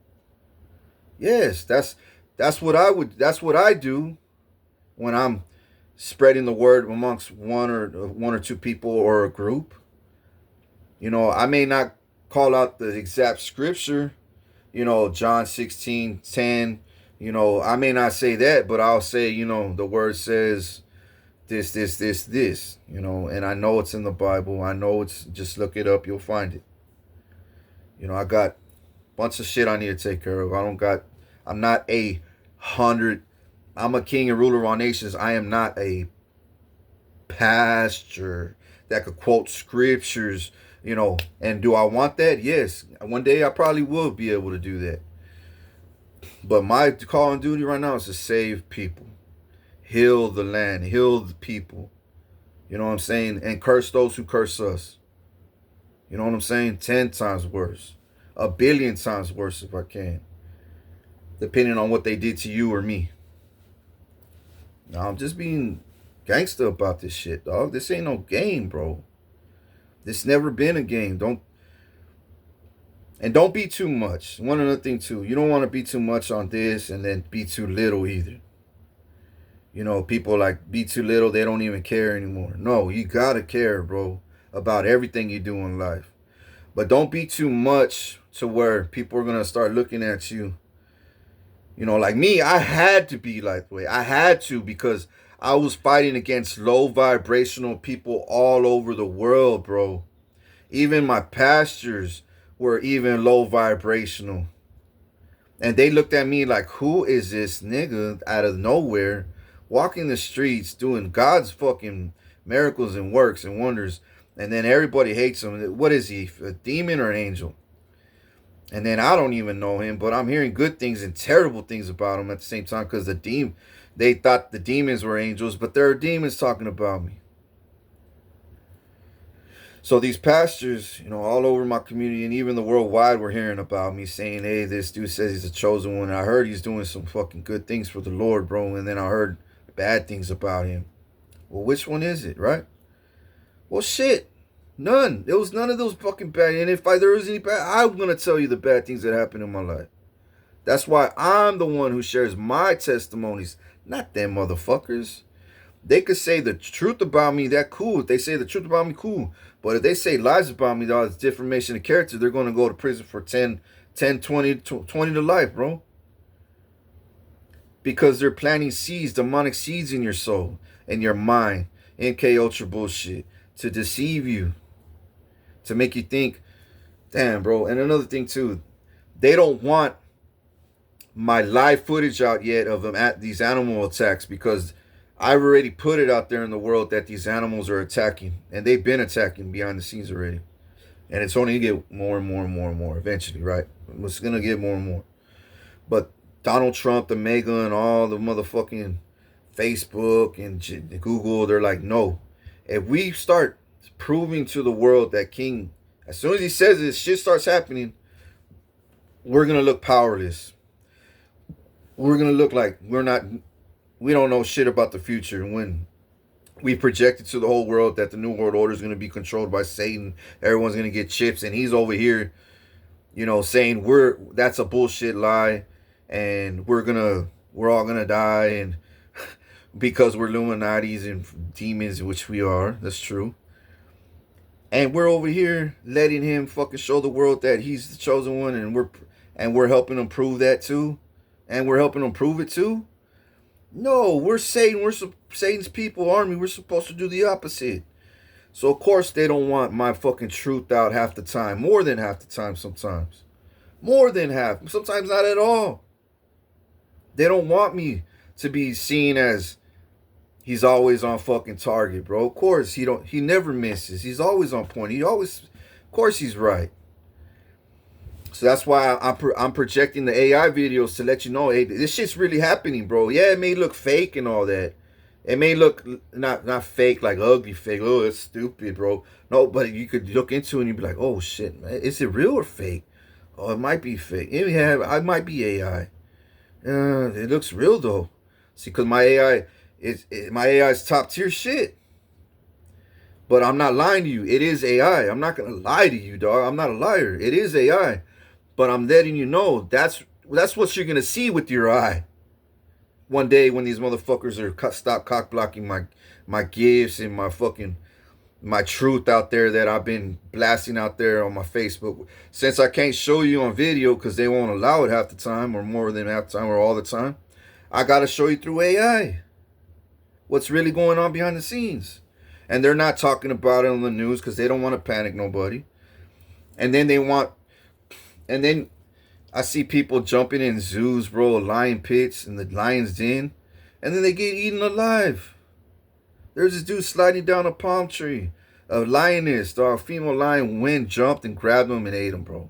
Yes, that's what I do when I'm spreading the word amongst one or two people or a group. I may not call out the exact scripture, John 16:10. I may not say that, but I'll say, the word says this, and I know it's in the Bible. I know it's, just look it up, you'll find it. I got a bunch of shit I need to take care of. I'm not I'm a king and ruler of all nations. I am not a pastor that could quote scriptures, and do I want that? Yes. One day I probably will be able to do that. But my call and duty right now is to save people. Heal the land. Heal the people. You know what I'm saying? And curse those who curse us. You know what I'm saying? 10 times worse. 1 billion times worse if I can. Depending on what they did to you or me. Now, I'm just being gangster about this shit, dog. This ain't no game, bro. This never been a game. Don't be too much. One other thing, too. You don't want to be too much on this and then be too little either. People like be too little, they don't even care anymore. No, you gotta care, bro, about everything you do in life. But don't be too much to where people are going to start looking at you. Like me, I had to be like that way. I had to, because I was fighting against low vibrational people all over the world, bro. Even my pastors were even low vibrational. And they looked at me like, who is this nigga out of nowhere walking the streets doing God's fucking miracles and works and wonders, and then everybody hates him? What is he, a demon or an angel? And then I don't even know him, but I'm hearing good things and terrible things about him at the same time, because they thought the demons were angels, but there are demons talking about me. So these pastors, all over my community and even the worldwide were hearing about me saying, hey, this dude says he's a chosen one. I heard he's doing some fucking good things for the Lord, bro. And then I heard bad things about him. Well, which one is it, right? Well, shit. None. There was none of those fucking bad. And if there was any bad, I'm going to tell you the bad things that happened in my life. That's why I'm the one who shares my testimonies, not them motherfuckers. They could say the truth about me, that cool. If they say the truth about me, cool. But if they say lies about me, all this defamation of character, they're going to go to prison for 10, 20 to life, bro. Because they're planting seeds, demonic seeds in your soul, in your mind, MK Ultra bullshit, to deceive you, to make you think, damn, bro. And another thing, too, they don't want my live footage out yet of them at these animal attacks because I've already put it out there in the world that these animals are attacking. And they've been attacking behind the scenes already. And it's only going to get more and more and more and more eventually, right? It's going to get more and more. But Donald Trump, the MAGA, and all the motherfucking Facebook and Google, they're like, no. If we start proving to the world that King, as soon as he says this, shit starts happening, we're going to look powerless. We're going to look like we don't know shit about the future. When we projected to the whole world that the New World Order is going to be controlled by Satan, everyone's going to get chips, and he's over here, saying that's a bullshit lie, and we're all gonna die, and because we're Illuminatis and demons, which we are, that's true. And we're over here letting him fucking show the world that he's the chosen one, and we're helping him prove that too, and we're helping him prove it too. No, we're Satan. We're Satan's people army. We're supposed to do the opposite. So of course they don't want my fucking truth out half the time, more than half the time sometimes, more than half, sometimes not at all. They don't want me to be seen as he's always on fucking target, bro. Of course, he never misses. He's always on point. Of course he's right. So that's why I'm projecting the AI videos to let you know, hey, this shit's really happening, bro. Yeah, it may look fake and all that. It may look not fake, like ugly fake. Oh, it's stupid, bro. No, but you could look into it and you'd be like, oh shit, man, is it real or fake? Oh, it might be fake. I might be AI. It looks real though. See, because my AI is top tier shit. But I'm not lying to you. It is AI. I'm not gonna lie to you, dog. I'm not a liar. It is AI. But I'm letting you know that's what you're gonna see with your eye. One day when these motherfuckers are stop cock blocking my gifts and my truth out there that I've been blasting out there on my Facebook. Since I can't show you on video because they won't allow it half the time or more than half the time or all the time, I gotta show you through AI what's really going on behind the scenes. And they're not talking about it on the news because they don't want to panic nobody. And then I see people jumping in zoos, bro, lion pits and the lion's den, and then they get eaten alive. There's this dude sliding down a palm tree. A lioness, or a female lion, jumped and grabbed him and ate him, bro.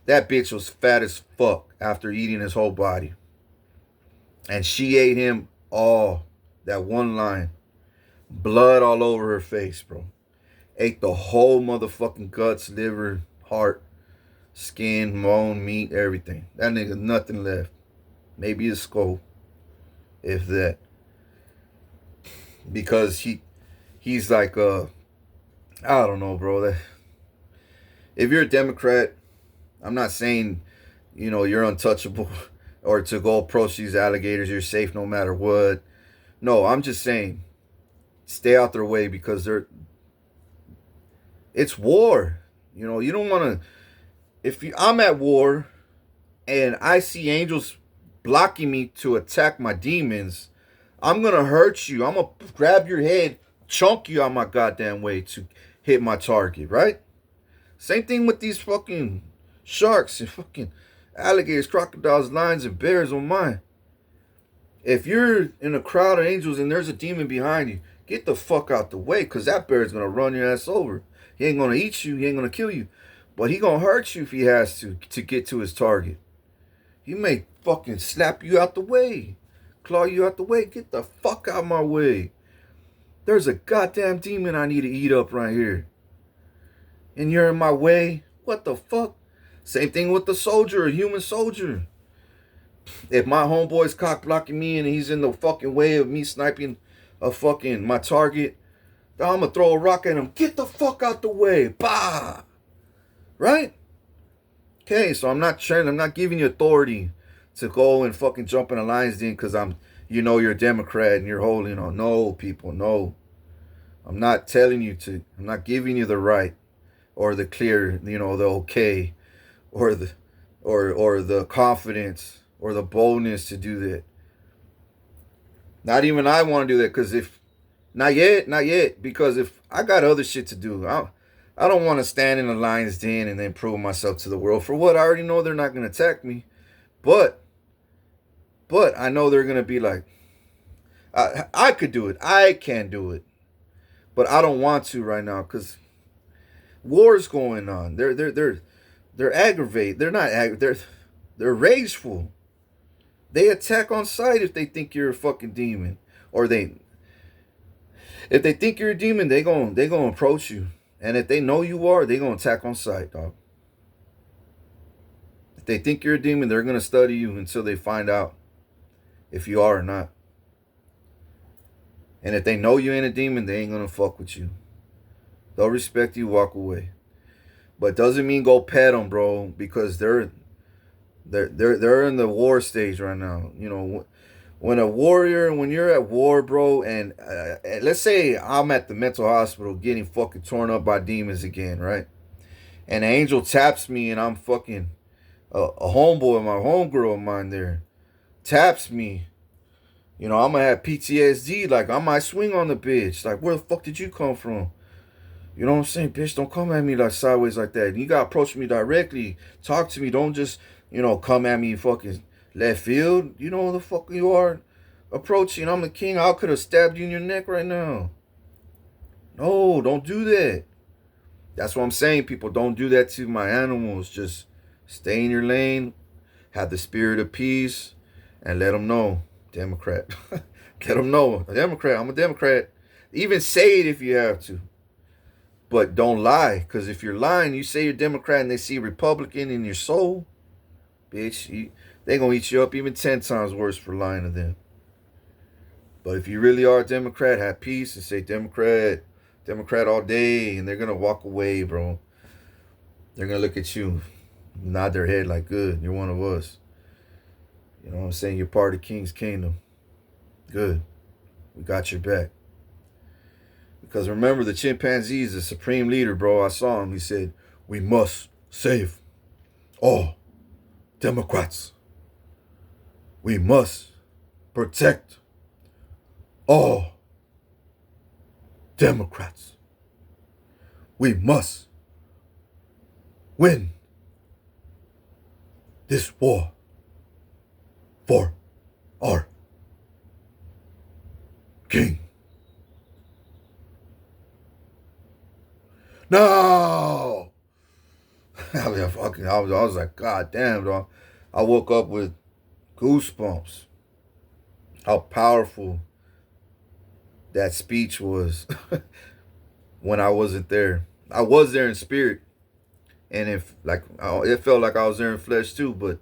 That bitch was fat as fuck after eating his whole body. And she ate him all. That one lion. Blood all over her face, bro. Ate the whole motherfucking guts, liver, heart, skin, bone, meat, everything. That nigga, nothing left. Maybe a skull. If that. Because he's like, I don't know, bro. If you're a Democrat, I'm not saying, you're untouchable or to go approach these alligators, you're safe no matter what. No, I'm just saying, stay out their way because it's war. You don't want to, I'm at war and I see angels blocking me to attack my demons, I'm going to hurt you. I'm going to grab your head, chunk you out my goddamn way to hit my target, right? Same thing with these fucking sharks and fucking alligators, crocodiles, lions, and bears on mine. If you're in a crowd of angels and there's a demon behind you, get the fuck out the way because that bear is going to run your ass over. He ain't going to eat you. He ain't going to kill you. But he going to hurt you if he has to get to his target. He may fucking slap you out the way. Claw you out the way. Get the fuck out of my way. There's a goddamn demon I need to eat up right here. and you're in my way, what the fuck? Same thing with the soldier, a human soldier. If my homeboy's cock blocking me and he's in the fucking way of me sniping a fucking my target, then I'm gonna throw a rock at him. Get the fuck out the way. Bah. Right? Okay, so I'm not giving you authority to go and fucking jump in a lion's den because you're a Democrat and you're holding on. No, people, no. I'm not telling you to. I'm not giving you the right or the clear, the okay, or the confidence or the boldness to do that. Not even I want to do that because not yet, because if I got other shit to do, I don't want to stand in a lion's den and then prove myself to the world. For what? I already know they're not going to attack me, but I know they're going to be like, I could do it. I can do it, but I don't want to right now because war's going on. They're aggravated. They're not they're rageful. They attack on sight if they think you're a fucking demon, or if they think you're a demon, they gonna approach you, and if they know you are, they gonna attack on sight, dog. If they think you're a demon, they're gonna study you until they find out if you are or not. And if they know you ain't a demon, they ain't gonna fuck with you. They'll respect you, walk away. But doesn't mean go pet them, bro, because they're in the war stage right now. When you're at war, bro, and let's say I'm at the mental hospital getting fucking torn up by demons again, right? And an angel taps me, and I'm fucking a homeboy, my homegirl of mine there, taps me. I'm gonna have PTSD. Like, I might swing on the bitch. Like, where the fuck did you come from? You know what I'm saying? Bitch, don't come at me like sideways like that. You gotta approach me directly. Talk to me. Don't just, come at me fucking left field. You know who the fuck you are approaching. I'm the king. I could have stabbed you in your neck right now. No, don't do that. That's what I'm saying, people. Don't do that to my animals. Just stay in your lane. Have the spirit of peace. And let them know. Democrat. Let them know. I'm a Democrat. Even say it if you have to. But don't lie. Because if you're lying, you say you're Democrat and they see Republican in your soul, bitch, they going to eat you up even 10 times worse for lying to them. But if you really are a Democrat, have peace and say Democrat all day, and they're going to walk away, bro. They're going to look at you, nod their head like, good, you're one of us. You know what I'm saying? You're part of the King's kingdom. Good. We got your back. Because remember, the chimpanzee is the supreme leader, bro. I saw him. He said, we must save all Democrats. We must protect all Democrats. We must win this war for our king. No! I was like, God damn, dog. I woke up with goosebumps. How powerful that speech was when I wasn't there. I was there in spirit. And it felt like I was there in flesh too, but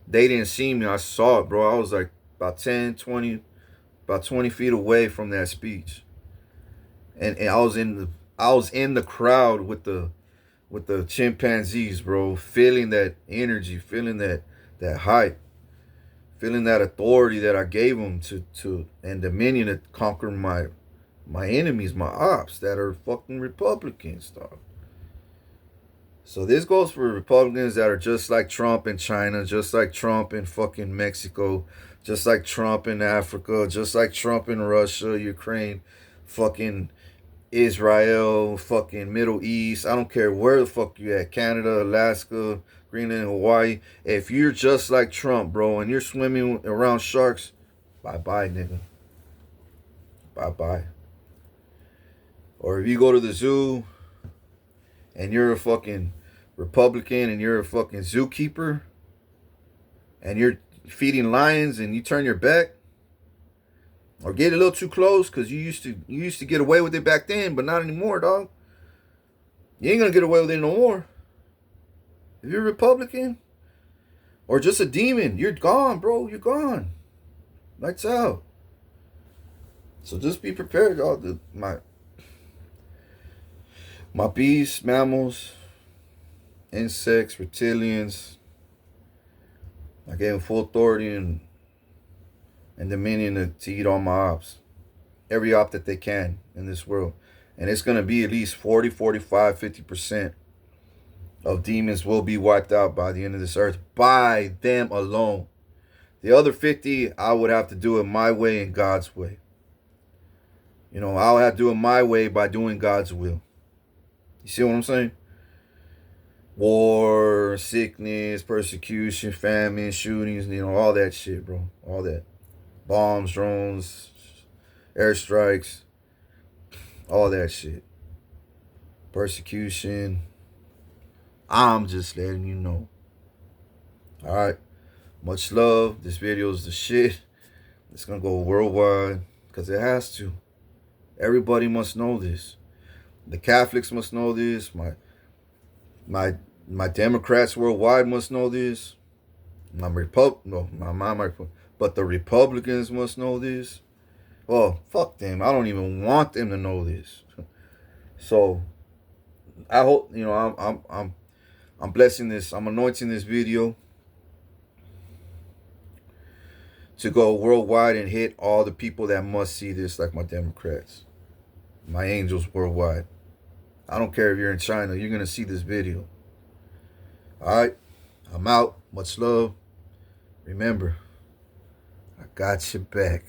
they didn't see me. I saw it, bro. I was like about 20 feet away from that speech. And I was in the crowd with the chimpanzees, bro, feeling that energy, feeling that hype, feeling that authority that I gave them to and dominion to conquer my enemies, my ops that are fucking Republicans, dog. So this goes for Republicans that are just like Trump in China, just like Trump in fucking Mexico, just like Trump in Africa, just like Trump in Russia, Ukraine, fucking Israel, fucking Middle East. I don't care where the fuck you at. Canada, Alaska, Greenland, Hawaii. If you're just like Trump, bro, and you're swimming around sharks, bye-bye, nigga. Bye-bye. Or if you go to the zoo and you're a fucking Republican and you're a fucking zookeeper and you're feeding lions and you turn your back or get a little too close, because you used to get away with it back then, but not anymore, dog. You ain't gonna get away with it no more. If you're a Republican or just a demon, you're gone, bro. You're gone. Lights out. So just be prepared. All my beasts, mammals, insects, reptilians. I gave them full authority and dominion to eat all my ops. Every op that they can in this world. And it's going to be at least 40, 45, 50% of demons will be wiped out by the end of this earth. By them alone. The other 50, I would have to do it my way and God's way. You know, I'll have to do it my way by doing God's will. You see what I'm saying? War, sickness, persecution, famine, shootings, you know, all that shit, bro. All that. Bombs, drones, airstrikes, all that shit. Persecution. I'm just letting you know. Alright. Much love. This video is the shit. It's gonna go worldwide. Because it has to. Everybody must know this. The Catholics must know this. My Democrats worldwide must know this. But the Republicans must know this. Well, fuck them. I don't even want them to know this. So I hope, you know, I'm blessing this. I'm anointing this video to go worldwide and hit all the people that must see this, like my Democrats, my angels worldwide. I don't care if you're in China, you're going to see this video. All right, I'm out. Much love. Remember, I got your back.